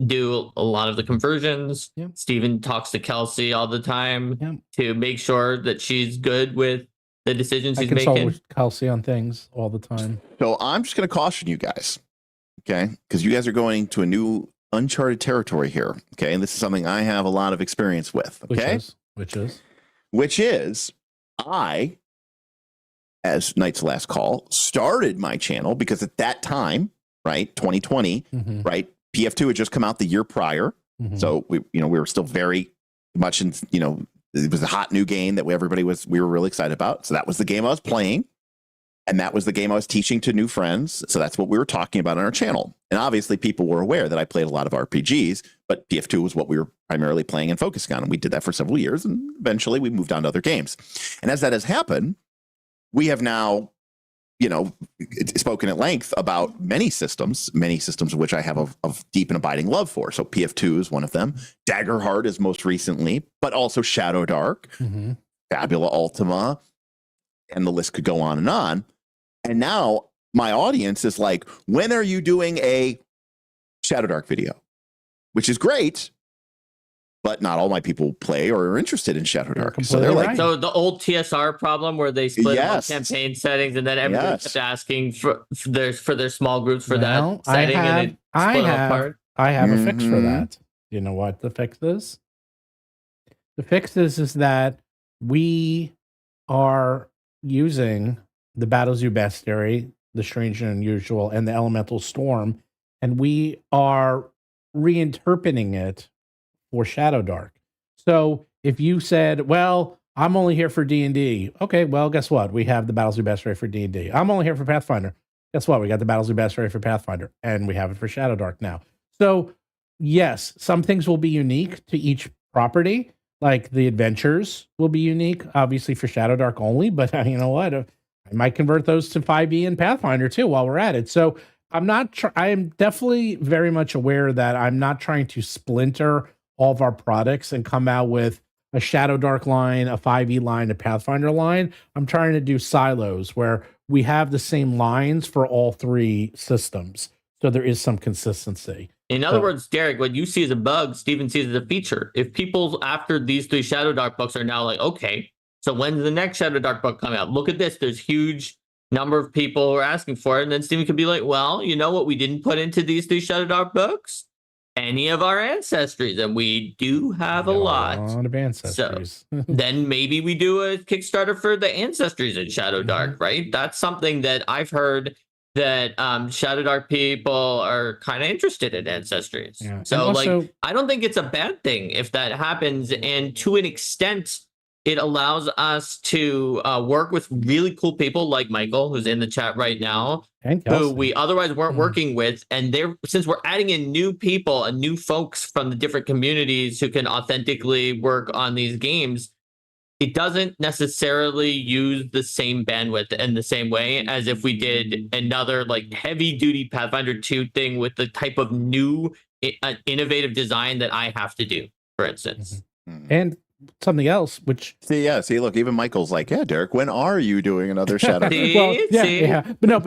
do a lot of the conversions. Yep. Steven talks to Kelsey all the time Yep. to make sure that she's good with the decisions I he's consult making. with Kelsey on things all the time. So I'm just going to caution you guys, okay? Because you guys are going to a new uncharted territory here, okay? And this is something I have a lot of experience with, okay? Which is I, as Knight's Last Call, started my channel because at that time, right, 2020, right, PF2 had just come out the year prior. So we were still very much in, it was a hot new game that we were really excited about. So that was the game I was playing. And that was the game I was teaching to new friends. So that's what we were talking about on our channel. And obviously people were aware that I played a lot of RPGs, but PF2 was what we were primarily playing and focusing on. And we did that for several years. And eventually we moved on to other games. And as that has happened, we have now, spoken at length about many systems of which I have of deep and abiding love for. So PF2 is one of them. Daggerheart is most recently, but also Shadowdark, Fabula Ultima, and the list could go on. And now my audience is like, when are you doing a Shadowdark video? Which is great, but not all my people play or are interested in Shadowdark. So they're like, so the old TSR problem where they split up campaign settings, and then everybody kept asking for their small groups for that setting, and it split them apart. I have a fix for that. You know what the fix is? The fix is that we are using the Battlezoo Bestiary, the Strange and Unusual, and the Elemental Storm, and we are reinterpreting it for Shadowdark. So if you said, well, I'm only here for D&D. Okay, well, guess what? We have the Battlezoo Bestiary for D&D. I'm only here for Pathfinder. Guess what? We got the Battlezoo Bestiary for Pathfinder, and we have it for Shadowdark now. So yes, some things will be unique to each property, like the adventures will be unique, obviously for Shadowdark only, but you know what? I might convert those to 5e and Pathfinder too while we're at it. So I am definitely very much aware that I'm not trying to splinter all of our products and come out with a Shadowdark line, a 5e line, a Pathfinder line. I'm trying to do silos where we have the same lines for all three systems. So there is some consistency. In other words, Derek, what you see as a bug, Steven sees as a feature. If people after these three Shadowdark books are now like, okay, so when's the next Shadowdark book coming out? Look at this. There's huge number of people who are asking for it. And then Steven could be like, well, you know what we didn't put into these three Shadowdark books? Any of our ancestries, and we do have a lot of ancestries. So then maybe we do a Kickstarter for the ancestries in Shadowdark, right? That's something that I've heard that Shadowdark people are kind of interested in ancestries. Yeah. So also, I don't think it's a bad thing if that happens, and to an extent, it allows us to work with really cool people like Michael, who's in the chat right now, who we otherwise weren't working with. And since we're adding in new people and new folks from the different communities who can authentically work on these games, it doesn't necessarily use the same bandwidth in the same way as if we did another like heavy duty Pathfinder 2 thing with the type of new innovative design that I have to do, for instance. And something else, which see, look, even Michael's like, yeah, Derek, when are you doing another Shadow? But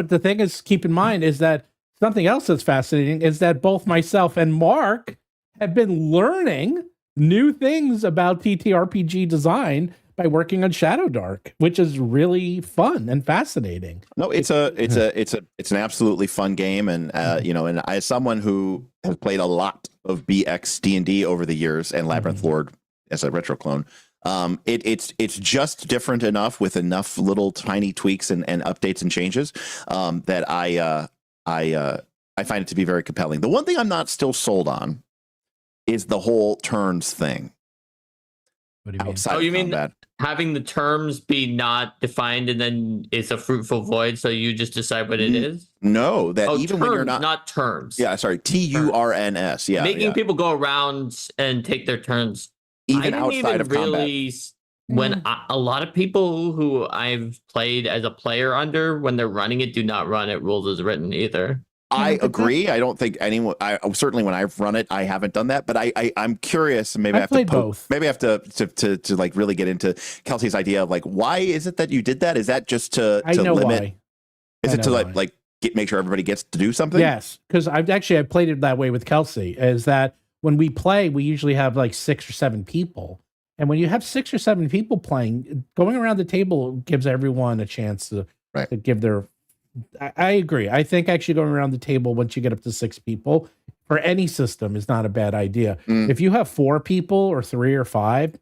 the thing is, keep in mind is that something else that's fascinating is that both myself and Mark have been learning new things about TTRPG design by working on Shadowdark, which is really fun and fascinating. No, it's an absolutely fun game, and and as someone who has played a lot of BX D&D over the years, and Labyrinth Lord as a retro clone, it's just different enough with enough little tiny tweaks and updates and changes that I find it to be very compelling. The one thing I'm not still sold on is the whole turns thing. What do you mean? Outside Oh, you of mean combat. having the terms be not defined and then it's a fruitful void, so you just decide what it is? No, that even terms, when you're not terms. Yeah, sorry, TURNS. Yeah, making people go around and take their turns. even outside of combat. When a lot of people who I've played as a player under, when they're running it, do not run it rules as written either. I agree. I don't think anyone. I certainly when I've run it, I haven't done that. But I'm curious. Maybe I have to both. Maybe I have to like really get into Kelsey's idea of like, why is it that you did that? Is that just to limit? Why. Is it to like make sure everybody gets to do something? Yes, because I've played it that way with Kelsey. Is that when we play, we usually have like 6 or 7 people, and when you have 6 or 7 people playing, going around the table gives everyone a chance to give their. I agree. I think actually going around the table once you get up to 6 people for any system is not a bad idea. If you have 4 people or 3 or 5,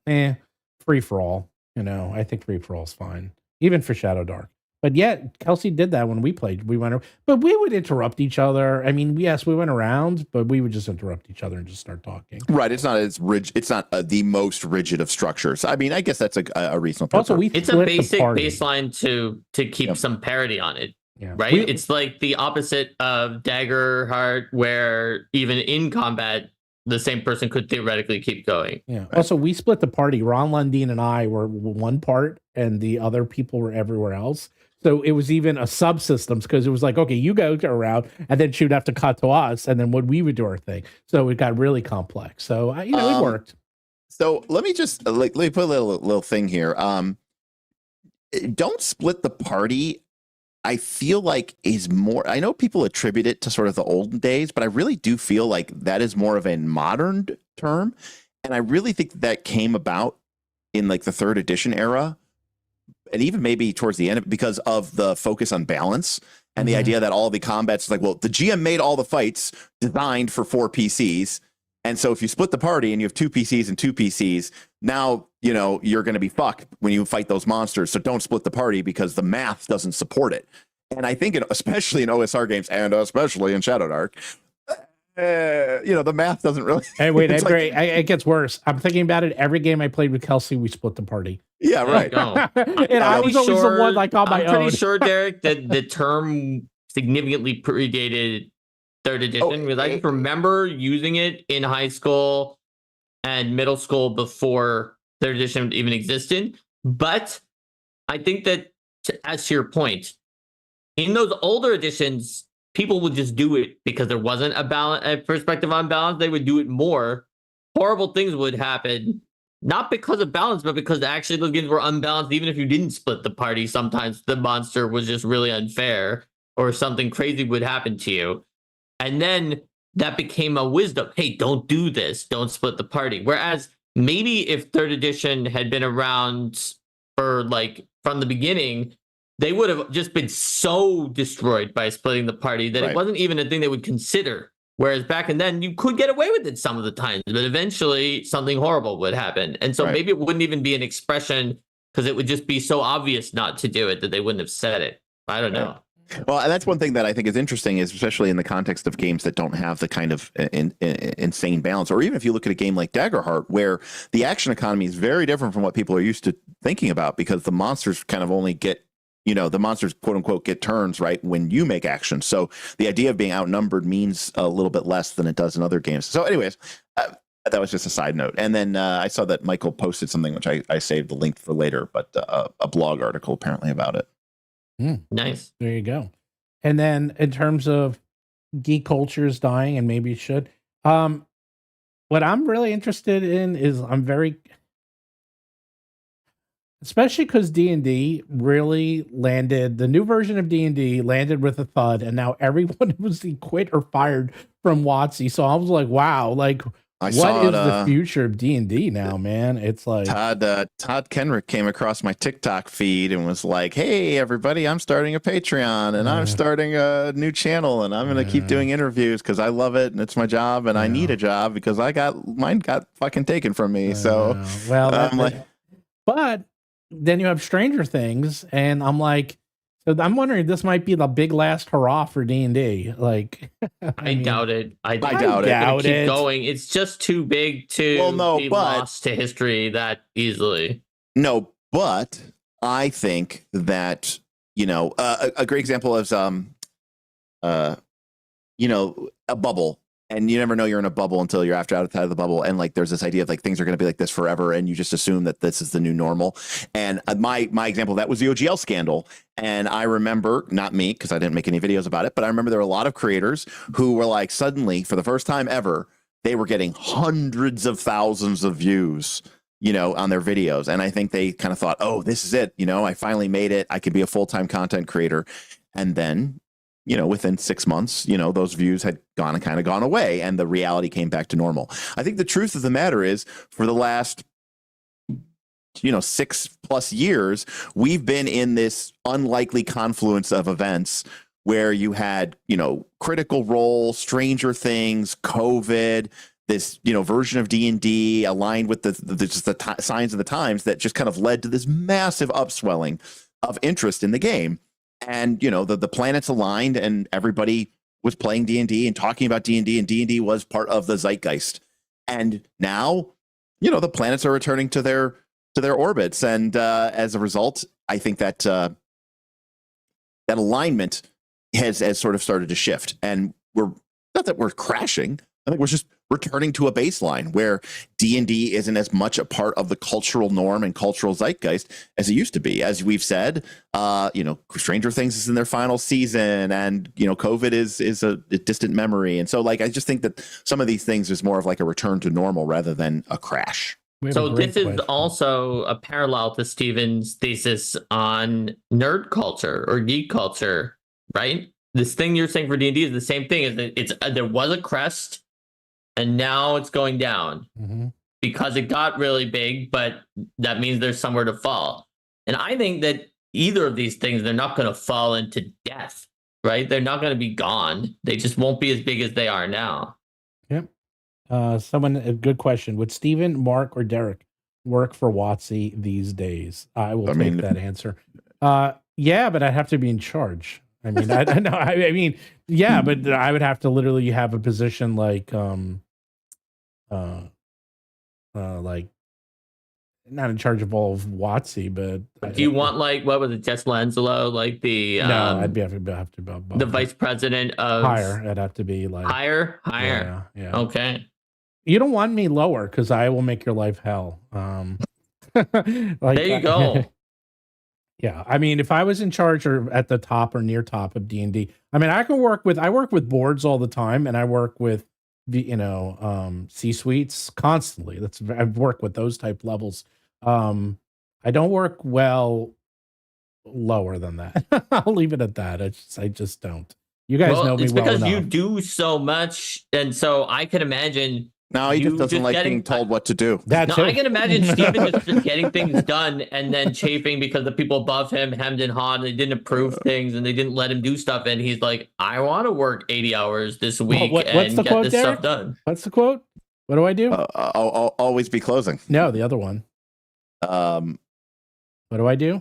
free for all. I think free for all is fine, even for Shadowdark. But yet, Kelsey did that when we played. But we would interrupt each other. I mean, yes, we went around, but we would just interrupt each other and just start talking. Right. It's not as rigid. It's not the most rigid of structures. I mean, I guess that's a reasonable. Also, it's a basic baseline to keep some parity on it. Yeah. Right. It's like the opposite of Daggerheart, where even in combat, the same person could theoretically keep going. Yeah. Right. Also, we split the party. Ron Lundeen and I were one part, and the other people were everywhere else. So it was even a subsystems because it was like, okay, you go around, and then she would have to cut to us, and then we would do our thing. So it got really complex. So it worked. So let me just let me put a little thing here. Don't split the party. I feel like is more. I know people attribute it to sort of the olden days, but I really do feel like that is more of a modern term, and I really think that came about in like the 3rd edition era. And even maybe towards the end, because of the focus on balance and the idea that all the combats, like, well, the GM made all the fights designed for 4 PCs. And so if you split the party and you have 2 PCs and 2 PCs, now, you're going to be fucked when you fight those monsters. So don't split the party because the math doesn't support it. And I think, especially in OSR games and especially in Shadowdark, the math doesn't really. Hey, wait, it gets worse. I'm thinking about it. Every game I played with Kelsey, we split the party. Yeah, right. And I was always the one like on my own. I'm pretty sure, Derek, that the term significantly predated 3rd edition because I just remember using it in high school and middle school before 3rd edition even existed. But I think that, as to your point, in those older editions, people would just do it because there wasn't a perspective on balance. They would do it more. Horrible things would happen, not because of balance, but because actually those games were unbalanced. Even if you didn't split the party, sometimes the monster was just really unfair or something crazy would happen to you. And then that became a wisdom. Hey, don't do this. Don't split the party. Whereas maybe if 3rd edition had been around for from the beginning, they would have just been so destroyed by splitting the party that it wasn't even a thing they would consider. Whereas back and then you could get away with it some of the times, but eventually something horrible would happen. And so maybe it wouldn't even be an expression because it would just be so obvious not to do it that they wouldn't have said it. I don't know. Well, and that's one thing that I think is interesting, is especially in the context of games that don't have the kind of insane balance, or even if you look at a game like Daggerheart, where the action economy is very different from what people are used to thinking about, because the monsters kind of only get, the monsters quote unquote get turns right when you make action. So the idea of being outnumbered means a little bit less than it does in other games. So anyways, that was just a side note. And then I saw that Michael posted something, which I saved the link for later, but a blog article apparently about it. Nice. There you go. And then in terms of geek culture is dying, and maybe it should. What I'm really interested in is especially because D&D really landed, the new version of D&D landed with a thud, and now everyone was quit or fired from WoTC. So I was like, wow, What saw is it, the future of D&D now, man? It's like Todd Kenrick came across my TikTok feed and was like, "Hey, everybody, I'm starting a Patreon and I'm starting a new channel and I'm going to keep doing interviews because I love it and it's my job and I need a job because mine got fucking taken from me." So, but then you have Stranger Things, and I'm like, so I'm wondering if this might be the big last hurrah for D&D. Like, I doubt it. I doubt it. Keep going. It's just too big to be lost to history that easily. No, but I think that, you know, a great example is, you know, a bubble. And you never know you're in a bubble until you're outside of the bubble. And like, there's this idea of like things are going to be like this forever. And you just assume that this is the new normal. And my example of that was the OGL scandal. And I remember, not me, because I didn't make any videos about it, but I remember there were a lot of creators who were like, suddenly for the first time ever, they were getting hundreds of thousands of views, you know, on their videos. And I think they kind of thought, oh, this is it. You know, I finally made it. I could be a full-time content creator. And then, you know, within 6 months, you know, those views had gone away and the reality came back to normal. I think the truth of the matter is for the last, you know, 6+ years, we've been in this unlikely confluence of events where you had, you know, Critical Role, Stranger Things, COVID, this, you know, version of D&D aligned with the signs of the times that just kind of led to this massive upswelling of interest in the game. And, you know, the planets aligned and everybody was playing D&D and talking about D&D, and D&D was part of the zeitgeist. And now, you know, the planets are returning to their orbits. And as a result, I think that that alignment has sort of started to shift. And we're not that we're crashing. I think we're just returning to a baseline where D&D isn't as much a part of the cultural norm and cultural zeitgeist as it used to be. As we've said, you know, Stranger Things is in their final season, and, you know, COVID is a distant memory. And so, like, I just think that some of these things is more of like a return to normal rather than a crash. So this is also a parallel to Steven's thesis on nerd culture or geek culture, right? This thing you're saying for D&D is the same thing. Is that it's there was a crest, and now it's going down because it got really big, but that means there's somewhere to fall. And I think that either of these things, they're not going to fall into death, right? They're not going to be gone. They just won't be as big as they are now. Yep. A good question. Would Steven, Mark, or Derek work for WoTC these days? I will take that answer. Yeah, but I'd have to be in charge. I mean, I mean, yeah, but I would have to literally have a position like not in charge of all of WoTC, but do you want, like, what was it, Jess Lanzalo, like the no, I'd have to the vice president of higher. I'd have to be like higher. Yeah. Okay. You don't want me lower because I will make your life hell. Like, there you go. Yeah, I mean, if I was in charge or at the top or near top of D&D, I mean, I work with boards all the time, and I work with the C-suites constantly. I've worked with those type levels. I don't work well lower than that. I'll leave it at that. I just don't. You guys know me well enough. It's because you do so much, and so I can imagine. No, he just doesn't like being told what to do. I can imagine Steven just getting things done and then chafing because the people above him hemmed and hawed and they didn't approve things and they didn't let him do stuff. And he's like, I want to work 80 hours this week and get this stuff done. What's the quote? What do I do? I'll always be closing. No, the other one. What do I do?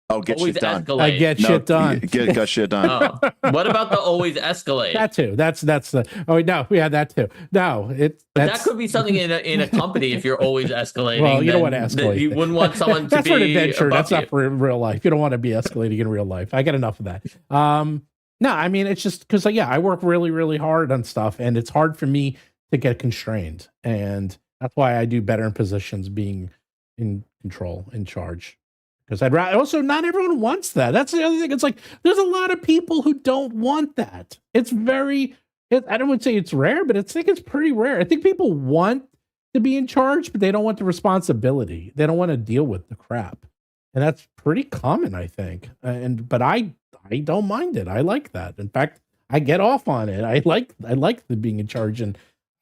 Oh, get always shit done. Escalate. I get shit done. Get shit done. Oh. What about the always escalate? That too. That's the. Oh no, we had that too. No, that could be something in a company if you're always escalating. Well, you don't want to escalate. You wouldn't want someone to that's be. That's for an adventure. That's you. Not for real life. You don't want to be escalating in real life. I get enough of that. No, I mean, it's just because I work really, really hard on stuff, and it's hard for me to get constrained, and that's why I do better in positions being in control, in charge. Because I'd rather, also, not everyone wants that. That's the other thing. It's like, there's a lot of people who don't want that. It's I don't want to say it's rare, but I think it's pretty rare. I think people want to be in charge, but they don't want the responsibility. They don't want to deal with the crap. And that's pretty common, I think. But I don't mind it. I like that. In fact, I get off on it. I like the being in charge, and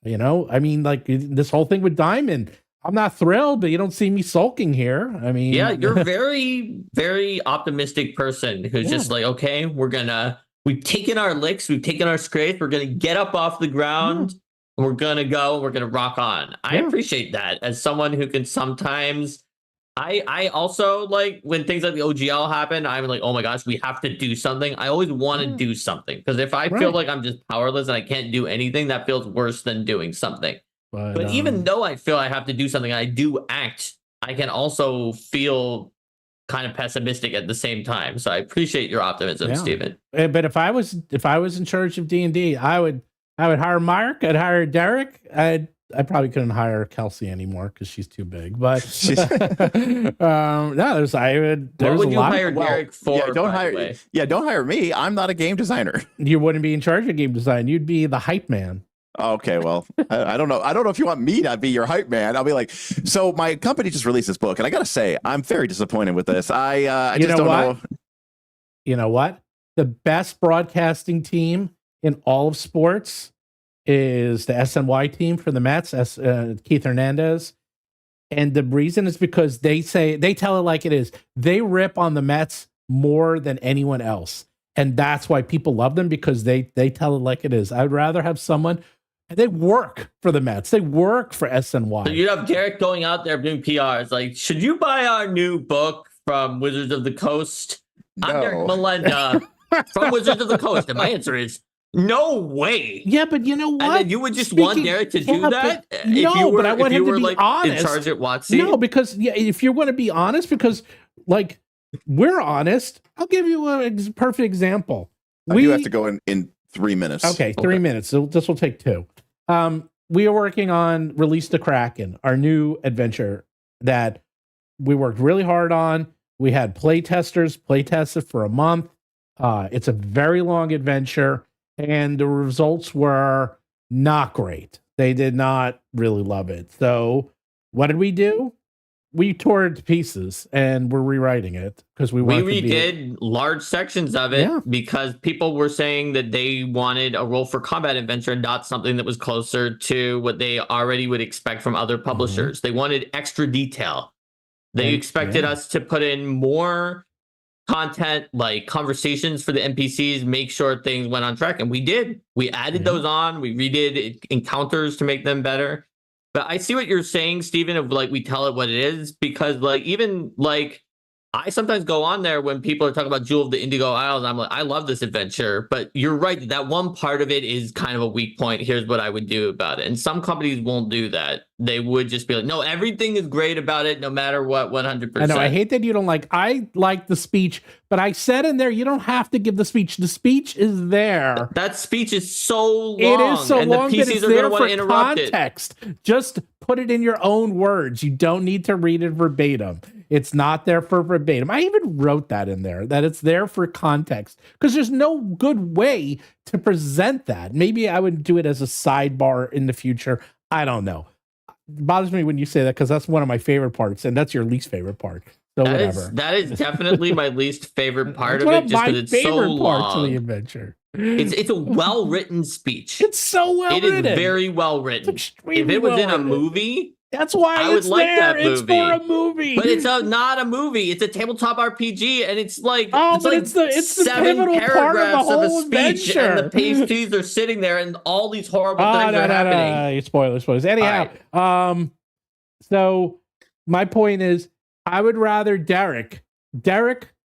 You know, I mean, like this whole thing with Diamond, I'm not thrilled, but you don't see me sulking here. I mean, yeah, you're a very, very optimistic person who's just like, okay, we've taken our licks, we've taken our scrapes, we're gonna get up off the ground, and we're gonna go, we're gonna rock on. I appreciate that as someone who can sometimes. I also like when things like the OGL happen, I'm like, oh my gosh, we have to do something. I always want to do something because if I feel like I'm just powerless and I can't do anything, that feels worse than doing something. But even though I feel I have to do something, I do act, I can also feel kind of pessimistic at the same time. So I appreciate your optimism, Stephen. But if I was in charge of D&D, I would hire Mark, I'd hire Derek, I probably couldn't hire Kelsey anymore because she's too big. But no, What would you hire Derek for? Don't hire me. I'm not a game designer. You wouldn't be in charge of game design. You'd be the hype man. Okay, well, I don't know. I don't know if you want me to be your hype man. I'll be like, so my company just released this book, and I gotta say, I'm very disappointed with this. I just don't know. You know what? The best broadcasting team in all of sports is the SNY team for the Mets, Keith Hernandez. And the reason is because they tell it like it is. They rip on the Mets more than anyone else. And that's why people love them, because they tell it like it is. I'd rather have someone, and they work for the Mets. They work for SNY. So you'd have Derek going out there doing PRs like, should you buy our new book from Wizards of the Coast? No. I'm Derek Melenda from Wizards of the Coast. And my answer is, no way. Yeah, but you know what? And then you would just want Derek to do that? But I want him to be honest. In charge at WoTC? No, because if you're going to be honest, because like we're honest, I'll give you a perfect example. You have to go in 3 minutes. Okay, 3 minutes. So this will take 2. We are working on Release the Kraken, our new adventure that we worked really hard on. We had play testers playtest it for a month. It's a very long adventure. And the results were not great. They did not really love it. So what did we do? We tore it to pieces and we're rewriting it because we redid large sections of it because people were saying that they wanted a role for combat adventure, not something that was closer to what they already would expect from other publishers. They wanted extra detail. They expected us to put in more content, like conversations for the NPCs, make sure things went on track, and we did. We added those on. We redid encounters to make them better. But I see what you're saying, Stephen, of like we tell it what it is, because like even like I sometimes go on there when people are talking about Jewel of the Indigo Isles. I'm like, I love this adventure, but you're right. That one part of it is kind of a weak point. Here's what I would do about it. And some companies won't do that. They would just be like, no, everything is great about it, no matter what, 100%. I know. I hate that you don't like, I like the speech, but I said in there, you don't have to give the speech. The speech is there. That speech is so long. It is so and long the PCs that it's there for interrupt context. Just put it in your own words. You don't need to read it verbatim. It's not there for verbatim. I even wrote that in there, that it's there for context, because there's no good way to present that. Maybe I would do it as a sidebar in the future. I don't know. It bothers me when you say that, because that's one of my favorite parts, and that's your least favorite part. So whatever. That is definitely my least favorite part of it, just because it's so long. Parts of the adventure. It's a well-written speech. It's so well written. It is very well written. If it was in a movie, that's why I would like that movie. It's for a movie. But it's not a movie. It's a tabletop RPG, and it's like it's the 7 pivotal part of the whole speech, adventure. And the pasties are sitting there, and all these horrible things are happening. Spoilers. Anyhow, so my point is, I would rather Derek,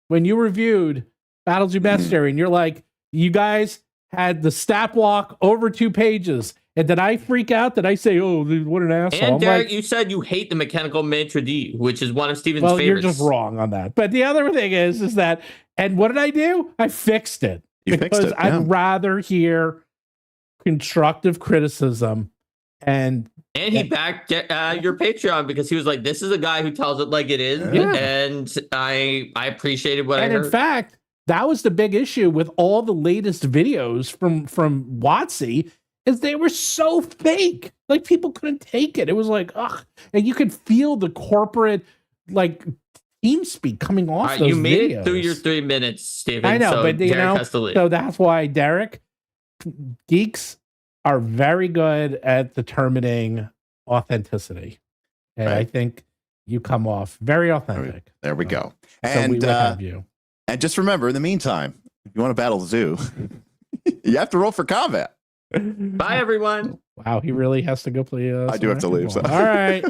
when you reviewed Battlezoo Bestiary, and you're like, you guys had the stat block over 2 pages. And did I freak out? Did I say, oh, what an asshole? And Derek, you said you hate the mechanical maitre d', which is one of Stephen's favorites. You're just wrong on that. But the other thing is that, and what did I do? I fixed it. Because I'd rather hear constructive criticism. And he backed your Patreon, because he was like, this is a guy who tells it like it is. Yeah. And I appreciated what I heard. And in fact, that was the big issue with all the latest videos from WoTC, is they were so fake. Like, people couldn't take it. It was like, ugh. And you could feel the corporate, like, team speak coming off those you made videos. It through your 3 minutes, Stephen. I know, so but Derek has to leave. So that's why, Derek, geeks are very good at determining authenticity. And Right. I think you come off very authentic. There we go. So And we would have you. and just remember, in the meantime, if you want to battle Zoo, you have to roll for combat. Bye, everyone. Wow, he really has to go play. I do have to leave. So. All right.